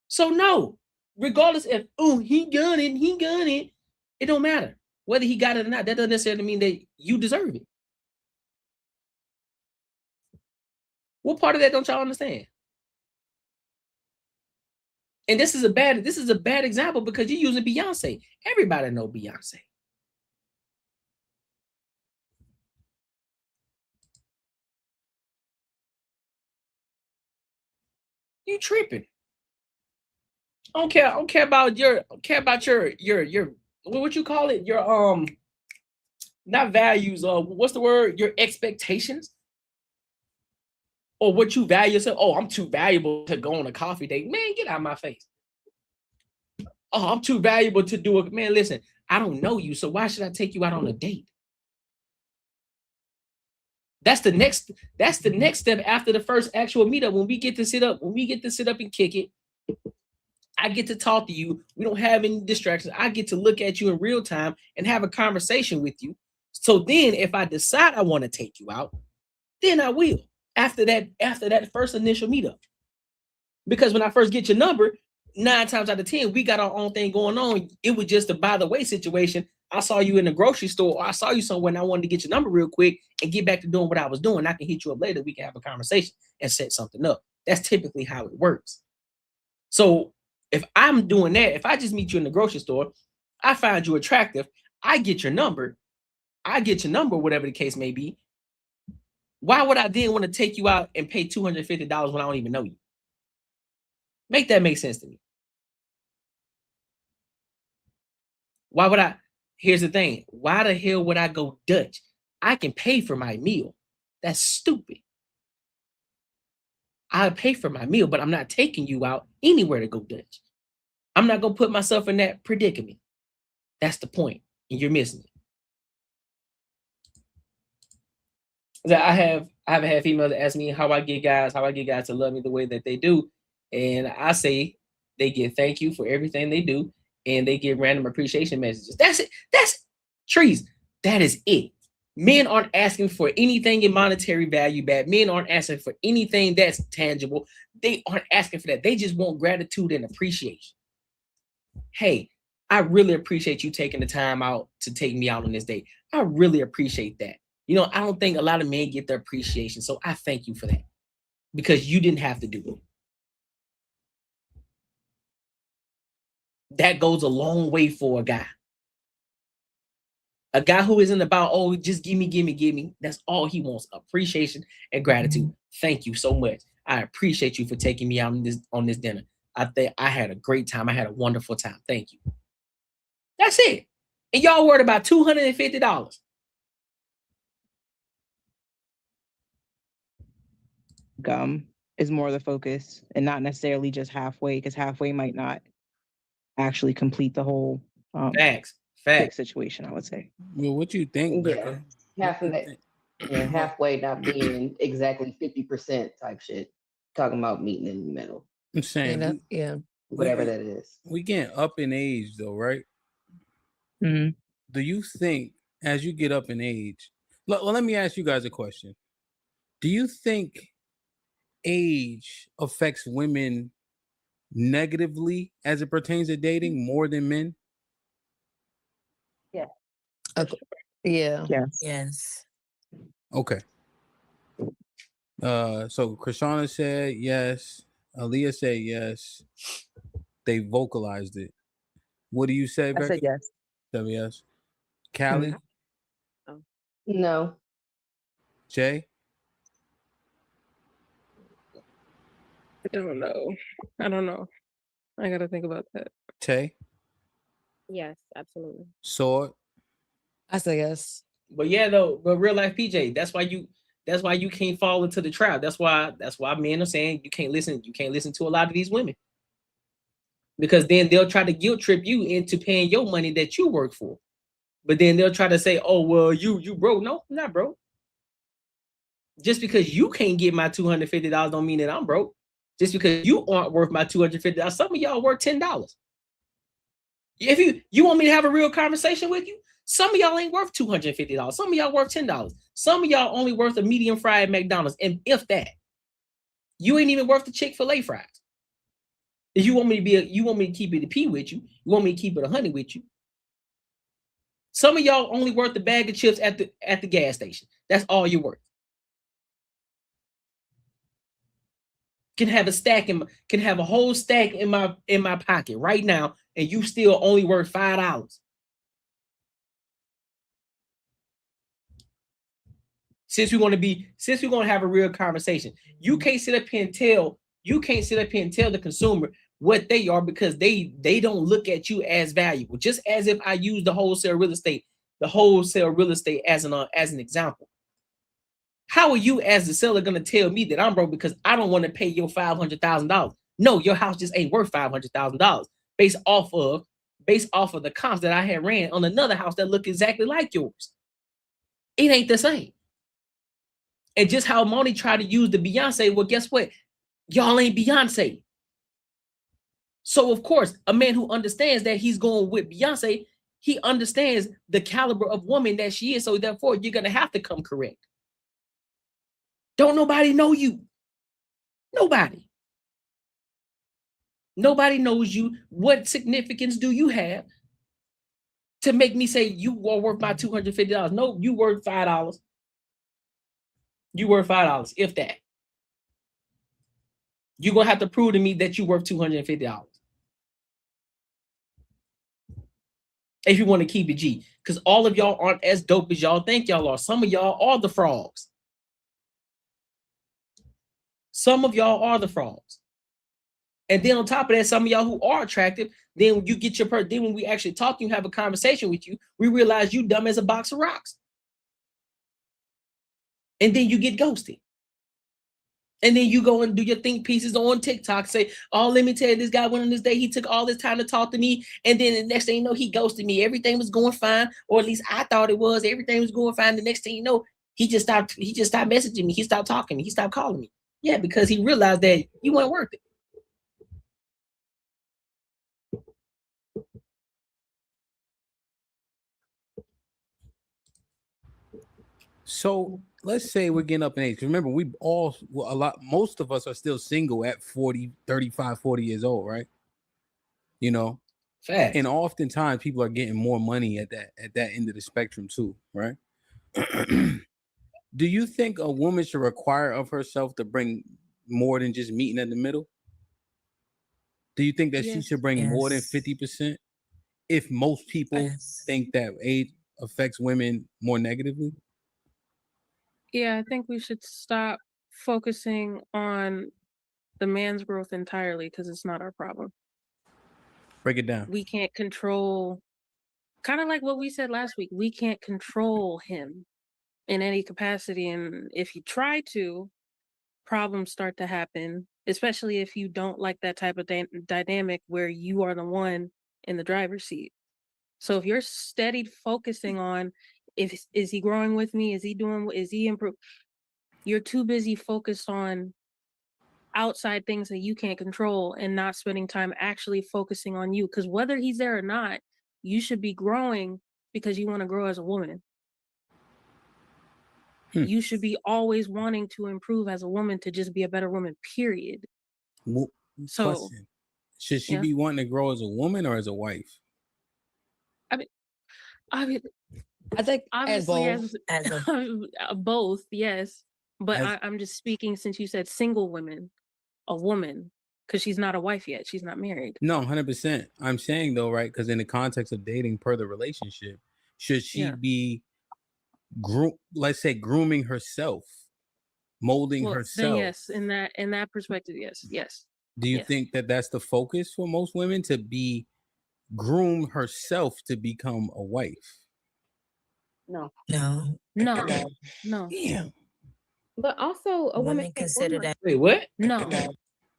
So no, regardless if, he got it, it don't matter. Whether he got it or not, that doesn't necessarily mean that you deserve it. What part of that don't y'all understand? And this is a bad example because you're using Beyonce. Everybody know Beyonce. You tripping. I don't care about your what you call it? Your not values, what's the word? Your expectations. Or what you value yourself. Oh, I'm too valuable to go on a coffee date. Man, get out of my face. Oh, I'm too valuable to do it. Man, listen, I don't know you, so why should I take you out on a date? That's the next step after the first actual meetup. When we get to sit up and kick it, I get to talk to you. We don't have any distractions. I get to look at you in real time and have a conversation with you. So then if I decide I want to take you out, then I will. After that first initial meetup. Because when I first get your number, 9 times out of 10, we got our own thing going on. It was just a by the way situation. I saw you in the grocery store, or I saw you somewhere and I wanted to get your number real quick and get back to doing what I was doing. I can hit you up later. We can have a conversation and set something up. That's typically how it works. So if I'm doing that, if I just meet you in the grocery store, I find you attractive, I get your number, whatever the case may be. Why would I then want to take you out and pay $250 when I don't even know you? Make that make sense to me. Why would I? Here's the thing. Why the hell would I go Dutch? I can pay for my meal. That's stupid. I'll pay for my meal, but I'm not taking you out anywhere to go Dutch. I'm not going to put myself in that predicament. That's the point, and you're missing it. I have had females ask me how I get guys to love me the way that they do. And I say they get thank you for everything they do, and they get random appreciation messages. That's it. That's trees. That is it. Men aren't asking for anything in monetary value back. Men aren't asking for anything that's tangible. They aren't asking for that. They just want gratitude and appreciation. Hey, I really appreciate you taking the time out to take me out on this date. I really appreciate that. You know, I don't think a lot of men get their appreciation. So I thank you for that because you didn't have to do it. That goes a long way for a guy. A guy who isn't about, oh, just give me. That's all he wants. Appreciation and gratitude. Thank you so much. I appreciate you for taking me out on this dinner. I think I had a great time. I had a wonderful time. Thank you. That's it. And y'all worried about $250. Is more the focus and not necessarily just halfway, because halfway might not actually complete the whole facts situation, I would say. Well, what you think, Yeah, Becca? halfway not being exactly 50% type shit. Talking about meeting in the middle. I'm saying, whatever that is. We getting up in age, though, right? Mm-hmm. Do you think, as you get up in age, well, let me ask you guys a question. Do you think age affects women negatively as it pertains to dating more than men? Yeah. Yeah. Yes. Okay. So Krishana said yes. Aaliyah said yes. They vocalized it. What do you say, Becca? I said yes. Said yes. Callie? No. Jay? I don't know. I gotta think about that. Tay? Yes, absolutely. Sword? I say yes. But yeah, though, but real life PJ, that's why you can't fall into the trap. That's why men are saying you can't listen to a lot of these women. Because then they'll try to guilt trip you into paying your money that you work for. But then they'll try to say, oh, well, you broke. No, I'm not broke. Just because you can't get my $250 don't mean that I'm broke. Just because you aren't worth my $250, some of y'all worth $10. If you want me to have a real conversation with you, some of y'all ain't worth $250. Some of y'all worth $10. Some of y'all only worth a medium fry at McDonald's, and if that, you ain't even worth the Chick-fil-A fries. If you want me to keep it a P with you, you want me to keep it 100 with you. Some of y'all only worth the bag of chips at the gas station. That's all you're worth. Can have a whole stack in my pocket right now, and you still only worth $5. Since we're gonna have a real conversation, you can't sit up here and tell the consumer what they are, because they don't look at you as valuable. Just as if I use the wholesale real estate as an example. How are you as the seller gonna tell me that I'm broke because I don't want to pay your $500,000? No, your house just ain't worth $500,000 based off of the comps that I had ran on another house that looked exactly like yours. It ain't the same. And just how Moni tried to use the Beyonce, well, guess what? Y'all ain't Beyonce. So of course, a man who understands that he's going with Beyonce, he understands the caliber of woman that she is. So therefore, you're gonna have to come correct. Don't nobody know you. Nobody knows you. What significance do you have to make me say you are worth my $250? No, you worth $5. You worth $5, if that. You're gonna have to prove to me that you're worth $250. If you want to keep it G. Because all of y'all aren't as dope as y'all think y'all are. Some of y'all are the frogs. Some of y'all are the frogs. And then on top of that, some of y'all who are attractive, then you get your then when we actually talk, you have a conversation with you, we realize you dumb as a box of rocks. And then you get ghosted. And then you go and do your think pieces on TikTok, say, oh, let me tell you, this guy went on this day, he took all this time to talk to me, and then the next thing you know, he ghosted me. Everything was going fine, or at least I thought it was. Everything was going fine. The next thing you know, he just stopped messaging me. He stopped talking to me. He stopped calling me. Yeah, because he realized that you weren't worth it. So let's say we're getting up in age. Remember, most of us are still single at 40, 35, 40 years old, right? You know? Fact. And oftentimes people are getting more money at that end of the spectrum too, right? Do you think a woman should require of herself to bring more than just meeting in the middle? Do you think that she should bring more than 50%? If most people think that affects women more negatively? Yeah, I think we should stop focusing on the man's growth entirely because it's not our problem. Break it down. We can't control, kind of like what we said last week, we can't control him in any capacity. And if you try to, problems start to happen, especially if you don't like that type of dynamic where you are the one in the driver's seat. So if you're steady focusing on is he growing with me? Is he improved? You're too busy focused on outside things that you can't control and not spending time actually focusing on you. Because whether he's there or not, you should be growing because you want to grow as a woman. You should be always wanting to improve as a woman to just be a better woman, period. So, question. Should she be wanting to grow as a woman or as a wife? I mean, I think obviously as both, yes. But As- I'm just speaking since you said single women, a woman, because she's not a wife yet. She's not married. No, 100%. I'm saying though, right? Because in the context of dating per the relationship, should she be let's say grooming herself, molding Well, herself? then yes, in that perspective, yes. Do you think that that's the focus for most women, to be groom herself to become a wife? No. no. Damn. But also a woman consider that. Wait, what? No.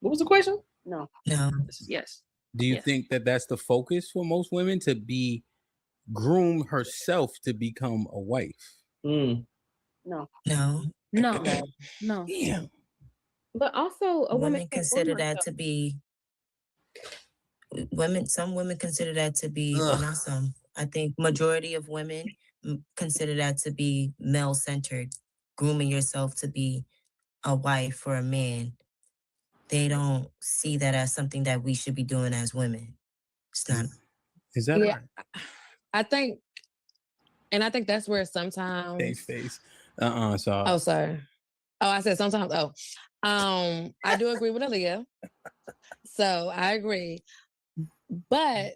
What was the question? No. Yes. Do you think that that's the focus for most women, to be groom herself to become a wife? No. No. Damn. But also a woman consider that to be some women consider that to be not some. I think majority of women consider that to be male-centered, grooming yourself to be a wife or a man. They don't see that as something that we should be doing as women. It's not. Is that right? I think that's where sometimes face. Sorry. Oh, sorry. Oh, I said sometimes. I do agree with Aaliyah. So I agree. But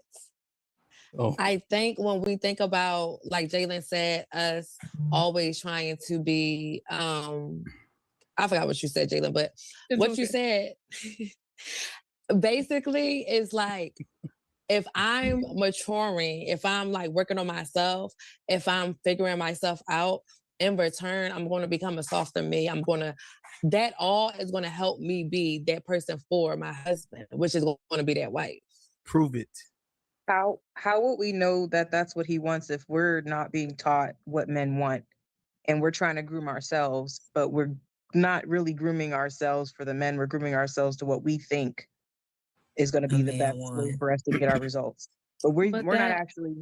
I think when we think about, like Jalen said, us always trying to be, I forgot what you said, Jalen, but what you said basically is like, if I'm maturing, if I'm like working on myself, if I'm figuring myself out, in return, I'm going to become a softer me. That all is going to help me be that person for my husband, which is going to be that wife. Prove it. How would we know that that's what he wants if we're not being taught what men want and we're trying to groom ourselves, but we're not really grooming ourselves for the men. We're grooming ourselves to what we think is going to be the best way for us to get our results. But we're not actually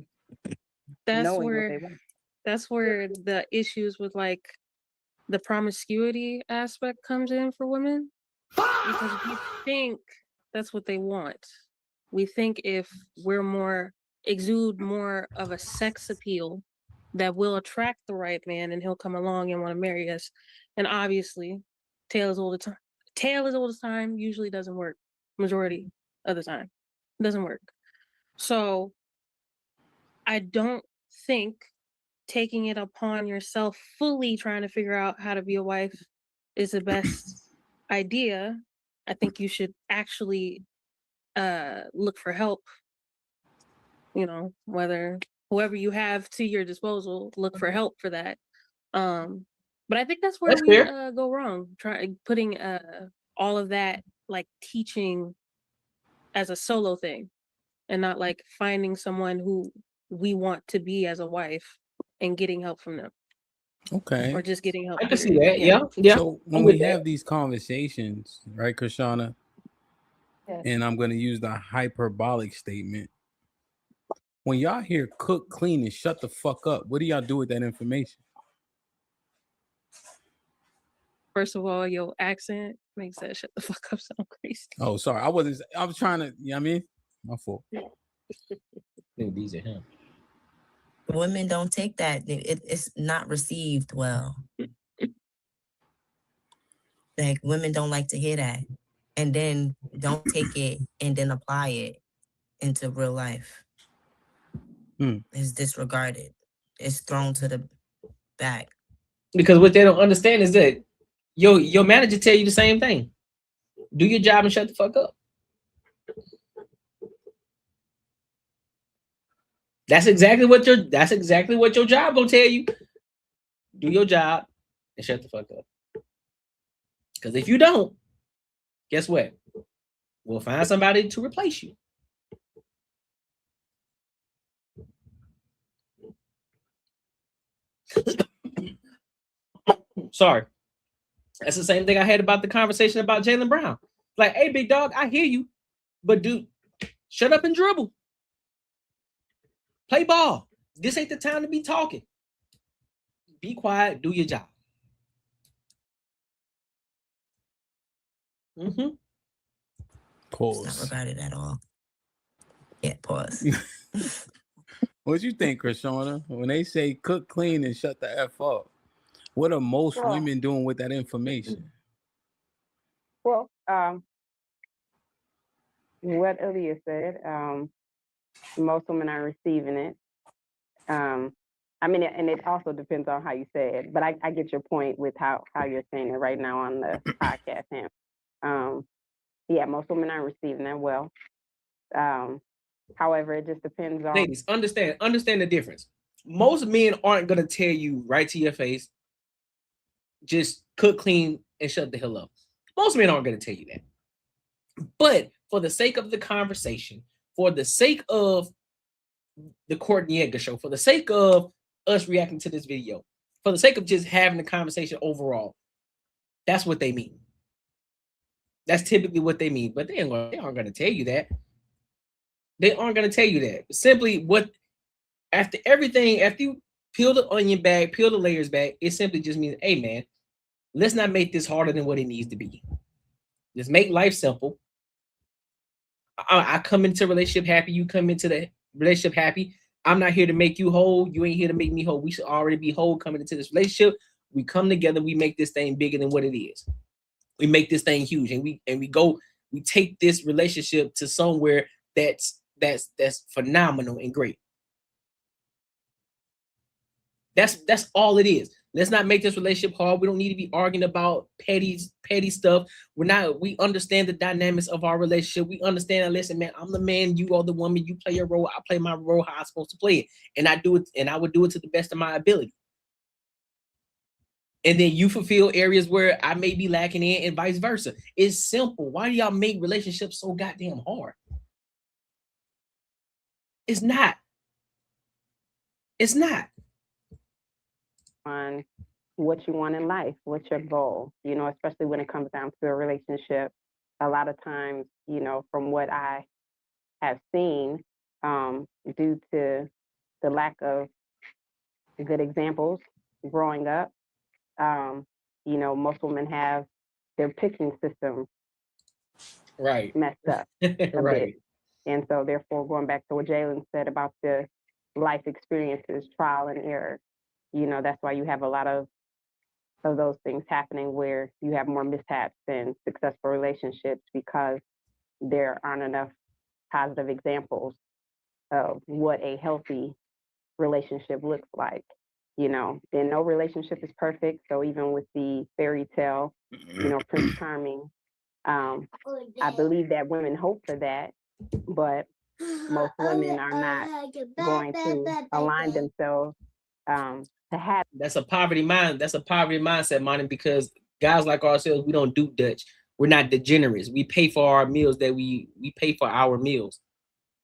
knowing what they want. That's where the issues with like the promiscuity aspect comes in for women. Because we think that's what they want. We think if we're exude more of a sex appeal, that will attract the right man and he'll come along and want to marry us. And obviously, tale as old as time usually doesn't work. Majority of the time. It doesn't work. So I don't think taking it upon yourself, fully trying to figure out how to be a wife is the best idea. I think you should actually look for help. Whoever you have to your disposal, look for help for that. But I think that's where we go wrong. Putting all of that like teaching as a solo thing, and not like finding someone who we want to be as a wife and getting help from them. Okay. Or just getting help. I can see that. Yeah. So when we have these conversations, right, Krishana, and I'm going to use the hyperbolic statement. When y'all hear cook, clean, and shut the fuck up, what do y'all do with that information? First of all, your accent makes that shut the fuck up sound crazy. Oh, sorry. I was trying to, you know what I mean? My fault. These are him. Women don't take that. It's not received well. Like, women don't like to hear that. And then don't take it and then apply it into real life. It's disregarded. is thrown to the back. Because what they don't understand is that your manager tell you the same thing. Do your job and shut the fuck up. That's exactly what your job gonna tell you. Do your job and shut the fuck up. Because if you don't, guess what? We'll find somebody to replace you. Sorry. That's the same thing I had about the conversation about Jaylen Brown. Like, hey, big dog, I hear you, but dude, shut up and dribble. Play ball. This ain't the time to be talking. Be quiet. Do your job. Mm-hmm. Pause. It's not regarded at all. Yeah, pause. What you think, Krishana? When they say cook, clean, and shut the F up, what are most women doing with that information? Well, what Aaliyah said, most women are receiving it. I mean, and it also depends on how you say it, but I get your point with how you're saying it right now on the podcast. Yeah, most women are receiving it well. However, it just depends on. Ladies, understand the difference. Most men aren't gonna tell you right to your face, just cook, clean, and shut the hell up. Most men aren't gonna tell you that. But for the sake of the conversation, for the sake of the Courtnee Edgar Show, for the sake of us reacting to this video, for the sake of just having the conversation overall, that's what they mean. That's typically what they mean. But they aren't gonna tell you that. They aren't gonna tell you that. Simply after you peel the onion back, peel the layers back, it simply just means, hey man, let's not make this harder than what it needs to be. Just make life simple. I come into a relationship happy, you come into the relationship happy. I'm not here to make you whole. You ain't here to make me whole. We should already be whole coming into this relationship. We come together, we make this thing bigger than what it is. We make this thing huge, and we take this relationship to somewhere that's phenomenal and great. That's all it is. Let's not make this relationship hard. We don't need to be arguing about petty stuff. We understand the dynamics of our relationship. We understand that, listen, man, I'm the man, you are the woman, you play your role, I play my role how I'm supposed to play it. And I do it, and I would do it to the best of my ability. And then you fulfill areas where I may be lacking in, and vice versa. It's simple. Why do y'all make relationships so goddamn hard? It's not. It's not. On what you want in life, what's your goal, especially when it comes down to a relationship. A lot of times, from what I have seen, due to the lack of good examples growing up, most women have their picking system messed up a bit. And so therefore, going back to what Jaylen said about the life experiences, trial and error, that's why you have a lot of those things happening where you have more mishaps than successful relationships, because there aren't enough positive examples of what a healthy relationship looks like. And no relationship is perfect. So even with the fairy tale, Prince Charming, I believe that women hope for that, but most women are not going to align themselves to have. That's a poverty mindset, Monty, because guys like ourselves, we don't do Dutch. We're not degenerates. We pay for our meals that we pay for our meals.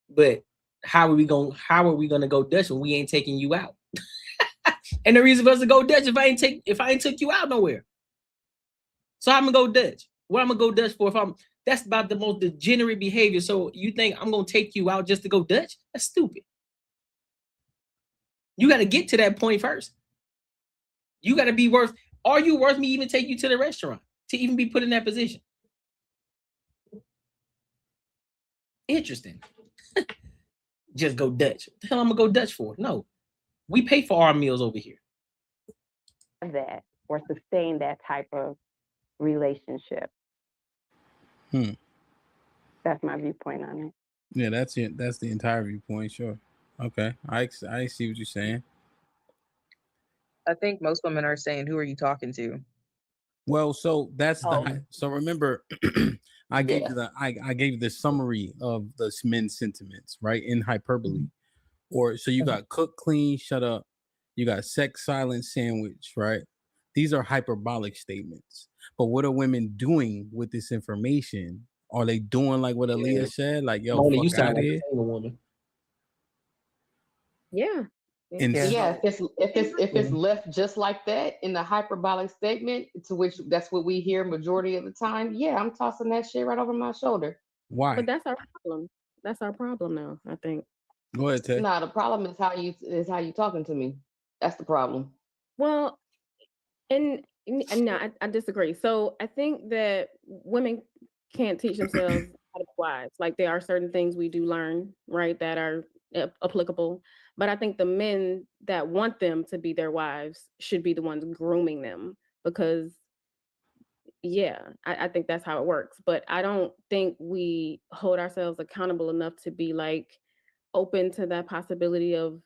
But how are we gonna go Dutch when we ain't taking you out? And the reason for us to go Dutch if I ain't took you out nowhere. So I'm gonna go Dutch. What I'm gonna go Dutch for? That's about the most degenerate behavior. So you think I'm gonna take you out just to go Dutch? That's stupid. You got to get to that point first. You got to be worth. Are you worth me even take you to the restaurant to even be put in that position? Interesting. Just go Dutch. What the hell I'm gonna go Dutch for? No, we pay for our meals over here. That or sustain that type of relationship. That's my viewpoint on it. Yeah, that's it. That's the entire viewpoint. Sure. Okay, I see what you're saying. I think most women are saying, "Who are you talking to?" Well, so that's the so remember I gave Yeah. you the I gave you the summary of the men's sentiments, right? In hyperbole. Or so you got cook, clean, shut up. You got sex, silence, sandwich, right? These are hyperbolic statements. But what are women doing with this information? Are they doing like what Aaliyah said? Like, yo, Mona, you fuck sound out of like here? a single woman. Yeah. And Yeah, if it's left just like that in the hyperbolic statement, to which that's what we hear majority of the time. Yeah, I'm tossing that shit right over my shoulder. Why? But that's our problem. That's our problem now, I think. Go ahead, Tay. Nah, the problem is how you talking to me. That's the problem. Well, and no, I disagree. So I think that women can't teach themselves how to be wives. Like there are certain things we do learn, right, that are applicable. But I think the men that want them to be their wives should be the ones grooming them because yeah, I think that's how it works. But I don't think we hold ourselves accountable enough to be like open to that possibility of,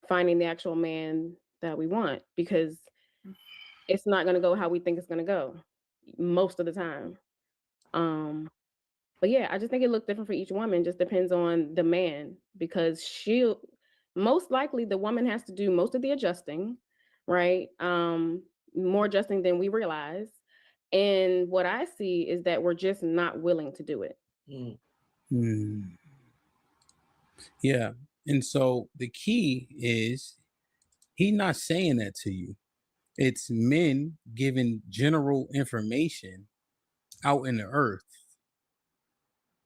finding the actual man that we want because it's not going to go how we think it's going to go most of the time. But yeah, I just think it looks different for each woman. Just depends on the man because most likely the woman has to do most of the adjusting, right? More adjusting than we realize. And what I see is that we're just not willing to do it. Yeah. And so the key is he's not saying that to you. It's men giving general information out in the earth.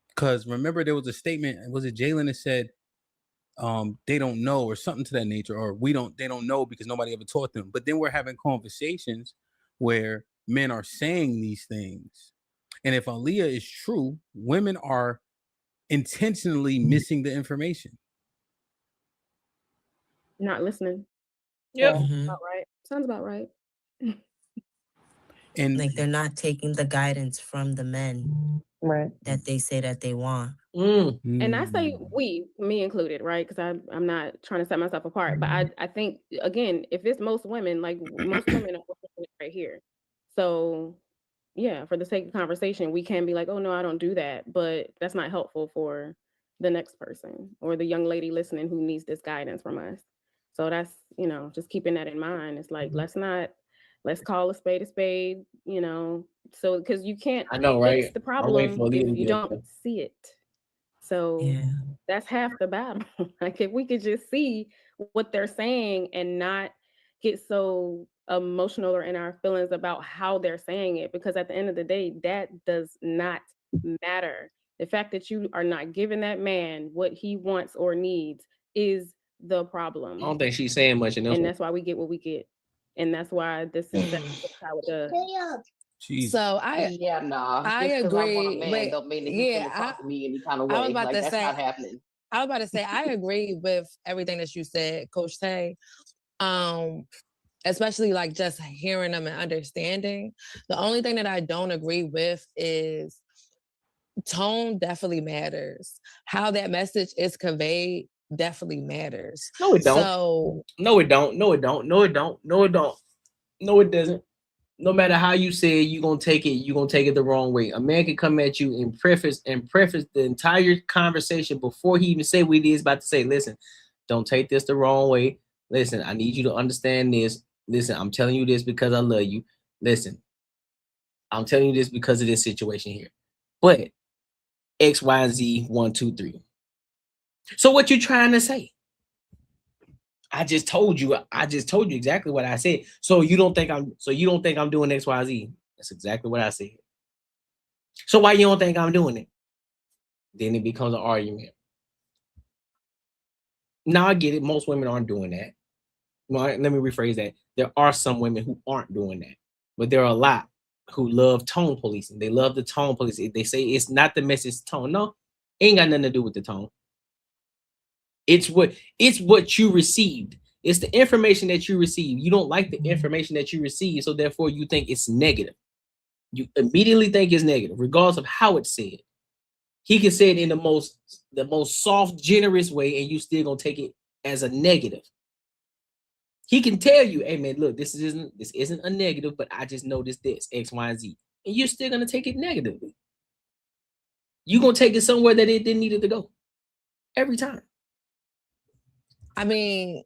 Because remember, there was a statement, was it Jalen that said, they don't know or something to that nature, or they don't know because nobody ever taught them. But then we're having conversations where men are saying these things. And if Aaliyah is true, women are intentionally missing the information. Not listening. Yep. About right. Sounds about right. And like they're not taking the guidance from the men that they say that they want. And I say we, me included, right? Because I'm not trying to set myself apart, but I think again, if it's most women, like most women are right here. So yeah, for the sake of conversation, we can be like, oh no, I don't do that, but that's not helpful for the next person or the young lady listening who needs this guidance from us. So that's, just keeping that in mind. It's like let's call a spade, so because you can't I know, right? fix the I'm waiting problem for Aaliyah to if you get up don't see it. So that's half the battle. Like if we could just see what they're saying and not get so emotional or in our feelings about how they're saying it, because at the end of the day, that does not matter. The fact that you are not giving that man what he wants or needs is the problem. I don't think she's saying much in this And one. that's why we get what we get. And that's why this is how it does. So I Just 'cause I want a agree. man don't mean that he's gonna talk to me any kind of way. I was about Like to that's say, not happening. I agree with everything that you said, Coach Tay. Especially like just hearing them and understanding. The only thing that I don't agree with is tone definitely matters. How that message is conveyed definitely matters. No, it don't. So No, it don't. No, it don't. No, it don't. No, it don't. No, it doesn't. No matter how you say it, you're gonna take it the wrong way. A man can come at you and preface the entire conversation before he even say what he is about to say. Listen, don't take this the wrong way. Listen, I need you to understand this. Listen, I'm telling you this because I love you. Listen, I'm telling you this because of this situation here. But X, Y, and Z, 1, 2, 3. So what you trying to say? I just told you exactly what I said. So you don't think I'm doing X, Y, Z. That's exactly what I said. So why you don't think I'm doing it? Then it becomes an argument. Now I get it. Most women aren't doing that. Well, let me rephrase that. There are some women who aren't doing that, but there are a lot who love tone policing. They love the tone policing. They say it's not the message tone. No, ain't got nothing to do with the tone. It's what you received. It's the information that you receive. You don't like the information that you receive, so therefore you think it's negative. You immediately think it's negative, regardless of how it's said. He can say it in the most soft, generous way, and you still gonna take it as a negative. He can tell you, hey man, look, this isn't a negative, but I just noticed this, X, Y, and Z. And you're still gonna take it negatively. You're gonna take it somewhere that it didn't need it to go. Every time. I mean,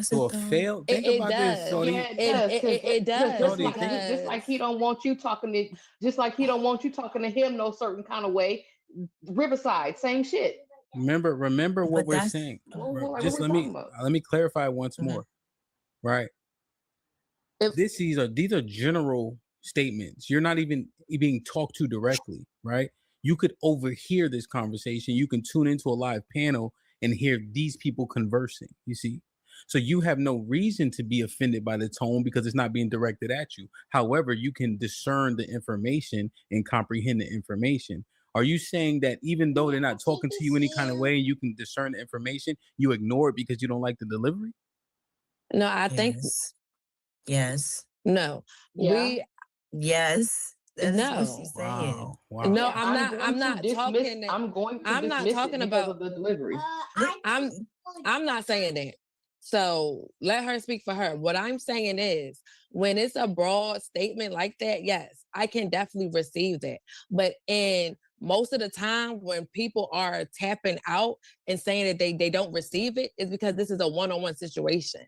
So a failed. Think about this. So Yeah, it does. Just like he don't want you talking to him no certain kind of way. Riverside, same shit. Remember what we're saying. Just let me clarify once more. Right. These are general statements. You're not even being talked to directly, right? You could overhear this conversation. You can tune into a live panel and hear these people conversing. You see? So you have no reason to be offended by the tone because it's not being directed at you. However, you can discern the information and comprehend the information. Are you saying that even though they're not talking to you any kind of way, you can discern the information, you ignore it because you don't like the delivery? No, I think yes. No. Yeah. Yes. That's No. what she's saying. Wow. No, Yeah, I'm not talking. I'm going to I'm not dismiss talking it because about of the delivery. I'm not saying that. So let her speak for her. What I'm saying is when it's a broad statement like that, yes, I can definitely receive that. But in most of the time when people are tapping out and saying that they don't receive it, is because this is a one-on-one situation.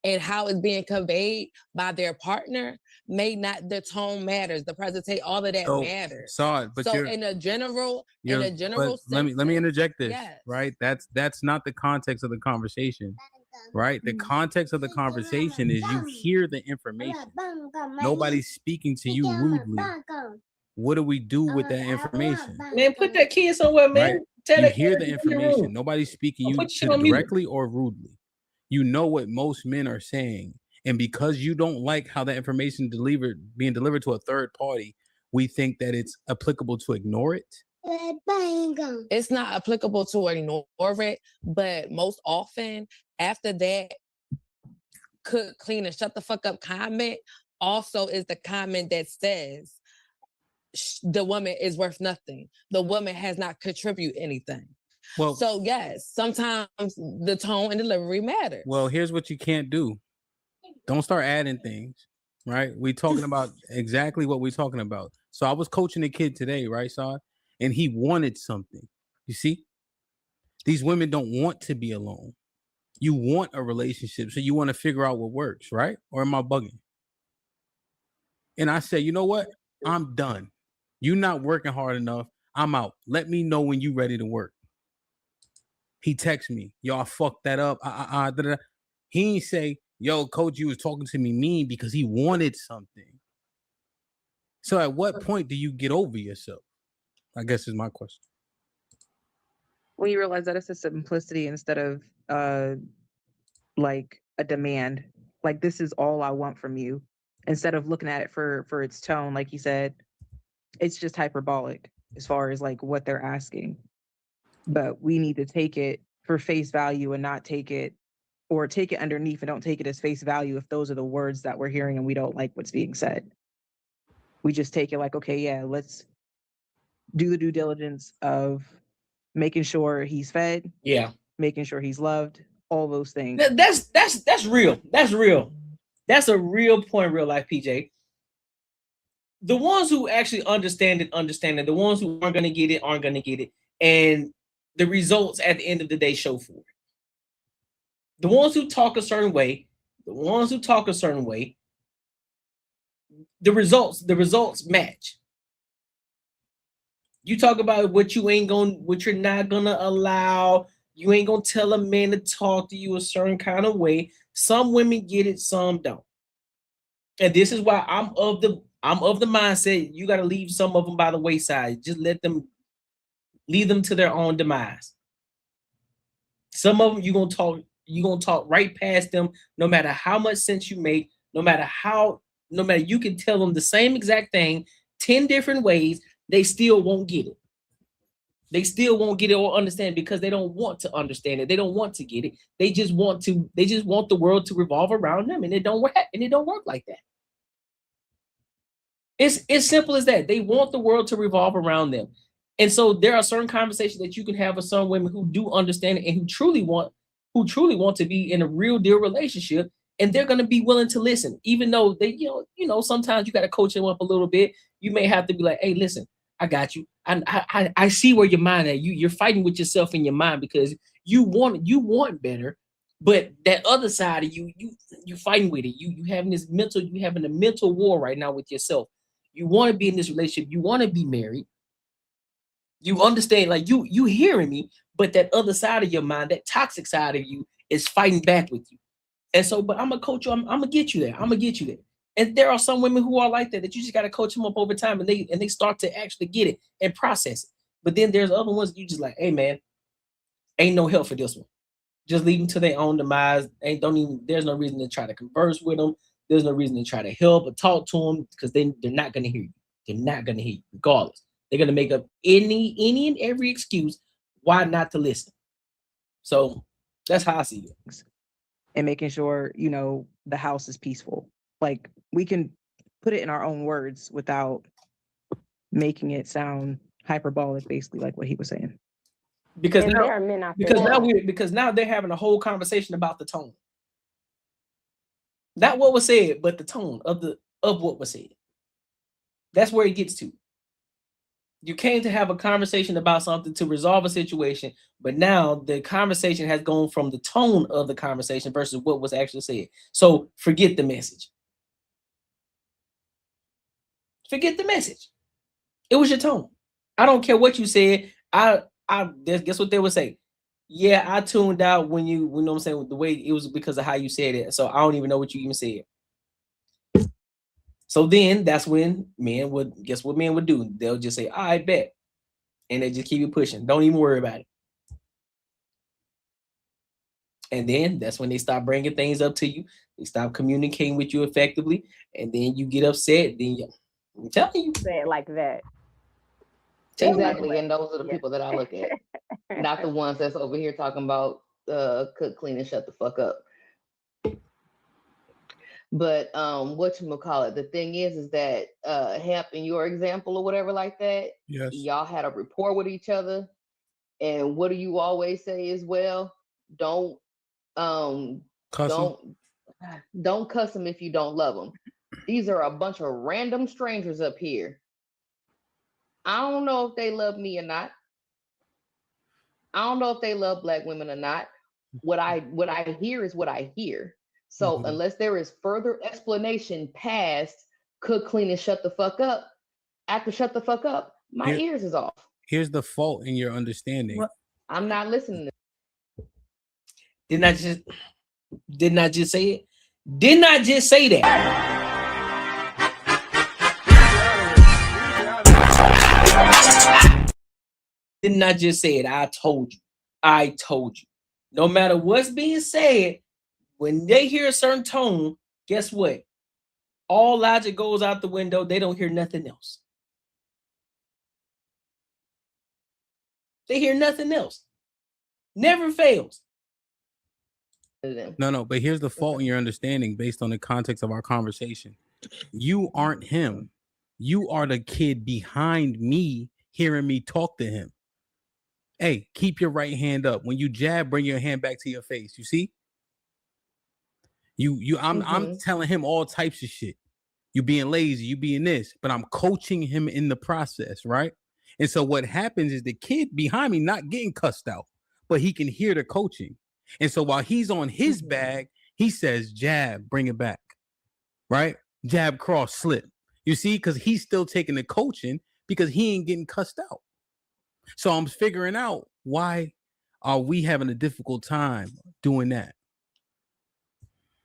And how it's being conveyed by their partner the tone matters, the presentation, all of that matters. But so in a general sense, let me interject this, yes. right? That's not the context of the conversation, right? The context of the conversation is you hear the information. Nobody's speaking to you rudely. What do we do with that information? Man, put that kid somewhere, man. Right? Tell You that hear kid the to be in your information. room. Nobody's speaking you Put shit to on mute. directly or rudely. You know what most men are saying. And because you don't like how that information being delivered to a third party, we think that it's applicable to ignore it. It's not applicable to ignore it, but most often after that cook, clean, and shut the fuck up comment also is the comment that says the woman is worth nothing. The woman has not contributed anything. Well, so yes, sometimes the tone and delivery matter. Well, here's what you can't do. Don't start adding things, right? We're talking about exactly what we're talking about. So I was coaching a kid today, right, Saad? And he wanted something. You see? These women don't want to be alone. You want a relationship, so you want to figure out what works, right? Or am I bugging? And I said, you know what? I'm done. You're not working hard enough. I'm out. Let me know when you're ready to work. He texted me, yo, I fucked that up. He ain't say, yo, coach, you was talking to me mean because he wanted something. So at what point do you get over yourself? I guess is my question. When you realize that it's a simplicity instead of like a demand, like this is all I want from you, instead of looking at it for its tone, like you said, it's just hyperbolic as far as like what they're asking. But we need to take it for face value and not take it underneath and don't take it as face value if those are the words that we're hearing and we don't like what's being said. We just take it like, okay, yeah, let's do the due diligence of making sure he's fed, making sure he's loved, all those things. That's real. That's real. That's a real point, real life, PJ. The ones who actually understand it. The ones who aren't going to get it. And the results at the end of the day show for it. The ones who talk a certain way, the results match. You talk about what you're not gonna allow. You ain't gonna tell a man to talk to you a certain kind of way. Some women get it, some don't. And this is why I'm of the mindset you got to leave some of them by the wayside. Just leave them to their own demise. Some of them you're gonna talk right past them, no matter how much sense you make, no matter you can tell them the same exact thing 10 different ways, they still won't get it. They still won't get it or understand because they don't want to understand it. They don't want to get it. They just want the world to revolve around them, and it don't work. And it don't work like that. It's simple as that. They want the world to revolve around them. And so there are certain conversations that you can have with some women who do understand it and who truly want who truly want to be in a real deal relationship, and they're going to be willing to listen, even though they, sometimes you got to coach them up a little bit. You may have to be like, hey, listen, I got you. I see where your mind at. You're fighting with yourself in your mind because you want better, but that other side of you fighting with it. You having a mental war right now with yourself. You want to be in this relationship. You want to be married. You understand, like you hearing me, but that other side of your mind, that toxic side of you, is fighting back with you. And so, but I'm gonna coach you. I'm gonna get you there. I'm gonna get you there. And there are some women who are like that you just got to coach them up over time, and they start to actually get it and process it. But then there's other ones you just like, hey man, ain't no help for this one. Just leave them to their own demise. There's no reason to try to converse with them. There's no reason to try to help or talk to them because they're not gonna hear you. They're not gonna hear you, regardless. They're gonna make up any and every excuse why not to listen. So that's how I see it. And making sure, the house is peaceful. Like we can put it in our own words without making it sound hyperbolic, basically, like what he was saying. Because And now, there are men out there. because now they're having a whole conversation about the tone. Not what was said, but the tone of what was said. That's where it gets to. You came to have a conversation about something to resolve a situation, but now the conversation has gone from the tone of the conversation versus what was actually said. So forget the message. Forget the message. It was your tone. I don't care what you said. Guess what they would say? Yeah, I tuned out when you know what I'm saying, the way it was because of how you said it. So I don't even know what you even said. So then that's when men would do? They'll just say, I bet. And they just keep it pushing. Don't even worry about it. And then that's when they stop bringing things up to you. They stop communicating with you effectively. And then you get upset. I'm telling you. Say it like that. Exactly. And those are the people that I look at. Not the ones that's over here talking about cook, clean, and shut the fuck up. But whatchamacallit, the thing is that Hemp, in your example or whatever like that, yes, y'all had a rapport with each other. And what do you always say as well? Don't cuss don't cuss them if you don't love them. These are a bunch of random strangers up here. I don't know if they love me or not. I don't know if they love Black women or not. What I hear is what I hear. So unless there is further explanation past cook, clean, and shut the fuck up, after shut the fuck up, my ears is off. Here's the fault in your understanding. What? I'm not listening. Didn't I just say it? Didn't I just say that? Didn't I just say it? I told you. No matter what's being said, when they hear a certain tone, guess what? All logic goes out the window. They don't hear nothing else. They hear nothing else. Never fails. No, but here's the fault in your understanding based on the context of our conversation. You aren't him. You are the kid behind me hearing me talk to him. Hey, keep your right hand up. When you jab, bring your hand back to your face. You see? I'm telling him all types of shit. You being lazy, you being this, but I'm coaching him in the process, right? And so what happens is the kid behind me not getting cussed out, but he can hear the coaching. And so while he's on his bag, he says, jab, bring it back, right? Jab, cross, slip. You see, because he's still taking the coaching because he ain't getting cussed out. So I'm figuring out, why are we having a difficult time doing that?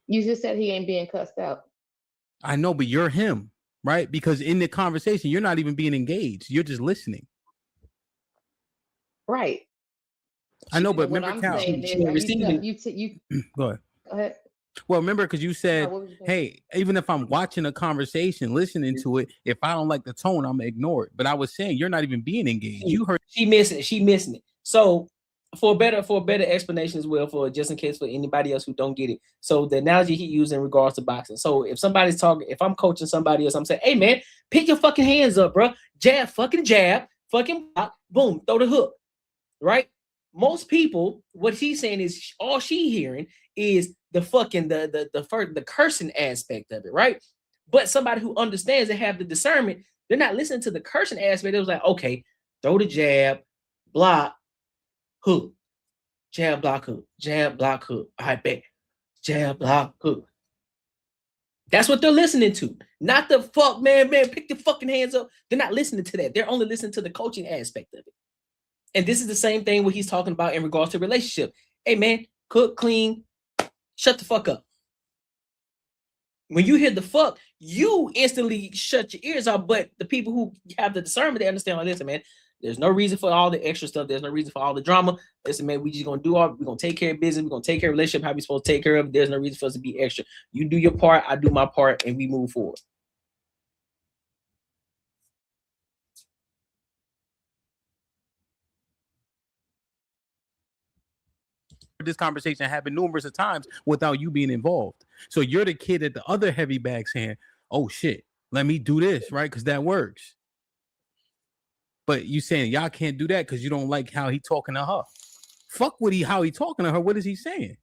You just said he ain't being cussed out. I know, but you're him, right? Because in the conversation, you're not even being engaged. You're just listening. Right. I know, but what remember, I'm saying is you go ahead. Well, remember, because you said, hey, even if I'm watching a conversation, listening to it, if I don't like the tone, I'm gonna ignore it. But I was saying you're not even being engaged. You heard she missing it. So for a better explanation as well, for just in case for anybody else who don't get it. So the analogy he used in regards to boxing. So if somebody's talking, if I'm coaching somebody else, I'm saying, hey man, pick your fucking hands up, bro. Jab, fucking block, boom, throw the hook. Right? most people, what she's saying is all she hearing is the fucking the cursing aspect of it, right? But somebody who understands and have the discernment, they're not listening to the cursing aspect. It was like, okay, throw the jab, block, hook, jab, block, hook, jab, block, hook. I bet, jab, block, hook. That's what they're listening to. Not the fuck, man, pick your fucking hands up. They're not listening to that. They're only listening to the coaching aspect of it. And this is the same thing what he's talking about in regards to relationship. Hey, man, cook, clean, shut the fuck up. When you hear the fuck, you instantly shut your ears off. But the people who have the discernment, they understand like, listen, man, there's no reason for all the extra stuff. There's no reason for all the drama. Listen, man, we just gonna we're gonna take care of business. We're gonna take care of relationship, how we supposed to take care of it. There's no reason for us to be extra. You do your part, I do my part, and we move forward. This conversation happened numerous of times without you being involved. So you're the kid at the other heavy bag saying, oh shit, let me do this, right? Because that works. But you saying y'all can't do that because you don't like how he talking to her. Fuck how he talking to her. What is he saying?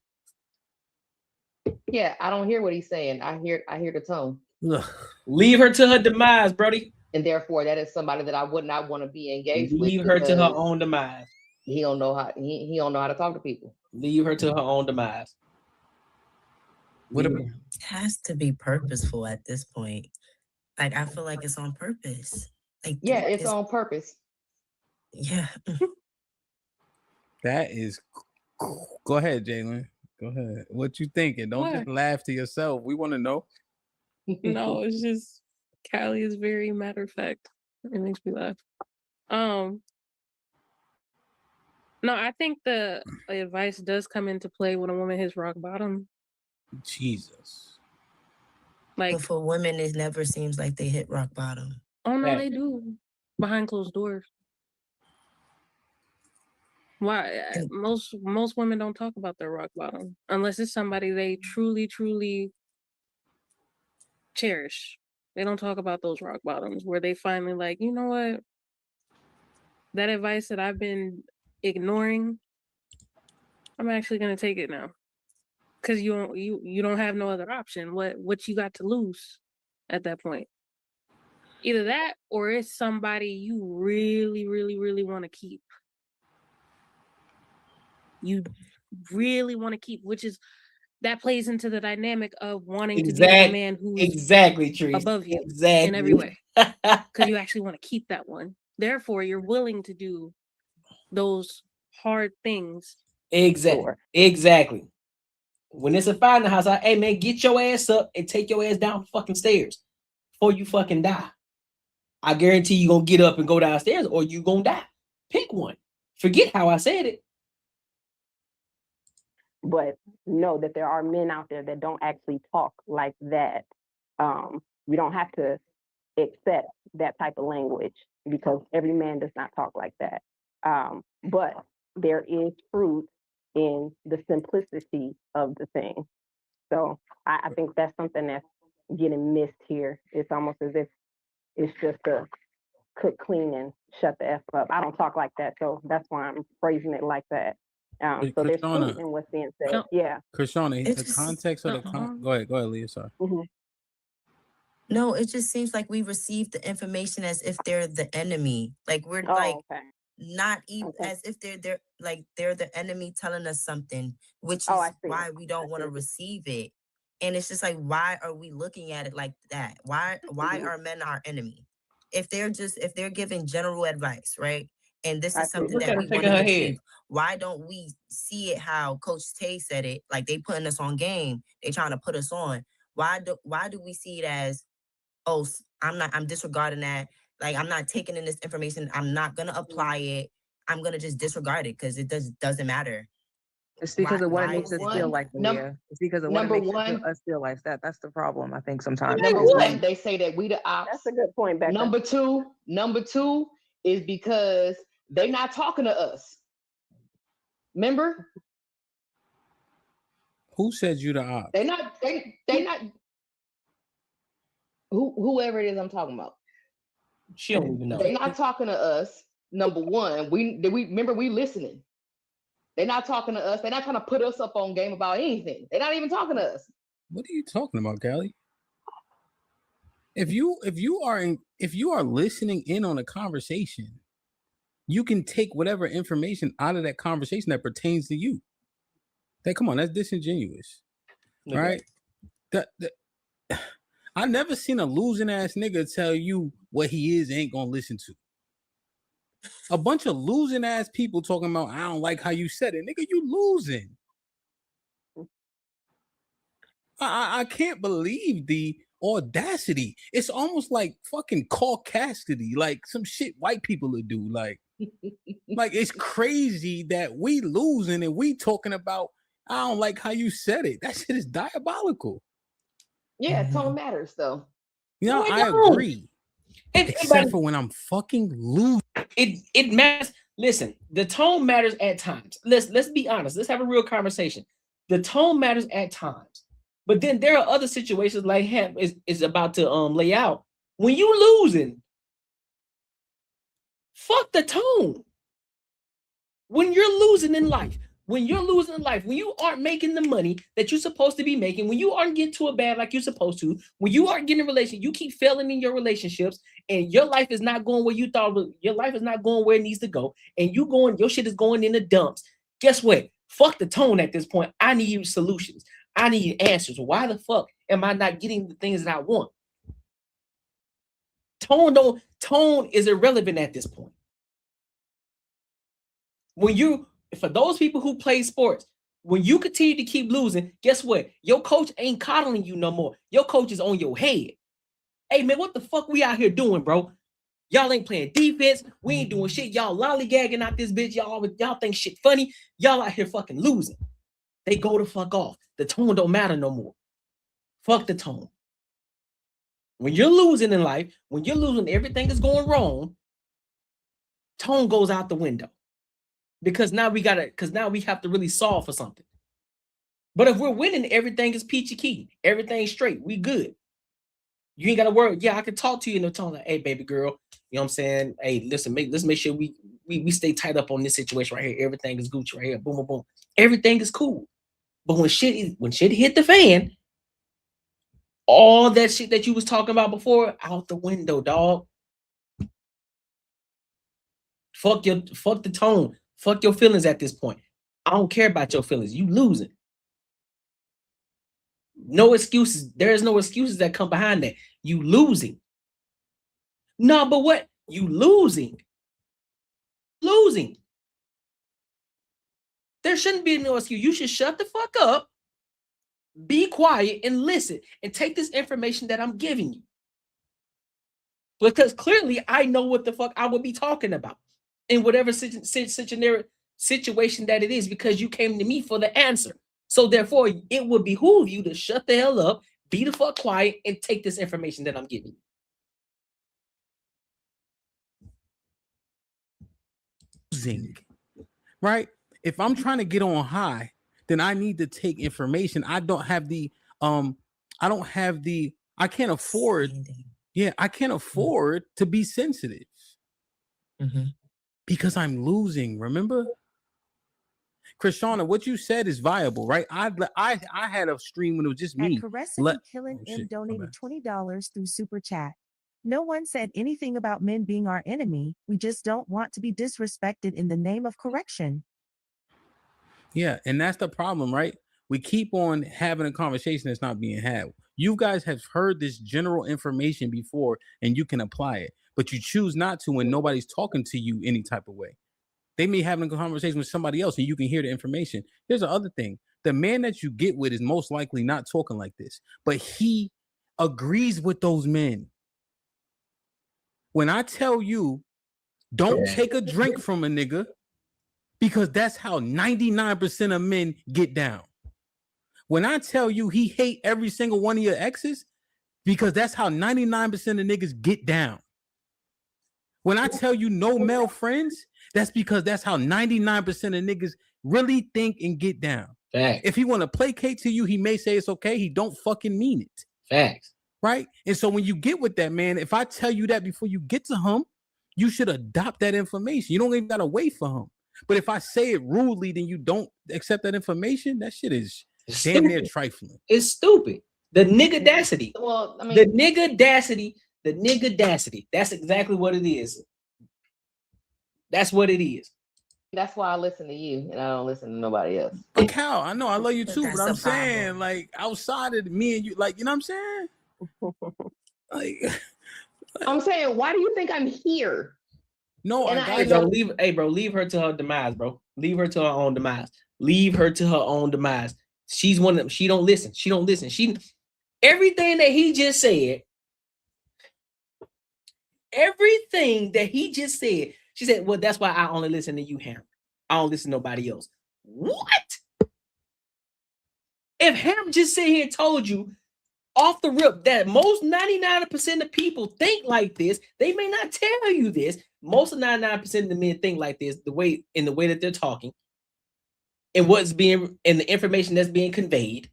Yeah, I don't hear what he's saying. I hear the tone. Ugh. Leave her to her demise, Brody. And therefore, that is somebody that I would not want to be engaged with. Leave her to her own demise. He don't know how he don't know how to talk to people. Leave her to her own demise. It has to be purposeful at this point. Like, I feel like it's on purpose. Like, yeah, it's on purpose. Yeah. That is. Go ahead, Jalen. Go ahead. What you thinking? Don't just laugh to yourself. We want to know. No, it's just Callie is very matter of fact. It makes me laugh. No, I think the advice does come into play when a woman hits rock bottom. Jesus. Like, but for women, it never seems like they hit rock bottom. Oh no, they do. Behind closed doors. Why? Most women don't talk about their rock bottom unless it's somebody they truly, truly cherish. They don't talk about those rock bottoms where they finally like, you know what? That advice that I've been ignoring, I'm actually gonna take it now. Cause you don't have no other option. What you got to lose at that point? Either that or it's somebody you really, really, really want to keep. You really want to keep, which is that plays into the dynamic of wanting to be with a man who's above you in every way. Because you actually want to keep that one. Therefore, you're willing to do those hard things. Exactly. When it's a fire in the house, hey man, get your ass up and take your ass down the fucking stairs before you fucking die. I guarantee you gonna get up and go downstairs or you gonna die. Pick one. Forget how I said it. But know that there are men out there that don't actually talk like that. We don't have to accept that type of language because every man does not talk like that. But there is truth in the simplicity of the thing. So I think that's something that's getting missed here. It's almost as if it's just a cook, clean, and shut the F up. I don't talk like that, so that's why I'm phrasing it like that. So there's truth in what's being said. Yeah. Krishana, the context of the go ahead, Leah. Sorry. Mm-hmm. No, it just seems like we receive the information as if they're the enemy. Like we're not even as if they're like they're the enemy telling us something, which is why we don't want to receive it. And it's just like, why are we looking at it like that? Why are men our enemy? If they're giving general advice, right? And this is something that we want to achieve. Why don't we see it how Coach Tay said it? Like they putting us on game. They trying to put us on. Why do we see it as, oh, I'm disregarding that. Like I'm not taking in this information. I'm not gonna apply it. I'm gonna just disregard it because it doesn't matter. It's because of what it makes us feel like. It's because of what it makes us feel like that. That's the problem, I think, sometimes. Number one, they say that we the ops. That's a good point, Becca. Number two is because they're not talking to us. Remember? Who said you the ops? They not. Whoever it is I'm talking about. She don't even know. They're not talking to us. Number one, we remember we listening. They're not talking to us. They're not trying to put us up on game about anything. They're not even talking to us. What are you talking about, Callie? If you are listening in on a conversation, you can take whatever information out of that conversation that pertains to you. Hey, come on, that's disingenuous, right? I never seen a losing ass nigga tell you what he is ain't gonna listen to. A bunch of losing ass people talking about I don't like how you said it, nigga. You losing. I can't believe the audacity. It's almost like fucking caucasity, like some shit white people would do. Like it's crazy that we losing and we talking about I don't like how you said it. That shit is diabolical. Yeah, tone matters though. Yeah, No, I agree. Except for when I'm fucking losing. It matters. Listen, the tone matters at times. Let's be honest. Let's have a real conversation. The tone matters at times. But then there are other situations like Ham is about to lay out. When you losing, fuck the tone. When you're losing in life, when you aren't making the money that you're supposed to be making, when you aren't getting to a bag like you're supposed to, when you aren't getting a relationship, you keep failing in your relationships, and your life is not going where you thought your life is not going where it needs to go, and your shit is going in the dumps. Guess what? Fuck the tone at this point. I need solutions. I need answers. Why the fuck am I not getting the things that I want? Tone is irrelevant at this point. For those people who play sports, when you continue to keep losing, guess what? Your coach ain't coddling you no more. Your coach is on your head. Hey man, what the fuck we out here doing, bro? Y'all ain't playing defense. We ain't doing shit. Y'all lollygagging out this bitch. Y'all think shit funny. Y'all out here fucking losing. They go the fuck off. The tone don't matter no more. Fuck the tone. When you're losing in life, when you're losing, everything is going wrong, tone goes out the window. Because now we have to really solve for something. But if we're winning, everything is peachy keen. Everything's straight. We good. You ain't got to worry. Yeah, I can talk to you in the tone like, hey, baby girl. You know what I'm saying? Hey, listen, let's make sure we stay tight up on this situation right here. Everything is Gucci right here. Boom, boom, boom. Everything is cool. But when shit hit the fan, all that shit that you was talking about before, out the window, dog. Fuck the tone. Fuck your feelings at this point. I don't care about your feelings. You losing. No excuses. There is no excuses that come behind that. You losing. No, but what? You losing. Losing. There shouldn't be no excuse. You should shut the fuck up, be quiet, and listen, and take this information that I'm giving you. Because clearly I know what the fuck I would be talking about in whatever situation that it is, because you came to me for the answer. So therefore, it would behoove you to shut the hell up, be the fuck quiet, and take this information that I'm giving you. Right? If I'm trying to get on high, then I need to take information. I can't afford. Yeah, I can't afford to be sensitive. Because I'm losing, remember? Krishana, what you said is viable, right? I had a stream when it was just me. Caressing Killing M donated $20 through Super Chat. No one said anything about men being our enemy. We just don't want to be disrespected in the name of correction. Yeah, and that's the problem, right? We keep on having a conversation that's not being had. You guys have heard this general information before and you can apply it, but you choose not to when nobody's talking to you any type of way. They may have a conversation with somebody else and you can hear the information. Here's the other thing. The man that you get with is most likely not talking like this, but he agrees with those men. When I tell you, don't take a drink from a nigga, because that's how 99% of men get down. When I tell you he hate every single one of your exes, because that's how 99% of niggas get down. When I tell you no male friends, that's because that's how 99% of niggas really think and get down. Facts. If he want to placate to you, he may say it's okay. He don't fucking mean it. Facts. Right? And so when you get with that man, if I tell you that before you get to him, you should adopt that information. You don't even gotta wait for him. But if I say it rudely, then you don't accept that information. That shit is damn near trifling. It's stupid. The niggadacity. Well, I mean, the niggadacity. The niggadacity. That's exactly what it is. That's what it is. That's why I listen to you and I don't listen to nobody else. But Cal, I know I love you too, That's but I'm the problem. saying, like, outside of me and you, like, you know what I'm saying? Like, I'm saying, why do you think I'm here? no, And Hey, bro, leave her to her demise, bro. Leave her to her own demise. Leave her to her own demise. She's one of them. She don't listen. She don't listen. Everything that he just said, she said, well, that's why I only listen to you, Ham. I don't listen to nobody else. What? If Ham just sit here and told you off the rip that most 99% of people think like this, they may not tell you this. Most of 99% of the men think like this, the way that they're talking, and the information that's being conveyed.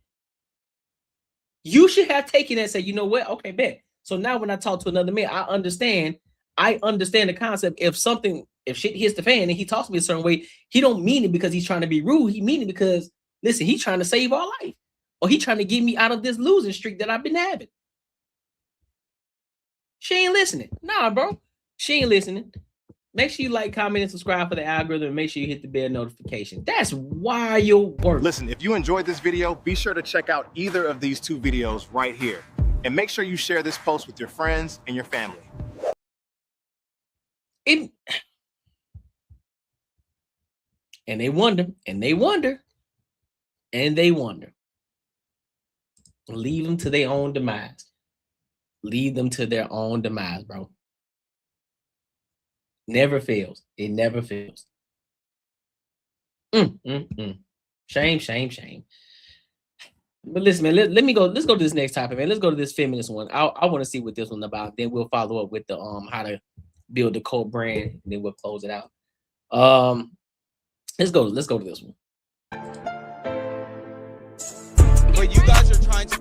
You should have taken that and say, you know what? Okay, bet. So now when I talk to another man, I understand the concept. If shit hits the fan and he talks to me a certain way, he don't mean it because he's trying to be rude. He mean it because, listen, he's trying to save our life. Or he trying to get me out of this losing streak that I've been having. She ain't listening. Nah, bro. She ain't listening. Make sure you like, comment, and subscribe for the algorithm. And make sure you hit the bell notification. That's wild work. Listen, if you enjoyed this video, be sure to check out either of these two videos right here. And make sure you share this post with your friends and your family. And they wonder. Leave them to their own demise. Leave them to their own demise, bro. Never fails. It never fails. Shame. But listen, man, let's go to this next topic, man. Let's go to this feminist one. I want to see what this one's about. Then we'll follow up with the how to build the cult brand, and then we'll close it out. Let's go to this one. But you guys are trying to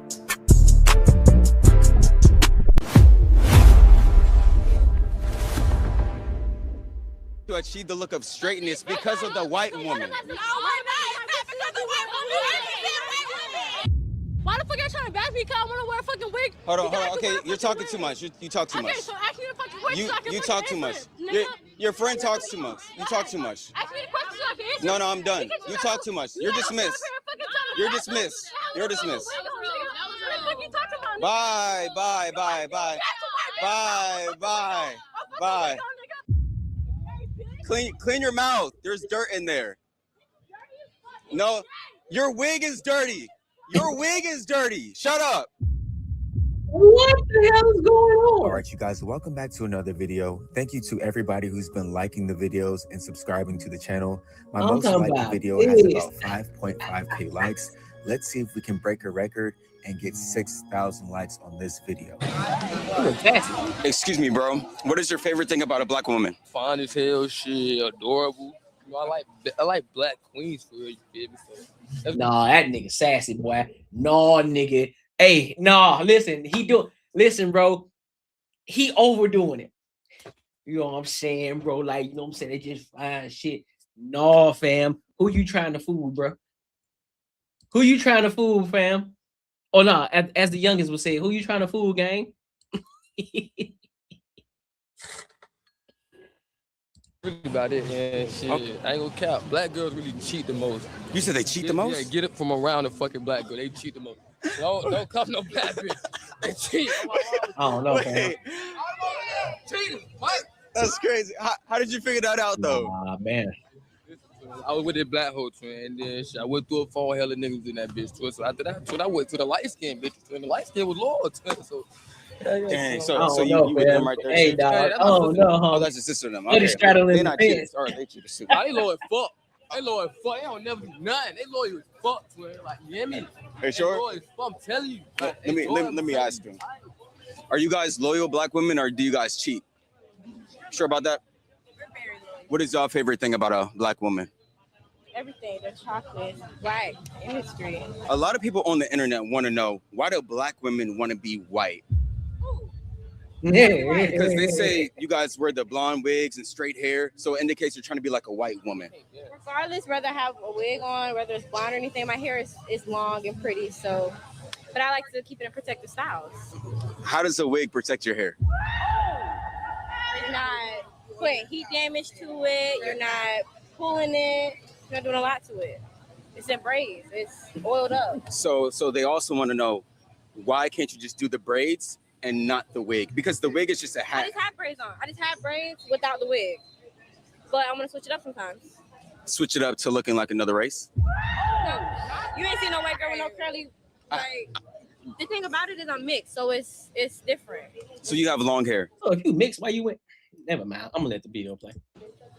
achieve the look of straightness because of the white woman. Why the fuck are you trying to back me? Cause I want to wear a fucking wig. Hold on. Okay, you're talking too much. You talk too much. Okay, so ask me the fucking question so I can You fucking talk too much. answer. Your friend talks too much. You talk too much. Ask me the question so I can answer. No, I'm done. You talk too much. You're dismissed. You're dismissed. You're dismissed. Bye. Clean your mouth. There's dirt in there. No, your wig is dirty. Your wig is dirty. Shut up. What the hell is going on? All right, you guys, welcome back to another video. Thank you to everybody who's been liking the videos and subscribing to the channel. My most liked video has about 5.5K likes. Let's see if we can break a record and get 6,000 likes on this video. Excuse me, bro. What is your favorite thing about a black woman? Fine as hell, shit, adorable. You know, I like black queens for real, you feel me? So, nah, that nigga sassy, boy. No, nigga. Hey, nah, listen, bro. He overdoing it. You know what I'm saying, bro? Like, you know what I'm saying? They just fine shit. No, fam. Who you trying to fool, bro? Who you trying to fool, fam? Oh, no, as the youngest would say, who you trying to fool, gang? really about it, man. Shit, okay. I ain't gonna cap. Black girls really cheat the most. You said they cheat the most? Yeah, get it from around the fucking black girl. They cheat the most. Don't come no black bitch. They cheat. I don't know, fam. Cheating. What? That's crazy. How did you figure that out, though? Man. I was with that black hoe twin, and then I went through a fall hell of niggas in that bitch. So after that, I went to the light skin bitch. And the light skin was loyal. So dang, so you with them right there? Hey, dog. Oh, that's your sister them. Okay. They're not cheaters. All right, they cheaters too. Nah, they loyal as fuck. They loyal as fuck. They don't never do nothing. They loyal as fuck, twin. Like, you hear me? Are you sure? They loyal as fuck. I'm telling you. Like, let me ask you. Are you guys loyal black women or do you guys cheat? Sure about that? We're very loyal. What is your favorite thing about a black woman? Everything, the chocolate, black, industry. A lot of people on the internet want to know, why do black women want to be white? Because they say you guys wear the blonde wigs and straight hair, so it indicates you're trying to be like a white woman. Regardless, whether I have a wig on, whether it's blonde or anything, my hair is long and pretty. So, but I like to keep it in protective styles. How does a wig protect your hair? You're not putting heat damage to it. You're not pulling it. You're not doing a lot to it. It's in braids. It's oiled up. So they also want to know, why can't you just do the braids and not the wig? Because the wig is just a I hat. just have braids on. I just have braids without the wig. But I'm gonna switch it up sometimes. Switch it up to looking like another race. You ain't seen no white girl with no curly. Like the thing about it is I'm mixed, so it's different. So you have long hair. Oh, if you mix, why you went? Never mind. I'm gonna let the video play.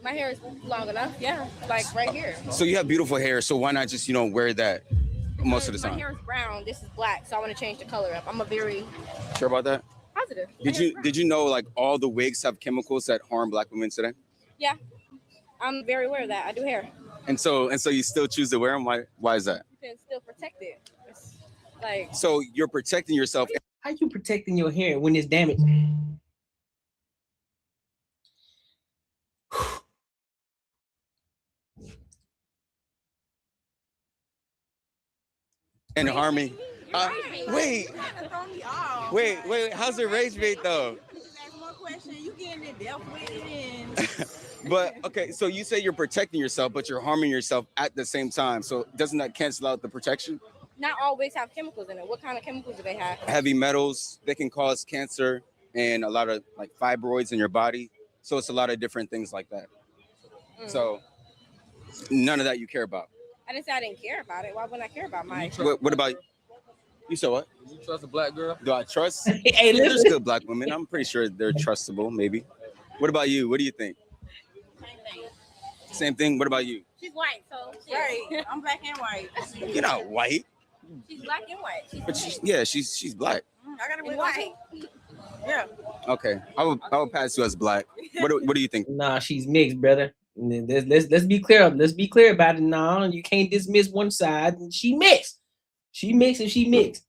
My hair is long enough, yeah, like right here. So you have beautiful hair. So why not just wear that most of the My time? hair is brown. This is black, so I want to change the color up. I'm a very Sure about that? positive. Did you know like all the wigs have chemicals that harm Black women today? Yeah, I'm very aware of that. I do hair. And so you still choose to wear them. Why is that? You can still protect it. It's like So you're protecting yourself. How you protecting your hair when it's damaged? And harming. Wait. How's the rage bait though? But okay, so you say you're protecting yourself, but you're harming yourself at the same time. So doesn't that cancel out the protection? not all wigs have chemicals in it. What kind of chemicals do they have? Heavy metals, they can cause cancer and a lot of like fibroids in your body. So it's a lot of different things like that. So none of that you care about. I didn't say I didn't care about it. Why wouldn't I care about mine? What about you? Said what? Do you trust a black girl? Do I trust? Hey, There's listen. good black women. I'm pretty sure they're trustable, maybe. What about you? What do you think? Same thing. What about you? She's white, so right. I'm black and white. You're not white. She's black and white. But she's black. I gotta be white. Yeah. Okay, I would pass you as black. What do you think? Nah, she's mixed, brother. Let's be clear. Let's be clear about it. Nah, you can't dismiss one side. She mixed. She mixed and she mixed.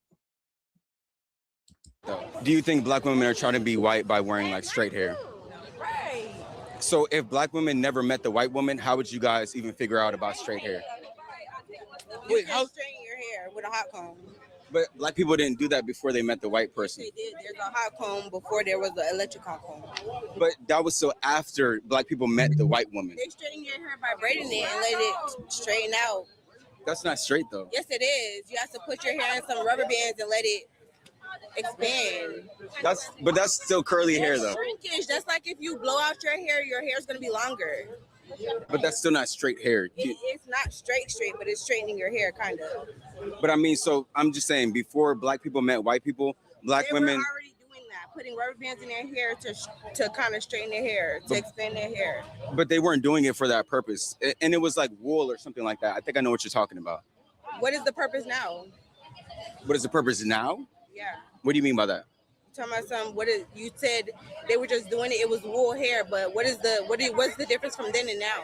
Do you think black women are trying to be white by wearing like straight hair? Right. So if black women never met the white woman, how would you guys even figure out about straight hair? Wait, how straighten your hair with a hot comb? But black people didn't do that before they met the white person. They did. There's a hot comb before there was the electric hot comb. But that was so after black people met the white woman. They straighten your hair by braiding it and let it straighten out. That's not straight though. Yes, it is. You have to put your hair in some rubber bands and let it expand. That's still curly hair though. Shrinkage. That's like if you blow out your hair's gonna be longer. But that's still not straight hair. It's not straight, but it's straightening your hair, kind of. But I mean, so I'm just saying, before black people met white people, black They women. were already doing that, putting rubber bands in their hair to kind of straighten their hair, to expand their hair. But they weren't doing it for that purpose. And it was like wool or something like that. I think I know what you're talking about. What is the purpose now? What is the purpose now? Yeah. What do you mean by that? Talking about some. What is? You said they were just doing it. It was wool hair, but what's the difference from then and now?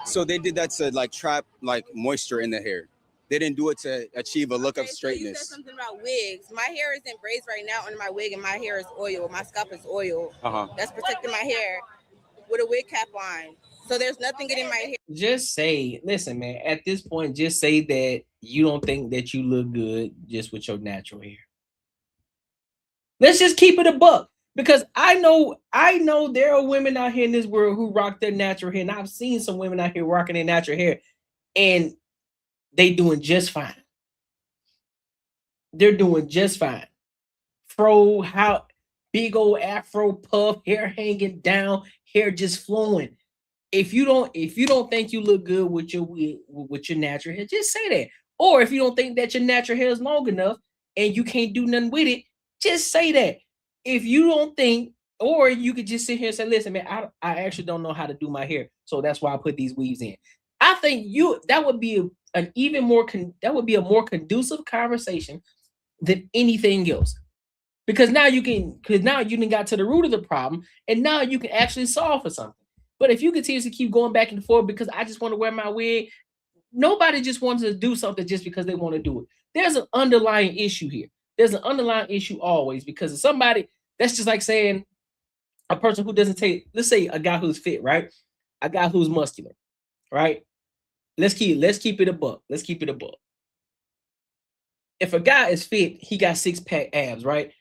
So they did that to like trap like moisture in the hair. They didn't do it to achieve a look of So you straightness. said something about wigs. My hair is in braids right now under my wig, and my hair is oil. My scalp is oil. That's protecting my hair with a wig cap on. So there's nothing getting my hair. Just say, listen, man, at this point, just say that you don't think that you look good just with your natural hair. Let's just keep it a buck. Because I know there are women out here in this world who rock their natural hair. And I've seen some women out here rocking their natural hair. And they doing just fine. They're doing just fine. How big old afro puff, hair hanging down, hair just flowing. If you don't think you look good with your natural hair, just say that. Or if you don't think that your natural hair is long enough and you can't do nothing with it, just say that. If you don't think, or you could just sit here and say, listen, man, I actually don't know how to do my hair. So that's why I put these weaves in. I think that would be a more conducive conversation than anything else. Because now you done got to the root of the problem, and now you can actually solve for something. But if you continuously keep going back and forth because I just want to wear my wig, nobody just wants to do something just because they want to do it. There's an underlying issue here. There's an underlying issue always, because if somebody, That's just like saying a person who doesn't take, let's say a guy who's fit, right? A guy who's muscular, right? Let's keep it a buck. Let's keep it a buck. If a guy is fit, he got 6-pack abs, right?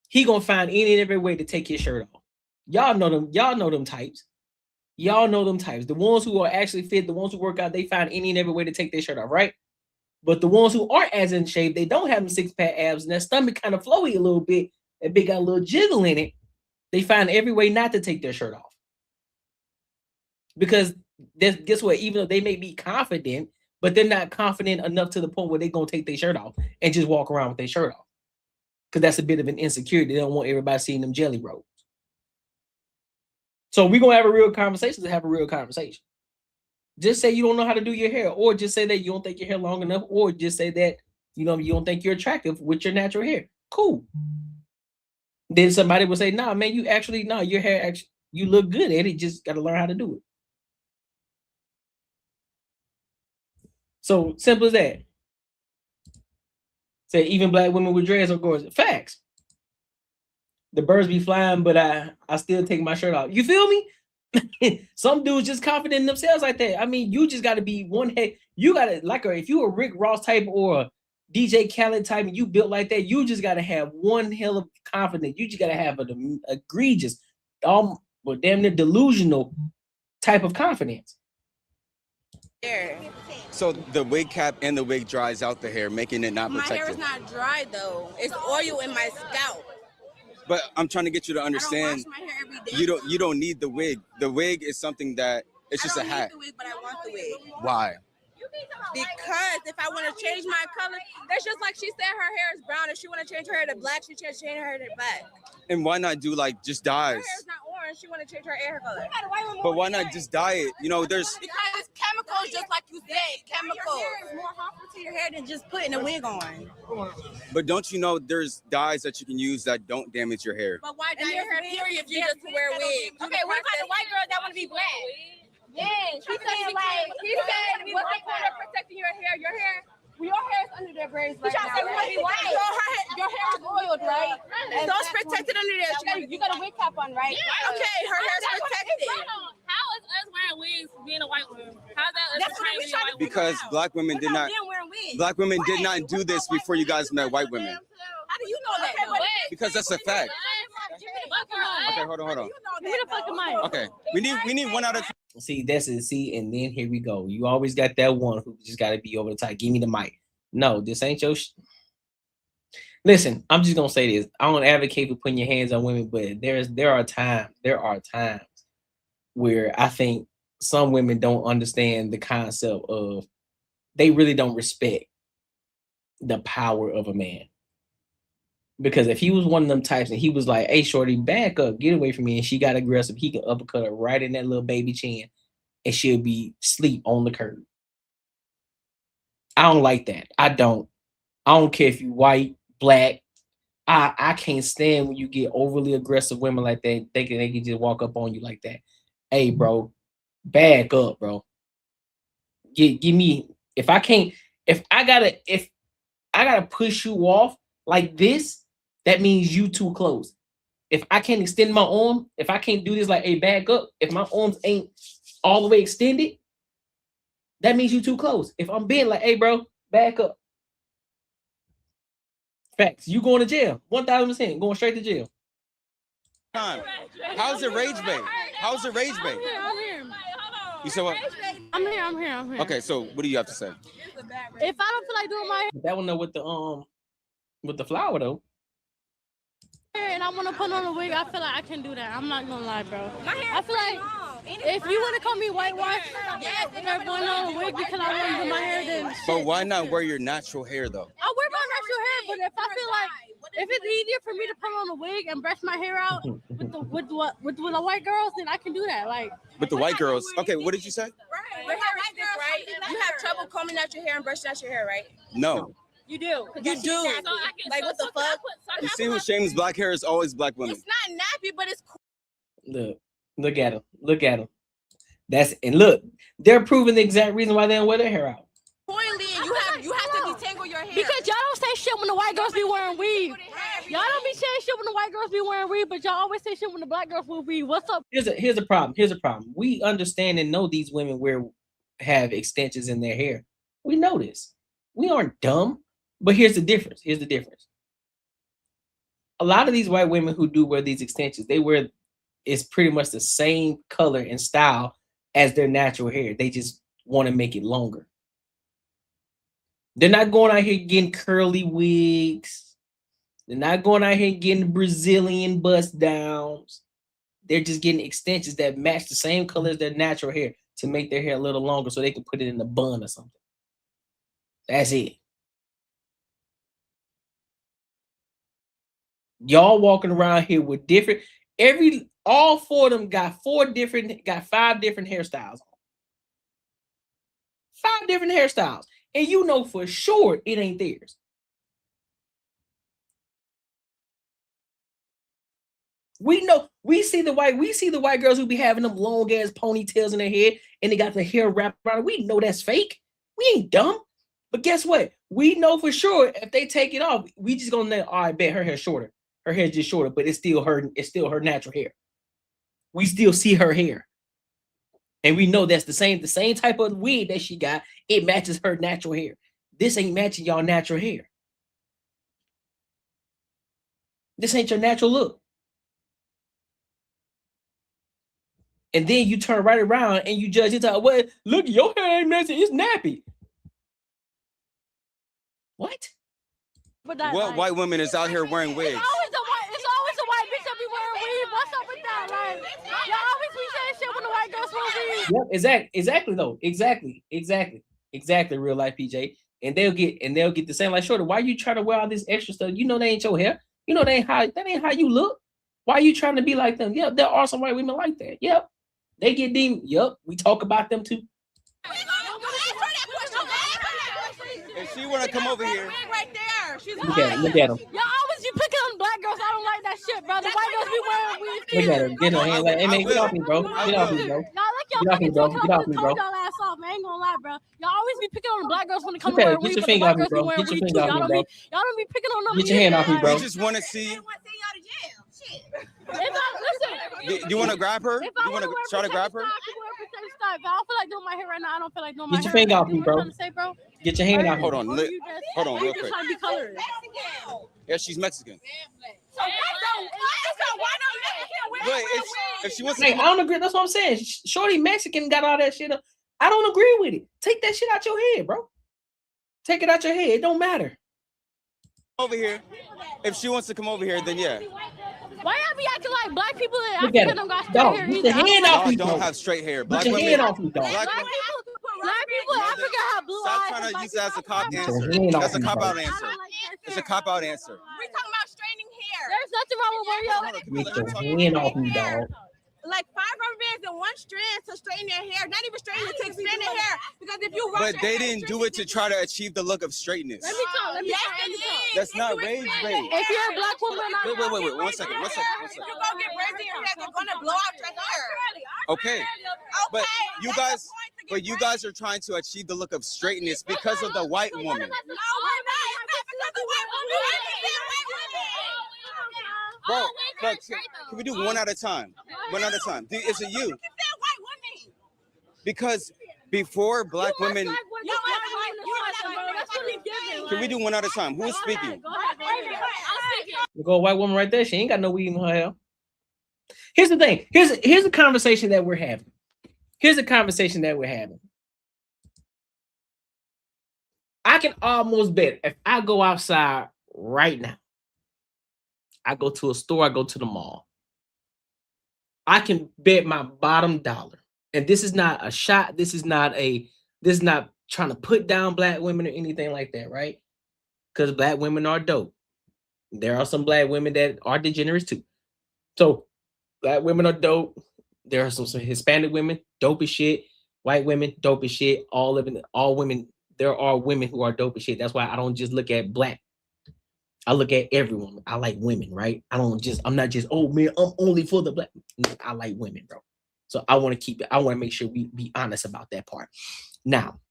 He gonna find any and every way to take his shirt off. Y'all know them. Y'all know them types. Y'all know them types. The ones who are actually fit, the ones who work out, they find any and every way to take their shirt off, right? But the ones who aren't as in shape, they don't have them 6-pack abs, and their stomach kind of flowy a little bit. That big got a little jiggle in it. They find every way not to take their shirt off. Because guess what? Even though they may be confident, but they're not confident enough to the point where they're gonna take their shirt off and just walk around with their shirt off. Because that's a bit of an insecurity. They don't want everybody seeing them jelly rolls. So we're gonna have a real conversation to have a real conversation. Just say you don't know how to do your hair, or just say that you don't think your hair long enough, or just say that you don't think you're attractive with your natural hair. Cool. Then somebody will say, nah, man, your hair actually, you look good at it, just gotta learn how to do it. So simple as that. Say even black women with dreads are gorgeous. Facts. The birds be flying, but I still take my shirt off. You feel me? Some dudes just confident in themselves like that. I mean, you just got to be one head. You got to, like, if you a Rick Ross type or a DJ Khaled type and you built like that, you just got to have one hell of confidence. You just got to have an egregious, damn near delusional type of confidence. So the wig cap and the wig dries out the hair, making it not protected. My hair is not dry though. It's oil in my scalp. But I'm trying to get you to understand. I don't wash my hair every day. You don't need the wig. The wig is something that it's just a hat. I don't need the wig, but I want the wig. Why? Because if I want to change my color, that's just like she said her hair is brown. If she want to change her hair to black, she change her hair to black. And why not do like just dyes? Her hair is not orange. She want to change her hair color. But why not just dye it? You know, there's because it's chemicals, just like you said. Chemicals. Your hair is more harmful to your hair than just putting a wig on. But don't you know there's dyes that you can use that don't damage your hair? But why dye your hair period if you just wear a wig? Okay, what about the white girls that want to be black? Yeah, she's saying like what's the point of protecting your hair? Your hair is under their braids right now. Right? So your hair is oiled, right? And so it's protected under there. You got a wig cap on, right? Yeah. Okay, her hair is protected. How is us wearing wigs being a white woman? How's that us trying to be a white woman? Because black women did not do this before you guys met white women. How do you know that? Because that's a fact. Okay, hold on. Okay, we need one out of. See, that's it. See, and then here we go. You always got that one who just got to be over the top. Give me the mic. No, this ain't your. Listen, I'm just gonna say this. I don't advocate for putting your hands on women, but there are times where I think some women don't understand the concept of. They really don't respect the power of a man. Because if he was one of them types and he was like, hey, shorty, back up, get away from me, and she got aggressive, he can uppercut her right in that little baby chin and she'll be asleep on the curb. I don't like that. I don't care if you white, black. I can't stand when you get overly aggressive women like that, thinking they can just walk up on you like that. Hey, bro, back up, bro. Give me, if I gotta push you off like this, that means you too close. If I can't extend my arm, if I can't do this like, hey, back up, if my arms ain't all the way extended, that means you too close. If I'm being like, hey, bro, back up. Facts. You going to jail. 1,000%. Going straight to jail. How's the rage bay? How's the rage bay? I'm here. You said what? I'm here. Okay, so what do you have to say? If I don't feel like doing my That one though with the flower though. hair and I want to put on a wig, I feel like I can do that. I'm not gonna lie, bro. I feel like if you want to call me whitewashed, if I'm going on a wig because I want to do my hair, then. But why not wear your natural hair though? I wear my natural hair, but if I feel like if it's easier for me to put on a wig and brush my hair out with the white girls, then I can do that. Like With the white girls. Okay, what did you say? Right. Your hair like this, right? You have trouble combing out your hair and brushing out your hair, right? No. You do. You do. Like what the fuck? You see who shames black hair is always black women. It's not nappy, but it's cool. Look at them. Look, they're proving the exact reason why they don't wear their hair out. Coily, and you have to detangle your hair. Because y'all don't say shit when the white girls be wearing weave. Y'all don't be saying shit when the white girls be wearing weave, but y'all always say shit when the black girls wear weave. What's up? Here's a problem. Here's a problem. We understand and know these women have extensions in their hair. We know this. We aren't dumb. But here's the difference. Here's the difference. A lot of these white women who do wear these extensions, it's pretty much the same color and style as their natural hair. They just want to make it longer. They're not going out here getting curly wigs. They're not going out here getting Brazilian bust downs. They're just getting extensions that match the same color as their natural hair to make their hair a little longer so they can put it in a bun or something. That's it. Y'all walking around here with different, all four of them got five different hairstyles. 5 different hairstyles. And you know for sure it ain't theirs. We know, we see the white girls who be having them long ass ponytails in their head and they got the hair wrapped around it. We know that's fake. We ain't dumb. But guess what? We know for sure if they take it off, we just gonna know, all right, bet her hair's shorter. Her hair's just shorter, but it's still her natural hair. We still see her hair. And we know that's the same type of wig that she got. It matches her natural hair. This ain't matching y'all natural hair. This ain't your natural look. And then you turn right around and you judge it. Well, look, your hair ain't matching. It's nappy. What? What white woman is out here wearing wigs? It's always a white bitch that be wearing weave. What's up with that? Like, y'all always be saying shit when the white girls wear weave. Yep, exactly though. Exactly, real life PJ. And they'll get the same like, shorter. Why you trying to wear all this extra stuff? You know they ain't your hair. You know that ain't how you look. Why are you trying to be like them? Yep, there are some white women like that. Yep. They get deemed. Yep, we talk about them too. If she wanna come over here. Right there. She's Look at them. Y'all always be picking on black girls. I don't like that shit, bro. The white girls be wearing weave. Look at him. Get no hand like, hey man, get off me, bro. Get off me, bro. Get off me, bro. Get off me, bro. Y'all ass off, man. I ain't gonna lie, bro. Y'all always be picking on the black girls when they come Okay, to wear get weave, your but the finger white off me, girls be bro. wearing Get your weave finger too. off me, bro. Y'all don't be picking on them. Get your hand off me, bro. We just want to see. Listen. You want to grab her? You want to try to grab her? If I don't feel like doing my hair right now, I don't feel like doing my hair. Get your finger off me, bro. Get your hand off me. Hold on, real quick. Trying to be colorist. Yeah, she's Mexican. So why don't Wait, if she wants to, I don't agree. That's what I'm saying. Shorty Mexican got all that shit up. I don't agree with it. Take that shit out your head, bro. Take it out your head. It don't matter. Over here. If she wants to come over here, then yeah. Why y'all be acting like black people in Look at Africa it. don't got straight Dog, hair get either? the hand off me, Y'all dog. don't have straight hair. Black Get your women. hand off me, dog. Black people in Africa have blue eyes. Stop trying to use that as a cop Get answer. your hand off That's a me, cop bro. out answer. It's a cop out answer. We talking about straightening hair. There's nothing wrong with wearing your Get your hand off me, dog. Like 5 rubber bands and 1 strand to straighten their hair. Not even straighten it, to expand their hair. Because if you But they didn't do it to try to achieve the look of straightness. Let me talk. That's not rage bait. If you're a black woman, Wait. 1 second. you go get braids in your hair, they're gonna blow out your hair. Okay. But you guys are trying to achieve the look of straightness because of the white woman. No, we're not. It's not because of white women. Bro, can we do one at a time? One at a time. Is it you? Because before black women. Can we do one at a time? Who's speaking? You go a white woman right there. She ain't got no weed in her hair. Here's the thing. Here's the conversation that we're having. I can almost bet if I go outside right now, I go to a store, I go to the mall, I can bet my bottom dollar. And this is not a shot. This is not trying to put down black women or anything like that, right? Because black women are dope. There are some black women that are degenerates too. So black women are dope. There are some Hispanic women, dope as shit. White women, dope as shit. All women. There are women who are dope as shit. That's why I don't just look at black. I look at everyone. I like women, right? I'm not just, oh man, I'm only for the black. No, I like women, bro. So I want to keep it. I want to make sure we be honest about that part. Now,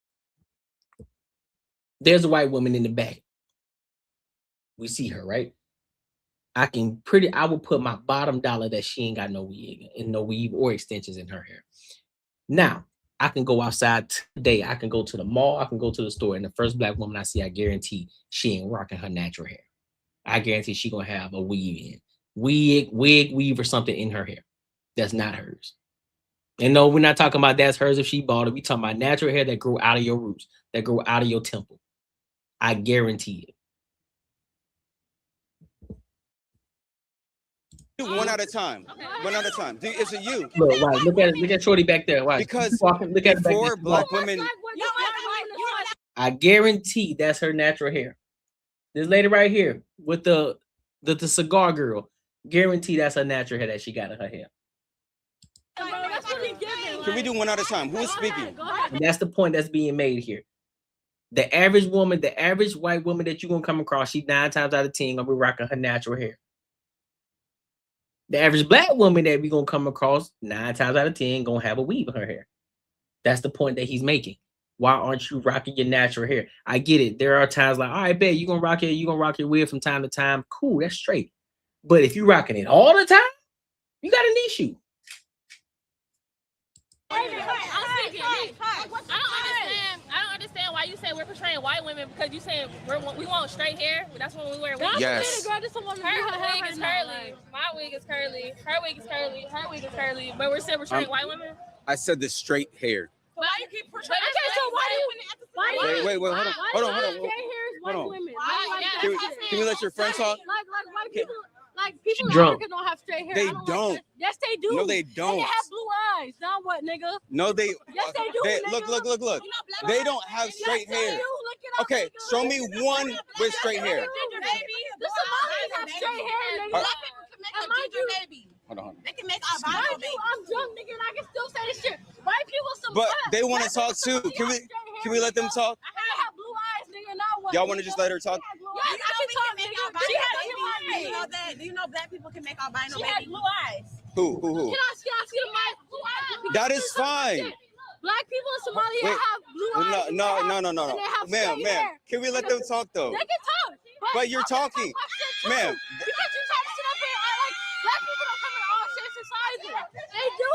there's a white woman in the back. We see her, right? I will put my bottom dollar that she ain't got no wig and no weave or extensions in her hair. Now, I can go outside today. I can go to the mall. I can go to the store. And the first black woman I see, I guarantee she ain't rocking her natural hair. I guarantee she gonna have a weave in. Wig, weave, or something in her hair. That's not hers. And no, we're not talking about that's hers if she bought it. We talking about natural hair that grew out of your roots, that grew out of your temple. I guarantee it. One at a time. One at a time. Is it you? Look, right. Look at Shorty back there. Right. Because look at before black women, I guarantee that's her natural hair. This lady right here with the cigar girl, guarantee that's her natural hair that she got in her hair. Can we do one at a time? Who is speaking? And that's the point that's being made here. The average woman, the average white woman that you're gonna come across, she 9 times out of 10 gonna be rocking her natural hair. The average black woman that we gonna come across 9 times out of 10 gonna have a weave in her hair. That's the point that he's making. Why aren't you rocking your natural hair? I get it. There are times like, all right, bet you're gonna rock your wig from time to time. Cool, that's straight. But if you're rocking it all the time, you got an issue. I don't understand why you say we're portraying white women because you saying we want straight hair. That's when we wear wigs. Yes. Her wig is curly. My wig is curly. Her wig is curly. Her wig is curly. But we're still portraying white women. I said the straight hair. Why you keep portraying? Okay, so why Wait, hold on. straight hair is white women? Can we let your friend talk? Like white people. Like people in Drunk. Africa don't have straight hair. They I don't. Like yes, they do. No, they don't. And they have blue eyes. Now what, nigga? No, they. Yes, they do. Look. They don't have straight hair. Okay, show me one with straight hair. The Somalis have straight hair, nigga. Hold on. They can make albino babies. I'm drunk, nigga, and I can still say this shit. White people some But black. they want to talk too. Can we let them talk? I have blue eyes, nigga. Now what? Y'all want to just let her talk? Yes, I can talk, nigga. She has blue eyes. You know that? Do you know black people can make albino She babies? has blue eyes. Who? Can I see the mic? Blue eyes. That is fine. Black people in Somalia Wait. have blue eyes. No. And they have Ma'am. straight hair. Can we let them talk though? They can talk. But you're talking. Ma'am. Because you try to sit up here and like black people don't come in all shapes and sizes. They do.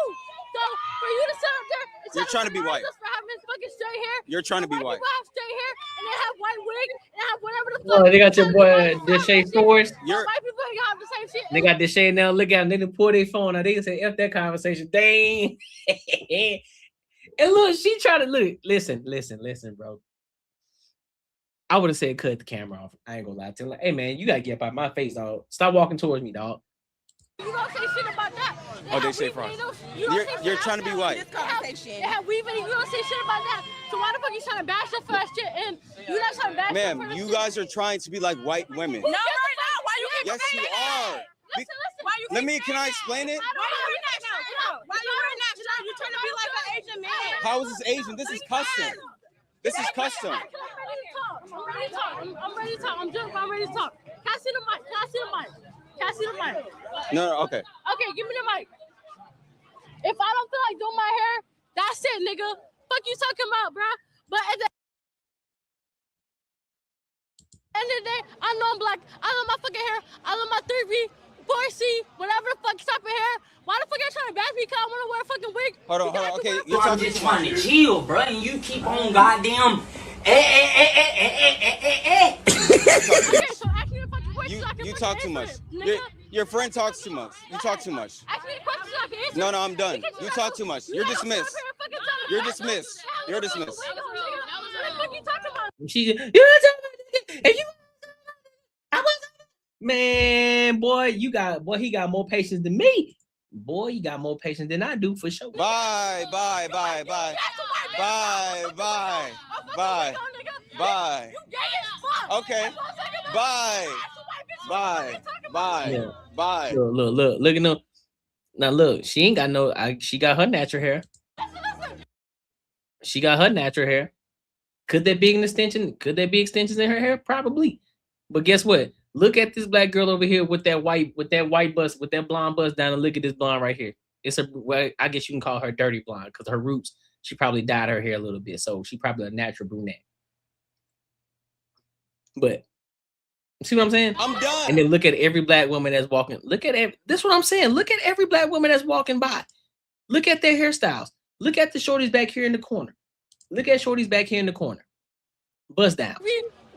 So for you to sit up there and You're trying to be white. just for having fucking straight hair. You're trying to be white. People have straight hair and they have white wig and have whatever the fuck. Well, they got your boy Deshae Forrest. White people ain't have the same shit. They got Deshae now. Look at them. They done pull their phone out. They can say F that conversation. Dang. And look, she tried to look. Listen, bro. I would have said cut the camera off. I ain't gonna lie to him. Like, hey man, you gotta get up out my face, dog. Stop walking towards me, dog. You don't say shit about that. Oh, they say frost. You're trying to be white. They have weave and you don't say shit about that. So why the fuck you trying to bash her for that shit? And you not trying to bash her for Ma'am, that you shit? guys are trying to be like white women. No, we're not. Why you keep Yes, you are. Listen. Can I explain it? Why you wearing that shirt? You trying to be like an Asian man? How is this Asian? This is custom. This is custom. I'm ready to talk. I'm drunk, but I'm ready to talk. Can I see the mic? No, okay. Okay, give me the mic. If I don't feel like doing my hair, that's it, nigga. Fuck you talking about, bro. But at the end of the day, I know I'm black. I love my fucking hair. I love my 3B, 4C, whatever the fuck type of hair. Why the fuck you trying to bash me because I want to wear a fucking wig? Hold on. Okay, You're I'm just trying to chill, bro, and you keep on goddamn. Okay, so ask me the fucking question so I can You fucking talk too answer much. it, nigga. Your friend talks too much. You talk too much. Ask me the question so I can answer No, it. I'm done. Because You talk too much. You're dismissed. You're dismissed. You're dismissed. What the fuck you talking about? Man, boy, he got more patience than me. Boy, you got more patience than I do for sure. Bye. Okay. Bye. Look at them. Now look, she ain't got no. She got her natural hair. She got her natural hair. Could there be an extension? Could there be extensions in her hair? Probably. But guess what? Look at this black girl over here with that white bust, with that blonde bust down, and look at this blonde right here. It's I guess you can call her dirty blonde because her roots, she probably dyed her hair a little bit, so she probably a natural brunette. But See what I'm saying? I'm done. And then look at every black woman that's walking. Look at this. What I'm saying. Look at every black woman that's walking by. Look at their hairstyles. Look at the shorties back here in the corner. Look at shorties back here in the corner. Bust down.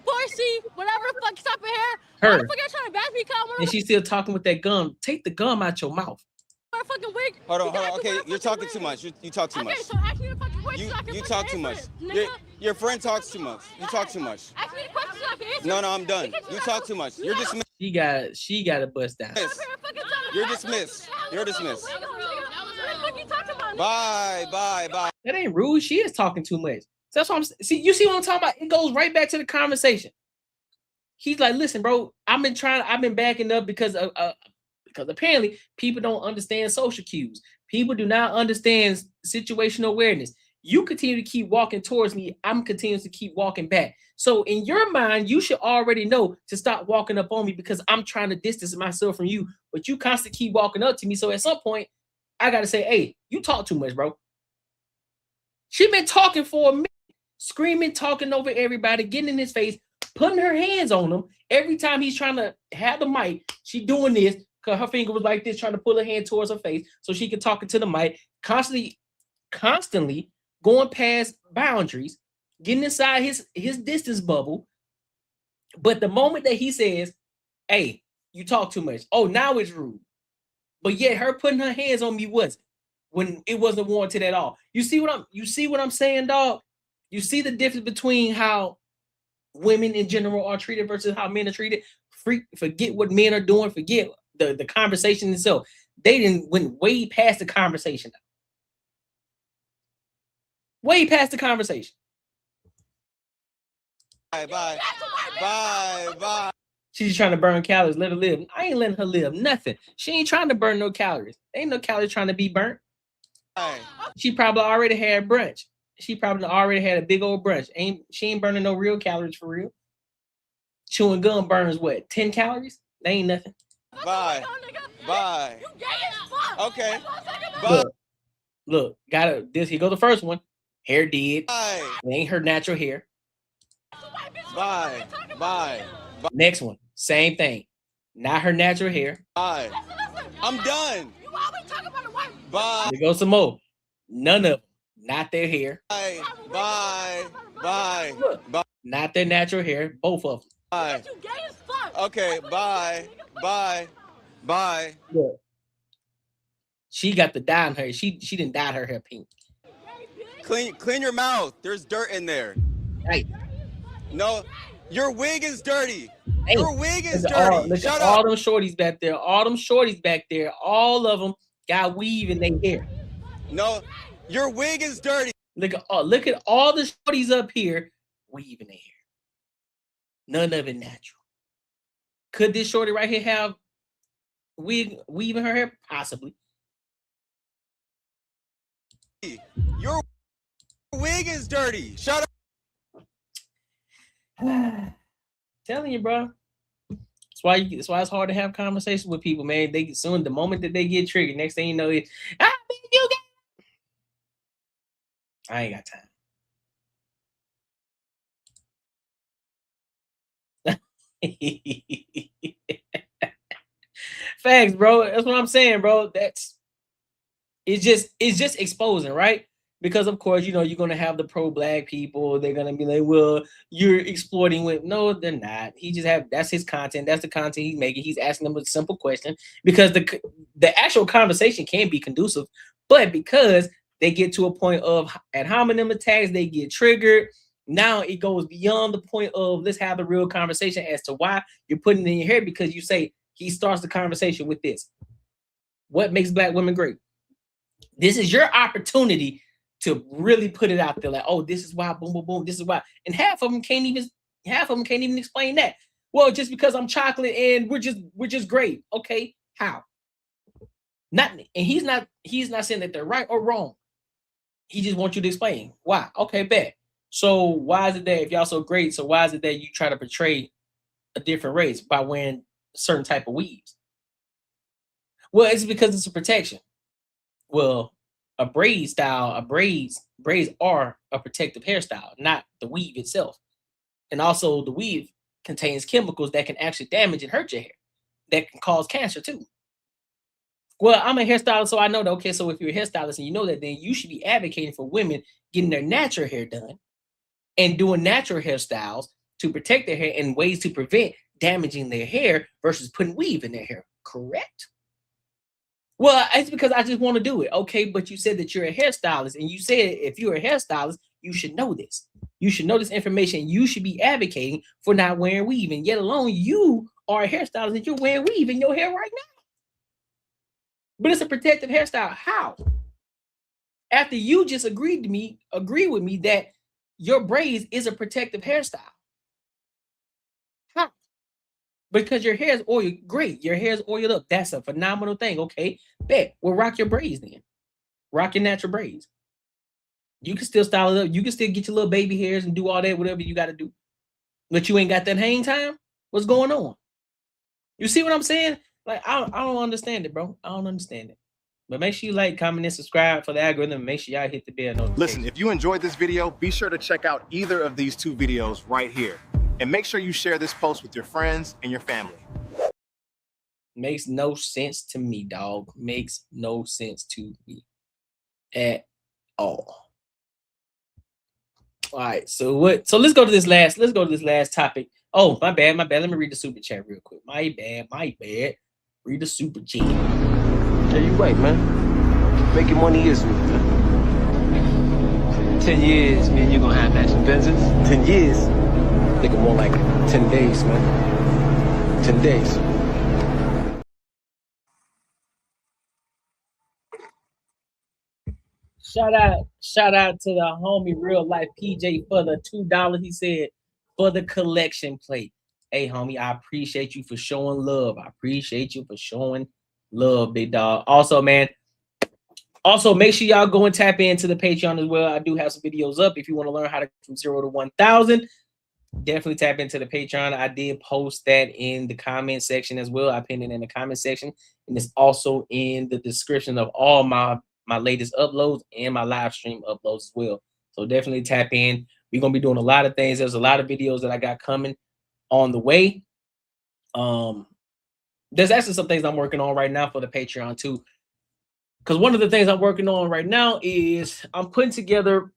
Horsey, whatever the fuck, stop it here. Her. Why the fuck you trying to back me? And she's still talking with that gum. Take the gum out your mouth. Fucking wig. Hold on. Okay, you're talking too much. You talk too much. Okay, so ask me the fucking question. You talk too much. Your friend talks too much. You talk too much. Ask me the question so I can answer. No, I'm done. You talk too much. You're dismissed. She got to bust down. You're dismissed. You're dismissed. Bye. That ain't rude. She is talking too much. That's what I'm see. You see what I'm talking about? It goes right back to the conversation. He's like, listen, bro, I've been backing up because apparently people don't understand social cues. People do not understand situational awareness. You continue to keep walking towards me, I'm continuing to keep walking back. So in your mind, you should already know to stop walking up on me because I'm trying to distance myself from you, but you constantly keep walking up to me. So at some point, I gotta say, hey, you talk too much, bro. She been talking for a minute, screaming, talking over everybody, getting in his face, putting her hands on him. Every time he's trying to have the mic, she doing this because her finger was like this, trying to pull her hand towards her face so she could talk into the mic, constantly going past boundaries, getting inside his distance bubble. But the moment that he says, hey, you talk too much. Oh, now it's rude. But yet her putting her hands on me wasn't, when it wasn't warranted at all. You see what I'm saying, dog? You see the difference between how women in general are treated versus how men are treated. Forget what men are doing. Forget the conversation itself. They went way past the conversation. Way past the conversation. Bye. She's trying to burn calories. Let her live. I ain't letting her live nothing. She ain't trying to burn no calories. Ain't no calories trying to be burnt. She probably already had brunch. She probably already had a big old brunch. She ain't burning no real calories for real. Chewing gum burns what? 10 calories? That ain't nothing. Bye. Okay. Bye. Look, here go the first one. Hair did. It ain't her natural hair. Bye. Next one, same thing. Not her natural hair. Bye. I'm done. You always talk about the white. Bye. There goes some more. None of them. Not their hair. Bye. Not their natural hair. Both of them. Bye. Okay. Bye. Look. She got the dye in her. She didn't dye her hair pink. Clean your mouth. There's dirt in there. Hey. No, your wig is dirty. Hey. Your wig is dirty. Look at all them shorties back there. All them shorties back there. All of them got weave in their hair. No, your wig is dirty. Look at all the shorties up here weave in their hair. None of it natural. Could this shorty right here have weave in her hair? Possibly. Your wig is dirty. Shut up. Telling you, bro. That's why it's hard to have conversations with people, man. The moment that they get triggered, next thing you know, you got. I ain't got time. Facts, bro. That's what I'm saying, bro. It's just exposing, right? Because of course, you're gonna have the pro-black people. They're gonna be like, well, you're exploiting with. No, they're not. That's his content. That's the content he's making. He's asking them a simple question because the actual conversation can be conducive, but because they get to a point of ad hominem attacks, they get triggered. Now it goes beyond the point of let's have a real conversation as to why you're putting it in your head, because you say he starts the conversation with this. What makes black women great? This is your opportunity to really put it out there, like, oh, this is why, boom, boom, boom, this is why. And half of them can't even explain that. Well, just because I'm chocolate and we're just great. Okay, how? And he's not saying that they're right or wrong. He just wants you to explain why. Okay, bet. So why is it that if y'all so great, so why is it that you try to portray a different race by wearing certain type of weaves? Well, it's because it's a protection. Well, braids are a protective hairstyle, not the weave itself. And also the weave contains chemicals that can actually damage and hurt your hair, that can cause cancer too. Well, I'm a hairstylist, so I know that. Okay, so if you're a hairstylist and you know that, then you should be advocating for women getting their natural hair done and doing natural hairstyles to protect their hair and ways to prevent damaging their hair versus putting weave in their hair. Correct? Well, it's because I just want to do it. Okay, but you said that you're a hairstylist, and you said if you're a hairstylist, you should know this. You should know this information. You should be advocating for not wearing weave, and yet alone you are a hairstylist and you're wearing weave in your hair right now. But it's a protective hairstyle. How? After you just agree with me that your braids is a protective hairstyle. How? Because your hair is oiled. Great. Your hair is oiled up. That's a phenomenal thing. Okay. Bet. Well, rock your braids then. Rock your natural braids. You can still style it up. You can still get your little baby hairs and do all that, whatever you got to do. But you ain't got that hang time? What's going on? You see what I'm saying? Like, I don't understand it, bro. I don't understand it. But make sure you like, comment, and subscribe for the algorithm. Make sure y'all hit the bell notification. Listen, if you enjoyed this video, be sure to check out either of these two videos right here. And make sure you share this post with your friends and your family. Makes no sense to me, dog. Makes no sense to me at all. All right, so what? So let's go to this last topic. Oh, my bad. Let me read the super chat real quick. My bad. Read the super chat. Yeah, you right, man. Making money is me, man. 10 years, man, you're gonna have matching Benzes. 10 years? Nigga, more like 10 days, man. 10 days. Shout out to the homie Real Life PJ for the $2. He said for the collection plate. Hey, homie, I appreciate you for showing love. I appreciate you for showing love, big dog. Also, man, make sure y'all go and tap into the Patreon as well. I do have some videos up if you want to learn how to go from 0 to 1,000. Definitely tap into the Patreon. I did post that in the comment section as well. I pinned it in the comment section, and it's also in the description of all my latest uploads and my live stream uploads as well. So definitely tap in. We're gonna be doing a lot of things. There's a lot of videos that I got coming on the way. There's actually some things I'm working on right now for the Patreon too. Because one of the things I'm working on right now is I'm putting together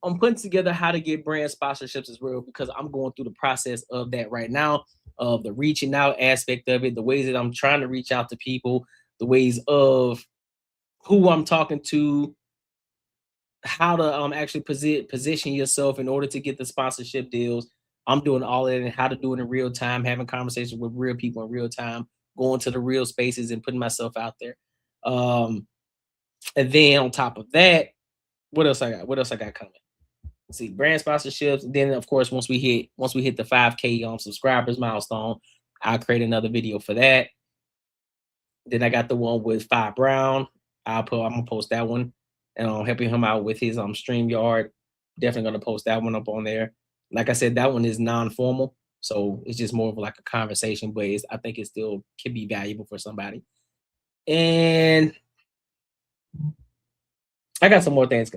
how to get brand sponsorships as well, because I'm going through the process of that right now, of the reaching out aspect of it, the ways that I'm trying to reach out to people, the ways of who I'm talking to, how to actually position yourself in order to get the sponsorship deals. I'm doing all that and how to do it in real time, having conversations with real people in real time, going to the real spaces and putting myself out there. And then on top of that, what else I got? What else I got coming? Let's see, brand sponsorships. And then of course, once we hit the 5K subscribers milestone, I'll create another video for that. Then I got the one with Fi Brown. I'm gonna post that one, and I'm helping him out with his StreamYard. Definitely gonna post that one up on there. Like I said, that one is non-formal, so it's just more of like a conversation, but I think it still can be valuable for somebody. And I got some more things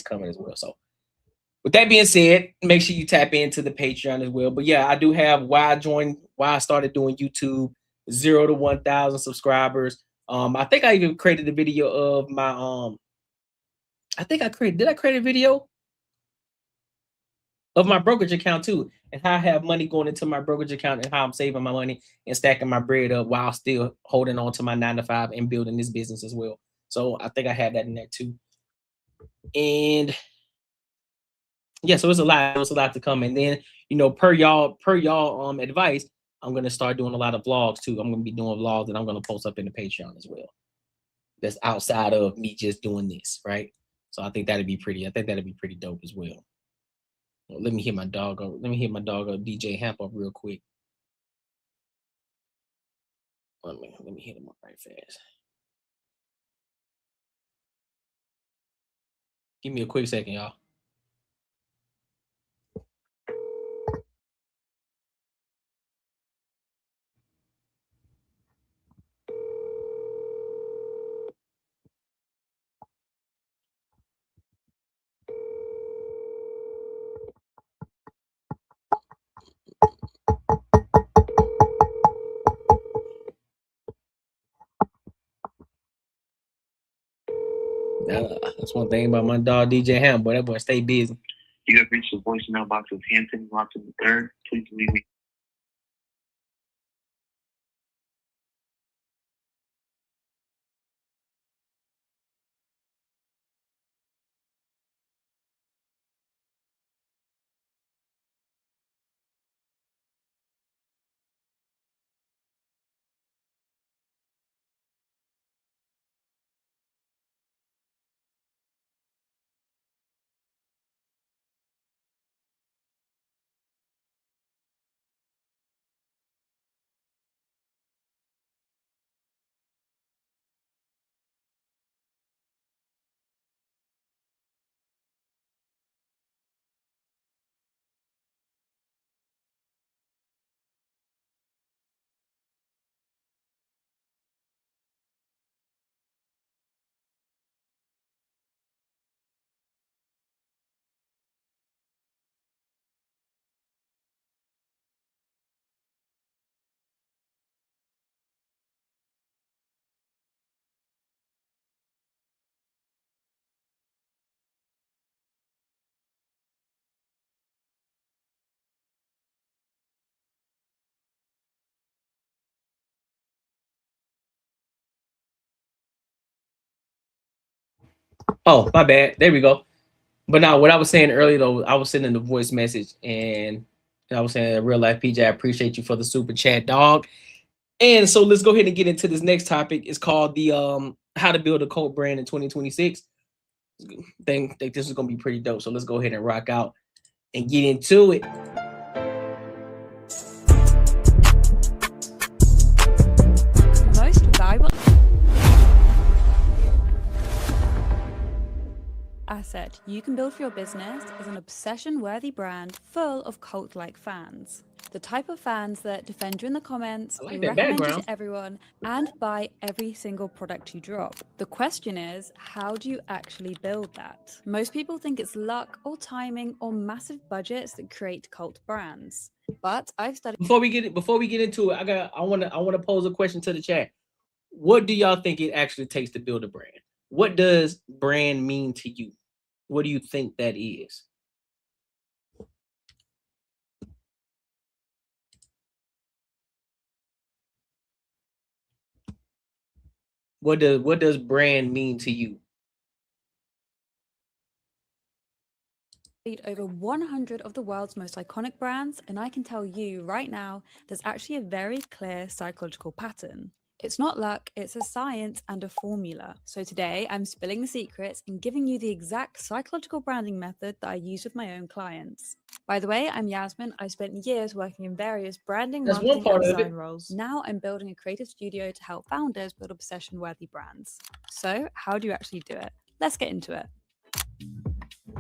coming as well. So with that being said, make sure you tap into the Patreon as well. But yeah, I do have why I started doing YouTube, 0 to 1,000 subscribers. I think I even created a video of my did I create a video of my brokerage account too, and how I have money going into my brokerage account and how I'm saving my money and stacking my bread up while still holding on to my 9-to-5 and building this business as well. So I think I have that in there too. And yeah, so it's a lot to come. And then, per y'all advice, I'm gonna start doing a lot of vlogs too. I'm gonna be doing vlogs that I'm gonna post up in the Patreon as well. That's outside of me just doing this, right? So I think that'd be pretty dope as well. Let me hit my dog DJ Hamp up real quick. Let me hit him up right fast. Give me a quick second, y'all. That's one thing about my dog DJ Ham, boy. That boy stay busy. You have reached the voicemail box of Hampton Watson III. Please leave me. Oh, my bad. There we go. But now, what I was saying earlier, though, I was sending the voice message, and I was saying, real life, PJ, I appreciate you for the super chat, dog. And so let's go ahead and get into this next topic. It's called the how to build a cult brand in 2026. Think this is gonna be pretty dope. So let's go ahead and rock out and get into it. Most valuable asset you can build for your business is an obsession-worthy brand full of cult-like fans. The type of fans that defend you in the comments, recommend you to everyone, and buy every single product you drop. The question is, how do you actually build that? Most people think it's luck or timing or massive budgets that create cult brands. But I've studied. Before we get into it, I want to pose a question to the chat. What do y'all think it actually takes to build a brand? What does brand mean to you? What do you think that is? What does brand mean to you? Over 100 of the world's most iconic brands, and I can tell you right now, there's actually a very clear psychological pattern. It's not luck, it's a science and a formula. So today, I'm spilling the secrets and giving you the exact psychological branding method that I use with my own clients. By the way, I'm Yasmin. I spent years working in various branding, marketing, and design roles. Now I'm building a creative studio to help founders build obsession-worthy brands. So how do you actually do it? Let's get into it.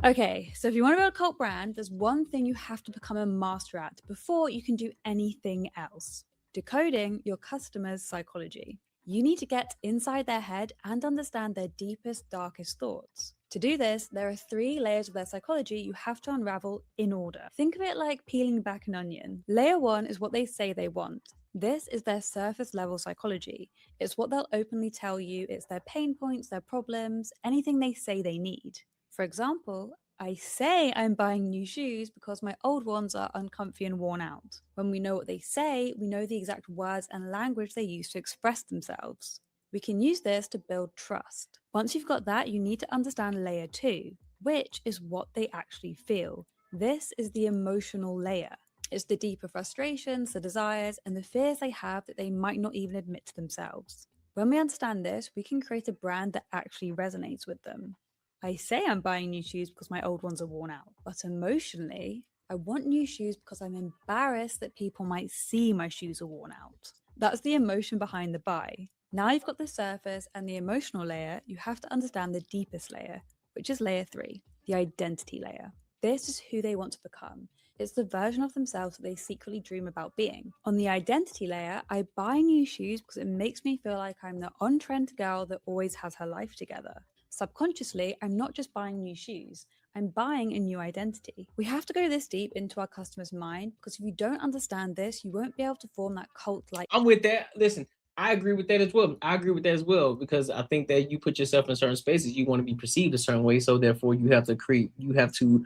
Okay, so if you want to build a cult brand, there's one thing you have to become a master at before you can do anything else: decoding your customers' psychology. You need to get inside their head and understand their deepest, darkest thoughts. To do this, there are 3 layers of their psychology you have to unravel in order. Think of it like peeling back an onion. Layer 1 is what they say they want. This is their surface level psychology. It's what they'll openly tell you. It's their pain points, their problems, anything they say they need. For example, I say I'm buying new shoes because my old ones are uncomfy and worn out. When we know what they say, we know the exact words and language they use to express themselves. We can use this to build trust. Once you've got that, you need to understand layer 2, which is what they actually feel. This is the emotional layer. It's the deeper frustrations, the desires, and the fears they have that they might not even admit to themselves. When we understand this, we can create a brand that actually resonates with them. I say I'm buying new shoes because my old ones are worn out, but emotionally, I want new shoes because I'm embarrassed that people might see my shoes are worn out. That's the emotion behind the buy. Now you've got the surface and the emotional layer, you have to understand the deepest layer, which is layer 3, the identity layer. This is who they want to become. It's the version of themselves that they secretly dream about being. On the identity layer, I buy new shoes because it makes me feel like I'm the on-trend girl that always has her life together. Subconsciously, I'm not just buying new shoes, I'm buying a new identity. We have to go this deep into our customer's mind because if you don't understand this, you won't be able to form that cult-like. I'm with that. Listen, I agree with that as well. I agree with that as well, because I think that you put yourself in certain spaces, you want to be perceived a certain way. So therefore you have to create, you have to,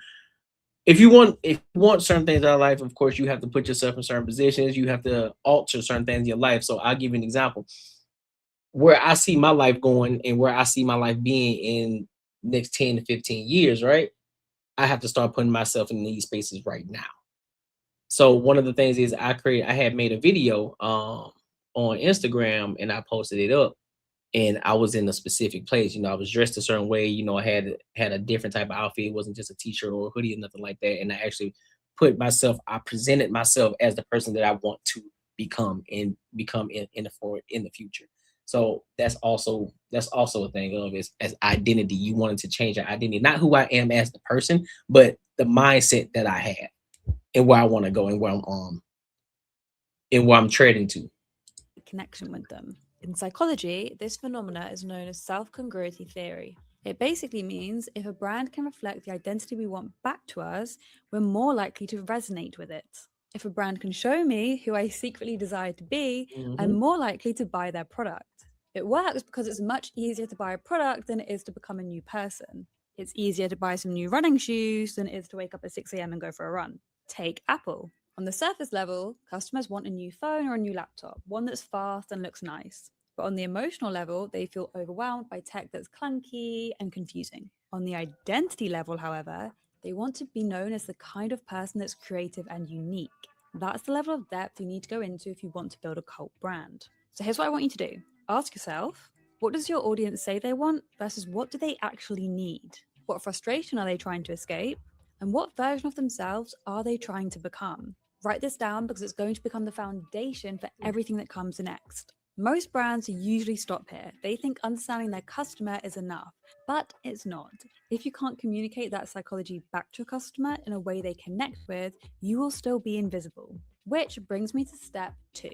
if you want certain things out of life, of course you have to put yourself in certain positions. You have to alter certain things in your life. So I'll give you an example. Where I see my life going and where I see my life being in next 10 to 15 years, right? I have to start putting myself in these spaces right now. So one of the things is I had made a video on Instagram and I posted it up, and I was in a specific place. You know, I was dressed a certain way. You know, I had a different type of outfit. It wasn't just a t-shirt or a hoodie or nothing like that. And I actually I presented myself as the person that I want to become and become in the future. So that's also a thing of as identity. You wanted to change your identity, not who I am as the person, but the mindset that I have and where I want to go and where I'm trading to. Connection with them. In psychology, this phenomena is known as self-congruity theory. It basically means if a brand can reflect the identity we want back to us, we're more likely to resonate with it. If a brand can show me who I secretly desire to be, I'm more likely to buy their product. It works because it's much easier to buy a product than it is to become a new person. It's easier to buy some new running shoes than it is to wake up at 6 a.m. and go for a run. Take Apple. On the surface level, customers want a new phone or a new laptop, one that's fast and looks nice. But on the emotional level, they feel overwhelmed by tech that's clunky and confusing. On the identity level, however, they want to be known as the kind of person that's creative and unique. That's the level of depth you need to go into if you want to build a cult brand. So here's what I want you to do. Ask yourself, what does your audience say they want versus what do they actually need? What frustration are they trying to escape? And what version of themselves are they trying to become? Write this down because it's going to become the foundation for everything that comes next. Most brands usually stop here. They think understanding their customer is enough, but it's not. If you can't communicate that psychology back to a customer in a way they connect with, you will still be invisible. Which brings me to step 2.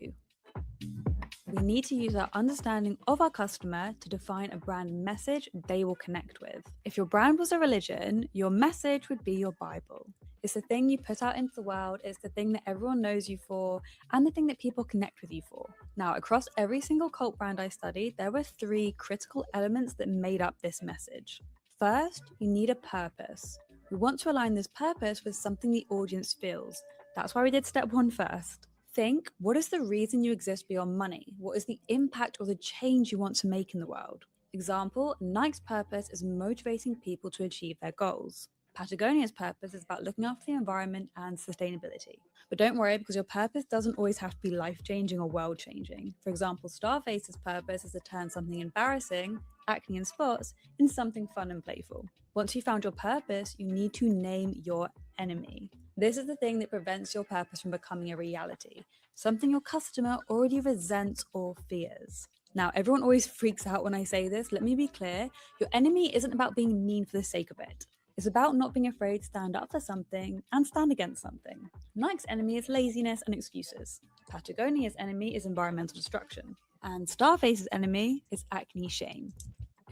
We need to use our understanding of our customer to define a brand message they will connect with. If your brand was a religion, your message would be your Bible. It's the thing you put out into the world, it's the thing that everyone knows you for, and the thing that people connect with you for. Now, across every single cult brand I studied, there were 3 critical elements that made up this message. First, you need a purpose. We want to align this purpose with something the audience feels. That's why we did step 1 first. Think, what is the reason you exist beyond money? What is the impact or the change you want to make in the world? Example, Nike's purpose is motivating people to achieve their goals. Patagonia's purpose is about looking after the environment and sustainability. But don't worry, because your purpose doesn't always have to be life-changing or world-changing. For example, Starface's purpose is to turn something embarrassing, acne and spots, into something fun and playful. Once you found your purpose, you need to name your enemy. This is the thing that prevents your purpose from becoming a reality, something your customer already resents or fears. Now, everyone always freaks out when I say this. Let me be clear. Your enemy isn't about being mean for the sake of it. It's about not being afraid to stand up for something and stand against something. Nike's enemy is laziness and excuses. Patagonia's enemy is environmental destruction. And Starface's enemy is acne shame.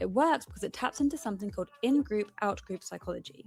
It works because it taps into something called in-group, out-group psychology.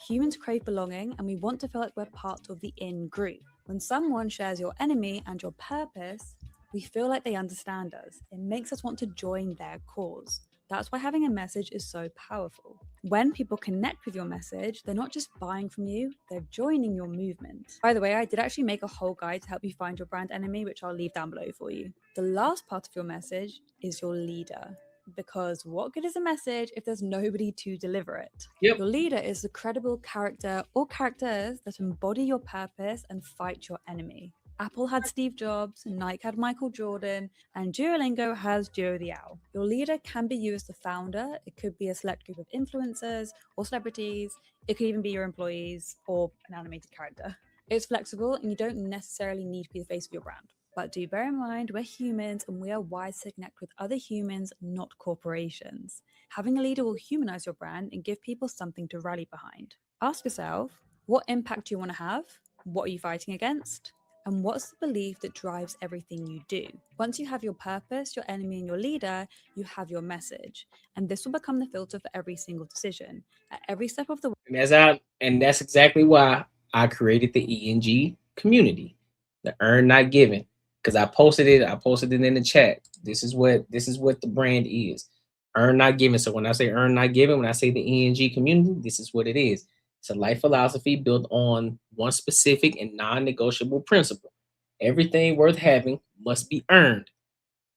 Humans crave belonging and we want to feel like we're part of the in-group. When someone shares your enemy and your purpose, we feel like they understand us. It makes us want to join their cause. That's why having a message is so powerful. When people connect with your message, they're not just buying from you, they're joining your movement. By the way, I did actually make a whole guide to help you find your brand enemy, which I'll leave down below for you. The last part of your message is your leader. Because what good is a message if there's nobody to deliver it? Yep. Your leader is the credible character or characters that embody your purpose and fight your enemy. Apple had Steve Jobs, Nike had Michael Jordan, and Duolingo has Joe the Owl. Your leader can be you as the founder. It could be a select group of influencers or celebrities. It could even be your employees or an animated character. It's flexible and you don't necessarily need to be the face of your brand. But do bear in mind, we're humans and we are wise to connect with other humans, not corporations. Having a leader will humanize your brand and give people something to rally behind. Ask yourself, what impact do you want to have? What are you fighting against? And what's the belief that drives everything you do? Once you have your purpose, your enemy, and your leader, you have your message. And this will become the filter for every single decision. At every step of the way. And that's exactly why I created the ENG community, the Earn Not Given. because I posted it in the chat. This is what the brand is. Earn not given. So when I say earn not given, when I say the ENG community, this is what it is. It's a life philosophy built on one specific and non-negotiable principle. Everything worth having must be earned,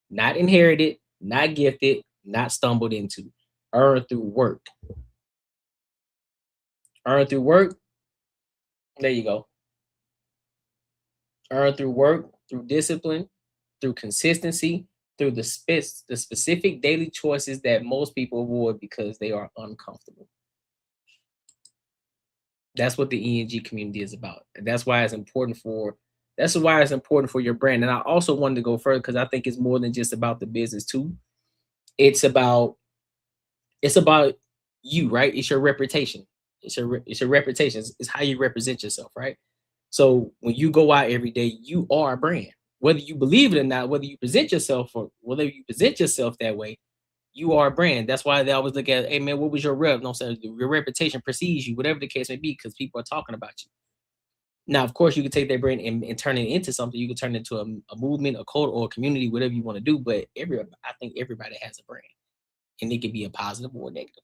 not inherited, not gifted, not stumbled into. Earned through work. Earned through work. There you go. Earned through work, through discipline, through consistency, through the specific daily choices that most people avoid because they are uncomfortable. That's what the ENG community is about. And that's why it's important for your brand. And I also wanted to go further because I think it's more than just about the business too. It's about you, right? It's your reputation. It's your reputation. It's how you represent yourself, right? So when you go out every day, you are a brand. Whether you believe it or not, whether you present yourself that way, you are a brand. That's why they always look at, hey man, what was your rep? No, your reputation precedes you, whatever the case may be, because people are talking about you. Now, of course, you can take that brand and turn it into something. You can turn it into a movement, a cult, or a community, whatever you want to do. But I think everybody has a brand, and it can be a positive or a negative.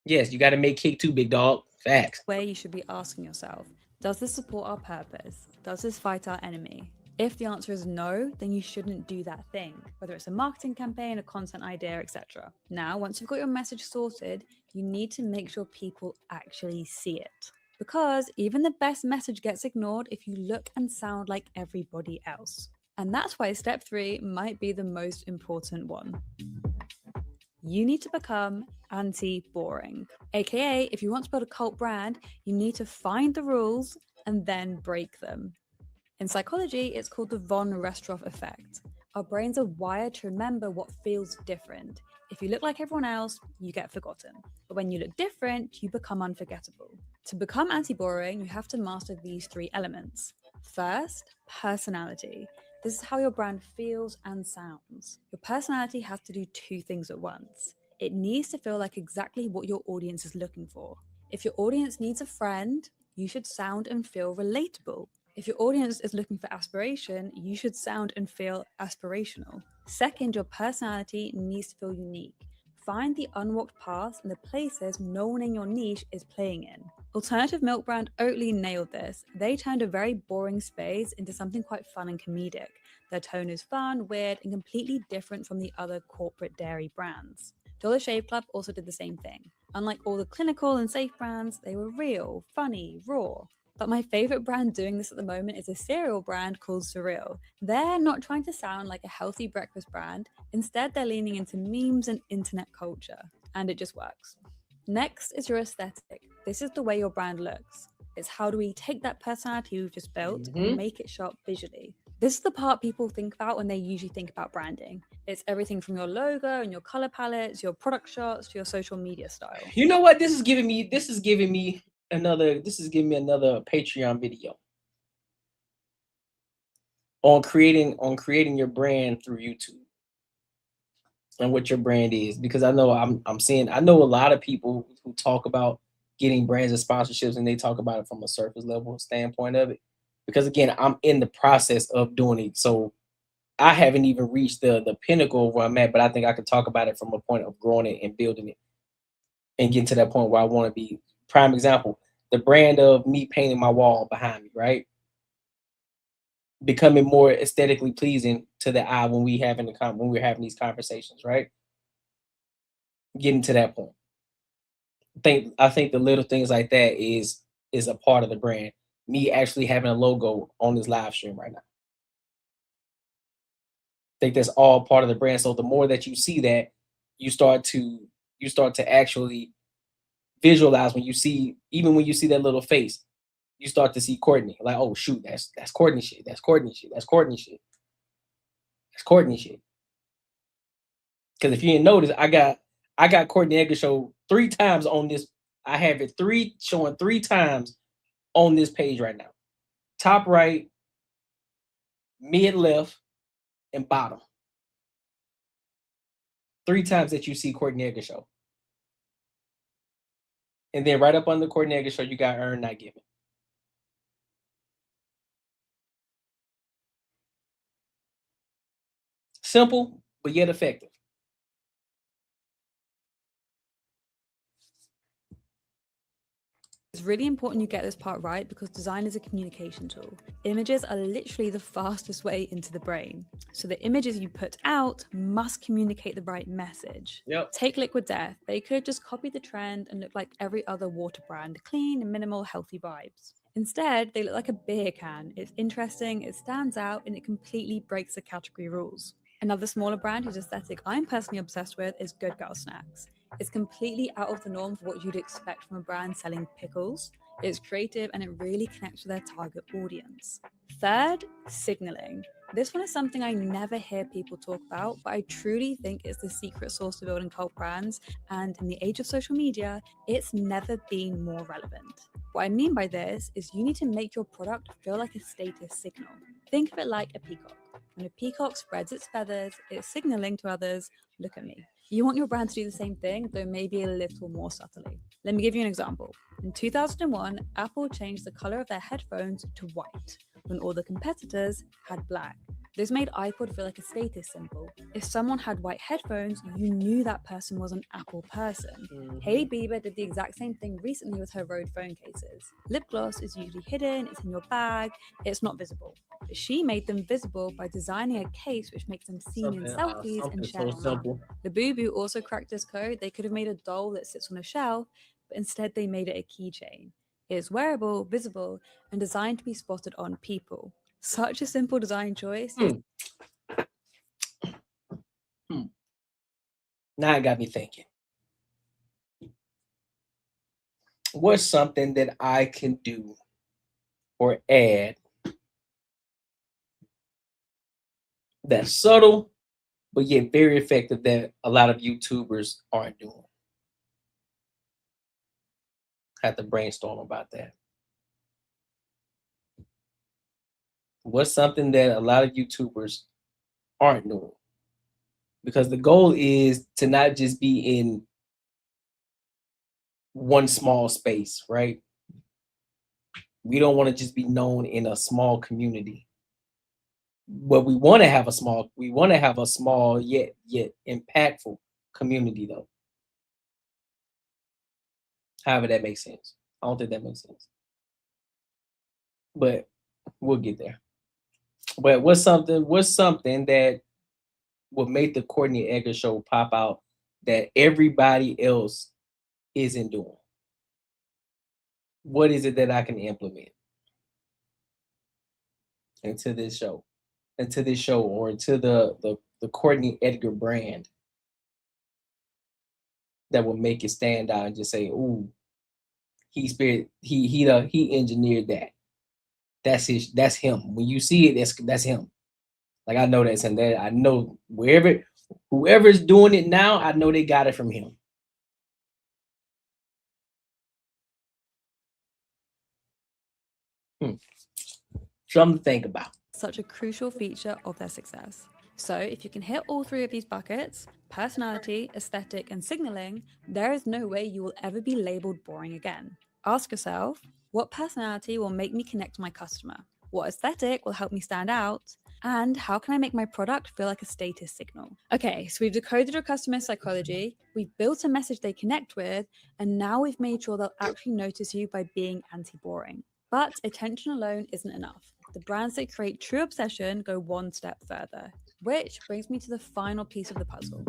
Yes, you got to make kick too, big dog. Facts. Where you should be asking yourself, does this support our purpose? Does this fight our enemy? If the answer is no, then you shouldn't do that thing, whether it's a marketing campaign, a content idea, etc. Now, once you've got your message sorted, you need to make sure people actually see it. Because even the best message gets ignored if you look and sound like everybody else. And that's why step 3 might be the most important one. You need to become anti-boring. AKA, if you want to build a cult brand, you need to find the rules and then break them. In psychology, it's called the von Restroff effect. Our brains are wired to remember what feels different. If you look like everyone else, you get forgotten. But when you look different, you become unforgettable. To become anti-boring, you have to master these 3 elements. First, personality. This is how your brand feels and sounds. Your personality has to do 2 things at once. It needs to feel like exactly what your audience is looking for. If your audience needs a friend, you should sound and feel relatable. If your audience is looking for aspiration, you should sound and feel aspirational. Second, your personality needs to feel unique. Find the unwalked paths and the places no one in your niche is playing in. Alternative milk brand Oatly nailed this. They turned a very boring space into something quite fun and comedic. Their tone is fun, weird, and completely different from the other corporate dairy brands. Dollar Shave Club also did the same thing. Unlike all the clinical and safe brands, they were real, funny, raw. But my favorite brand doing this at the moment is a cereal brand called Surreal. They're not trying to sound like a healthy breakfast brand. Instead, they're leaning into memes and internet culture. And it just works. Next is your aesthetic. This is the way your brand looks. It's how do we take that personality we've just built and make it sharp visually. This is the part people think about when they usually think about branding. It's everything from your logo and your color palettes, your product shots, to your social media style. You know what? This is giving me another Patreon video on creating your brand through YouTube and what your brand is, because I know I know a lot of people who talk about getting brands and sponsorships, and they talk about it from a surface level standpoint of it, because again, I'm in the process of doing it, so I haven't even reached the pinnacle of where I'm at, but I think I could talk about it from a point of growing it and building it and getting to that point where I want to be. Prime example, the brand of me painting my wall behind me, right? Becoming more aesthetically pleasing to the eye when we're having these conversations, right? Getting to that point. I think the little things like that is a part of the brand. Me actually having a logo on this live stream right now. I think that's all part of the brand. So the more that you see that, you start to actually visualize when you see that little face, you start to see Courtney. Like, oh shoot, that's Courtney shit. That's Courtney shit. That's Courtney shit. That's Courtney shit. Because if you didn't notice, I got Courtnee Edgar Show 3 times on this. I have it showing 3 times on this page right now. Top right, mid left, and bottom. 3 times that you see Courtnee Edgar Show. And then right up under Courtnee Edgar Show, you got Earn Not Given. Simple, but yet effective. It's really important you get this part right because design is a communication tool. Images are literally the fastest way into the brain. So the images you put out must communicate the right message. Yep. Take Liquid Death. They could have just copied the trend and looked like every other water brand, clean and minimal, healthy vibes. Instead, they look like a beer can. It's interesting, it stands out, and it completely breaks the category rules. Another smaller brand whose aesthetic I'm personally obsessed with is Good Girl Snacks. It's completely out of the norm for what you'd expect from a brand selling pickles. It's creative and it really connects with their target audience. Third, signaling. This one is something I never hear people talk about, but I truly think it's the secret sauce to building cult brands, and in the age of social media, it's never been more relevant. What I mean by this is you need to make your product feel like a status signal. Think of it like a peacock. When a peacock spreads its feathers, it's signaling to others, look at me. You want your brand to do the same thing, though maybe a little more subtly. Let me give you an example. In 2001, Apple changed the color of their headphones to white, when all the competitors had black. This made iPod feel like a status symbol. If someone had white headphones, you knew that person was an Apple person. Hailey Bieber did the exact same thing recently with her Rode phone cases. Lip gloss is usually hidden, it's in your bag, it's not visible. But she made them visible by designing a case which makes them seen in selfies and shared online. Labubu also cracked this code. They could have made a doll that sits on a shelf, but instead they made it a keychain. It is wearable, visible, and designed to be spotted on people. Such a simple design choice. Now it got me thinking. What's something that I can do or add that's subtle, but yet very effective that a lot of YouTubers aren't doing? Have to brainstorm about that. What's something that a lot of YouTubers aren't doing? Because the goal is to not just be in one small space, right? We don't want to just be known in a small community. But we want to have a small yet impactful community though. However that makes sense. I don't think that makes sense. But we'll get there. But what's something that would make the Courtnee Edgar Show pop out that everybody else isn't doing? What is it that I can implement into this show, or into the Courtnee Edgar brand that will make it stand out and just say, "Ooh, he engineered that. That's him." When you see it, that's him. Like I know that's him. That I know whoever's doing it now, I know they got it from him. Something to think about. Such a crucial feature of their success. So if you can hit all three of these buckets, personality, aesthetic, and signaling, there is no way you will ever be labeled boring again. Ask yourself, what personality will make me connect to my customer? What aesthetic will help me stand out? And how can I make my product feel like a status signal? Okay, so we've decoded your customer psychology, we've built a message they connect with, and now we've made sure they'll actually notice you by being anti-boring. But attention alone isn't enough. The brands that create true obsession go one step further, which brings me to the final piece of the puzzle.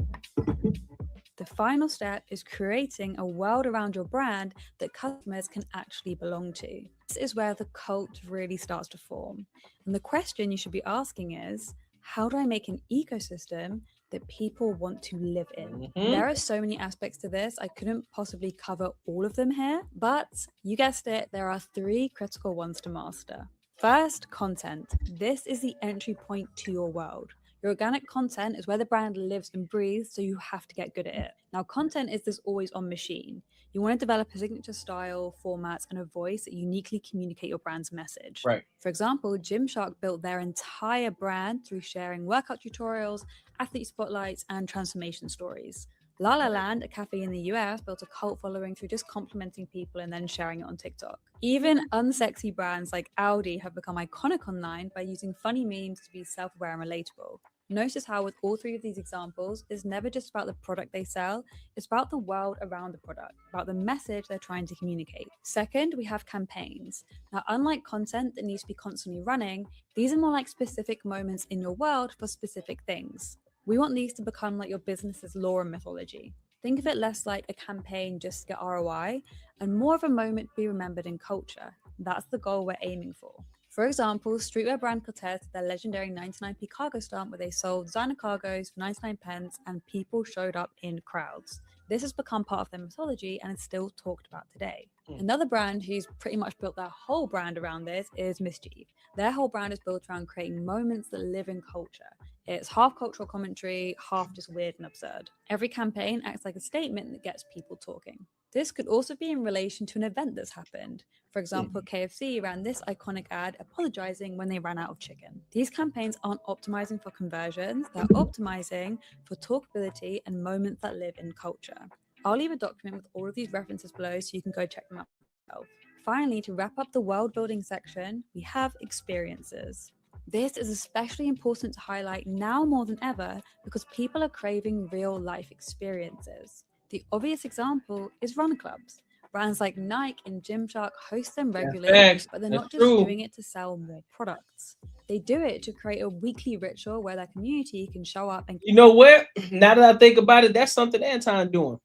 The final step is creating a world around your brand that customers can actually belong to. This is where the cult really starts to form. And the question you should be asking is, how do I make an ecosystem that people want to live in? There are so many aspects to this. I couldn't possibly cover all of them here, but you guessed it, there are 3 critical ones to master. First, content. This is the entry point to your world. Your organic content is where the brand lives and breathes, so you have to get good at it. Now, content is this always on machine. You want to develop a signature style, formats, and a voice that uniquely communicate your brand's message. Right. For example, Gymshark built their entire brand through sharing workout tutorials, athlete spotlights, and transformation stories. La La Land, a cafe in the US, built a cult following through just complimenting people and then sharing it on TikTok. Even unsexy brands like Audi have become iconic online by using funny memes to be self-aware and relatable. Notice how with all three of these examples, it's never just about the product they sell, it's about the world around the product, about the message they're trying to communicate. Second, we have campaigns. Now, unlike content that needs to be constantly running, these are more like specific moments in your world for specific things. We want these to become like your business's lore and mythology. Think of it less like a campaign just to get ROI and more of a moment to be remembered in culture. That's the goal we're aiming for. For example, streetwear brand Cortez did their legendary 99p cargo stunt where they sold designer cargos for 99 pence and people showed up in crowds. This has become part of their mythology and is still talked about today. Another brand who's pretty much built their whole brand around this is Mischief. Their whole brand is built around creating moments that live in culture. It's half cultural commentary, half just weird and absurd. Every campaign acts like a statement that gets people talking. This could also be in relation to an event that's happened. For example, KFC ran this iconic ad apologizing when they ran out of chicken. These campaigns aren't optimizing for conversions, they're optimizing for talkability and moments that live in culture. I'll leave a document with all of these references below so you can go check them out yourself. Finally, to wrap up the world building section, we have experiences. This is especially important to highlight now more than ever because people are craving real life experiences. The obvious example is run clubs. Brands like Nike and Gymshark host them regularly, but they're not just doing it to sell more products. They do it to create a weekly ritual where their community can show up and... You know what? Now that I think about it, that's something Anton doing.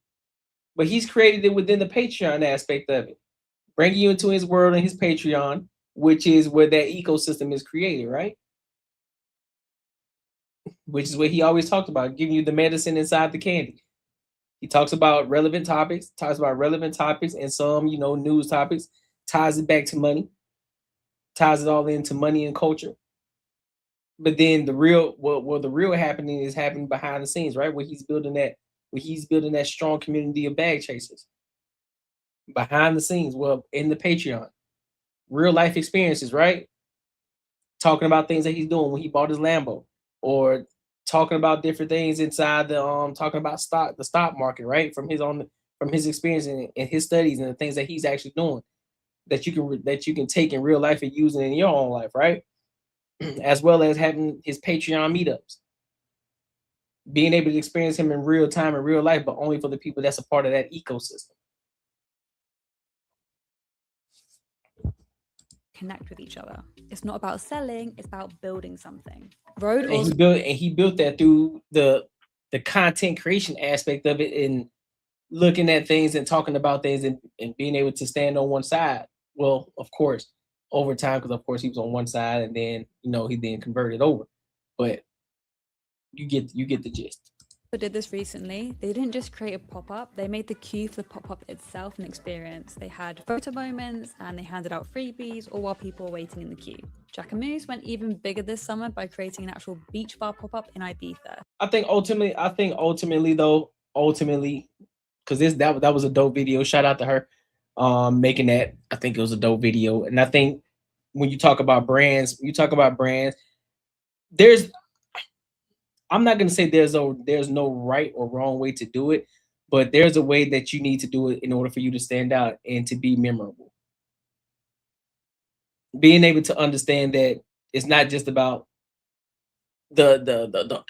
But he's created it within the Patreon aspect of it. Bringing you into his world and his Patreon, which is where that ecosystem is created, right? Which is what he always talked about, giving you the medicine inside the candy. He talks about relevant topics, and some, news topics, ties it back to money, ties it all into money and culture. But then the real happening is happening behind the scenes, right? Where he's building that strong community of bag chasers. Behind the scenes, in the Patreon. Real life experiences, right? Talking about things that he's doing when he bought his Lambo, or talking about different things inside the talking about the stock market, right? From his experience and his studies and the things that he's actually doing that you can take in real life and use it in your own life, right? As well as having his Patreon meetups, being able to experience him in real time in real life, but only for the people that's a part of that ecosystem. Connect with each other. It's not about selling, it's about building something. He built that through the content creation aspect of it, and looking at things and talking about things and being able to stand on one side. Well, of course, over time, because of course he was on one side and then he then converted over. But you get the gist. Did this recently. They didn't just create a pop-up, they made the queue for the pop-up itself an experience. They had photo moments and they handed out freebies all while people were waiting in the queue. Jackamoose went even bigger this summer by creating an actual beach bar pop-up in Ibiza. I think ultimately, because that was a dope video. Shout out to her making that. I think it was a dope video. And I think when you talk about brands, I'm not going to say there's no right or wrong way to do it, but there's a way that you need to do it in order for you to stand out and to be memorable. Being able to understand that it's not just about the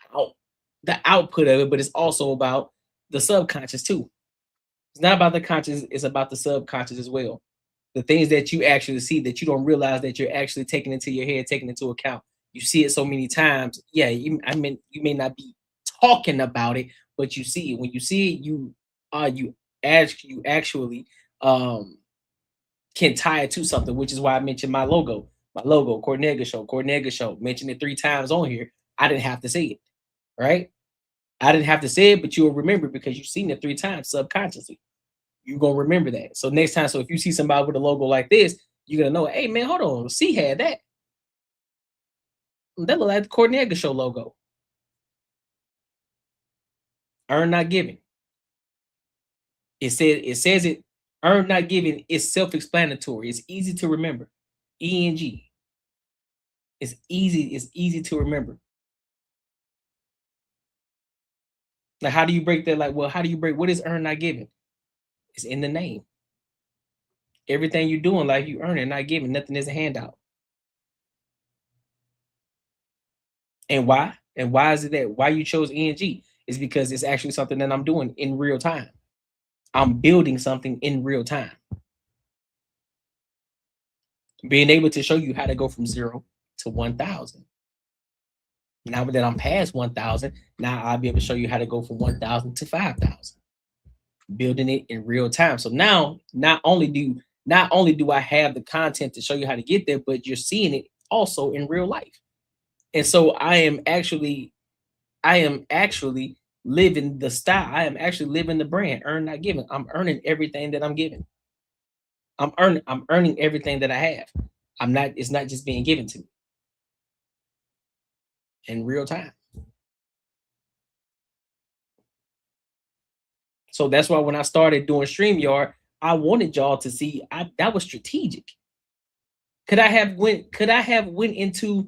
output of it, but it's also about the subconscious too. It's not about the conscious, it's about the subconscious as well. The things that you actually see that you don't realize that you're actually taking into your head, taking into account. You see it so many times. Yeah, you may not be talking about it, but you see it. When you see it, you actually can tie it to something, which is why I mentioned my logo, Courtnee Edgar Show. Mentioned it 3 times on here. I didn't have to say it, right? I didn't have to say it, but you'll remember because you've seen it 3 times subconsciously. You're gonna remember that. So next time, if you see somebody with a logo like this, you're gonna know, hey man, hold on, C had that. That look like the Courtnee Edgar Show logo. Earn not giving. It says it. Earn not giving is self-explanatory. It's easy to remember. ENG. It's easy to remember. Now, how do you break that? How do you break? What is earn not giving? It's in the name. Everything you do in life, you earn it, not giving. Nothing is a handout. And why? And why is it that? Why you chose ENG? Is because it's actually something that I'm doing in real time. I'm building something in real time. Being able to show you how to go from 0 to 1,000. Now that I'm past 1,000, now I'll be able to show you how to go from 1,000 to 5,000. Building it in real time. So now, not only do I have the content to show you how to get there, but you're seeing it also in real life. And so I am actually living the style. I am actually living the brand. Earn, not given. I'm earning everything that I'm giving. I'm earning everything that I have. It's not just being given to me in real time. So that's why when I started doing StreamYard, I wanted y'all to see that was strategic. Could I have went into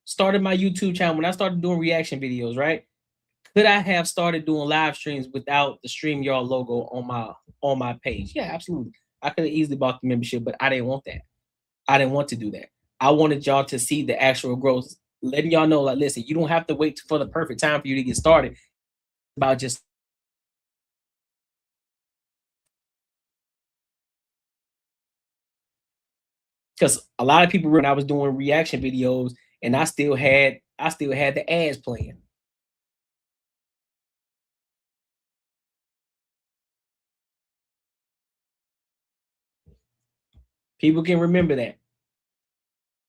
started my YouTube channel when I started doing reaction videos, right? Could I have started doing live streams without the StreamYard logo on my page? Yeah, absolutely. I could have easily bought the membership, but I didn't want that. I didn't want to do that. I wanted y'all to see the actual growth, letting y'all know, like, listen, you don't have to wait for the perfect time for you to get started. It's about just because a lot of people, when I was doing reaction videos, and I still had the ads playing. People can remember that.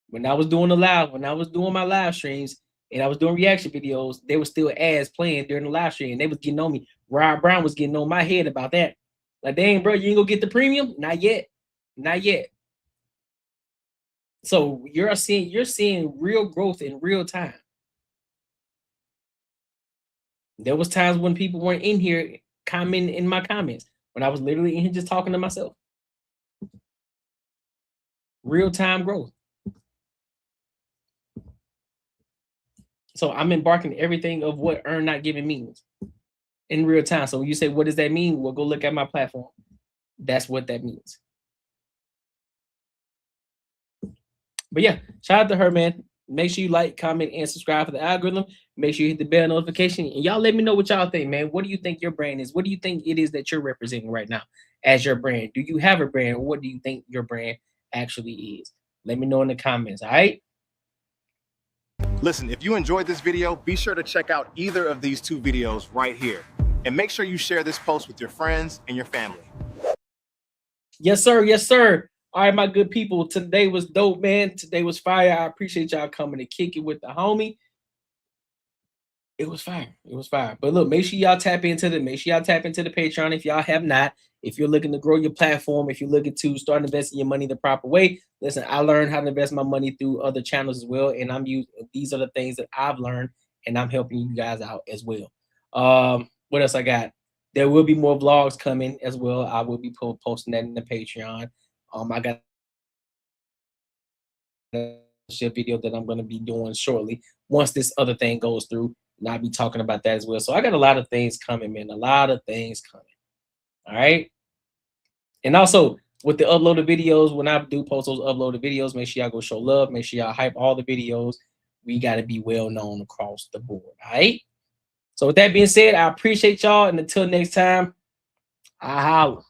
When I was doing my live streams and I was doing reaction videos, there was still ads playing during the live stream. And they was getting on me. Rob Brown was getting on my head about that. Like, dang, bro, you ain't gonna get the premium? Not yet. Not yet. So you're seeing real growth in real time. There was times when people weren't in here commenting in my comments, when I was literally in here just talking to myself. Real time growth. So I'm embarking everything of what earn not given means in real time. So when you say, what does that mean? Well, go look at my platform. That's what that means. But yeah, shout out to her, man. Make sure you like, comment, and subscribe for the algorithm. Make sure you hit the bell notification. And y'all let me know what y'all think, man. What do you think your brand is? What do you think it is that you're representing right now as your brand? Do you have a brand? Or what do you think your brand actually is? Let me know in the comments, all right? Listen, if you enjoyed this video, be sure to check out either of these two videos right here. And make sure you share this post with your friends and your family. Yes, sir. Yes, sir. All right, my good people. Today was dope, man. Today was fire. I appreciate y'all coming to kick it with the homie. It was fire. It was fire. But look, make sure y'all tap into the Patreon if y'all have not. If you're looking to grow your platform, if you're looking to start investing your money the proper way, listen, I learned how to invest my money through other channels as well. And these are the things that I've learned, and I'm helping you guys out as well. What else I got? There will be more vlogs coming as well. I will be posting that in the Patreon. I got a video that I'm going to be doing shortly once this other thing goes through, and I'll be talking about that as well. So I got a lot of things coming, man. A lot of things coming. All right. And also with the uploaded videos, when I do post those uploaded videos, make sure y'all go show love. Make sure y'all hype all the videos. We got to be well known across the board. All right. So with that being said, I appreciate y'all. And until next time, I holla.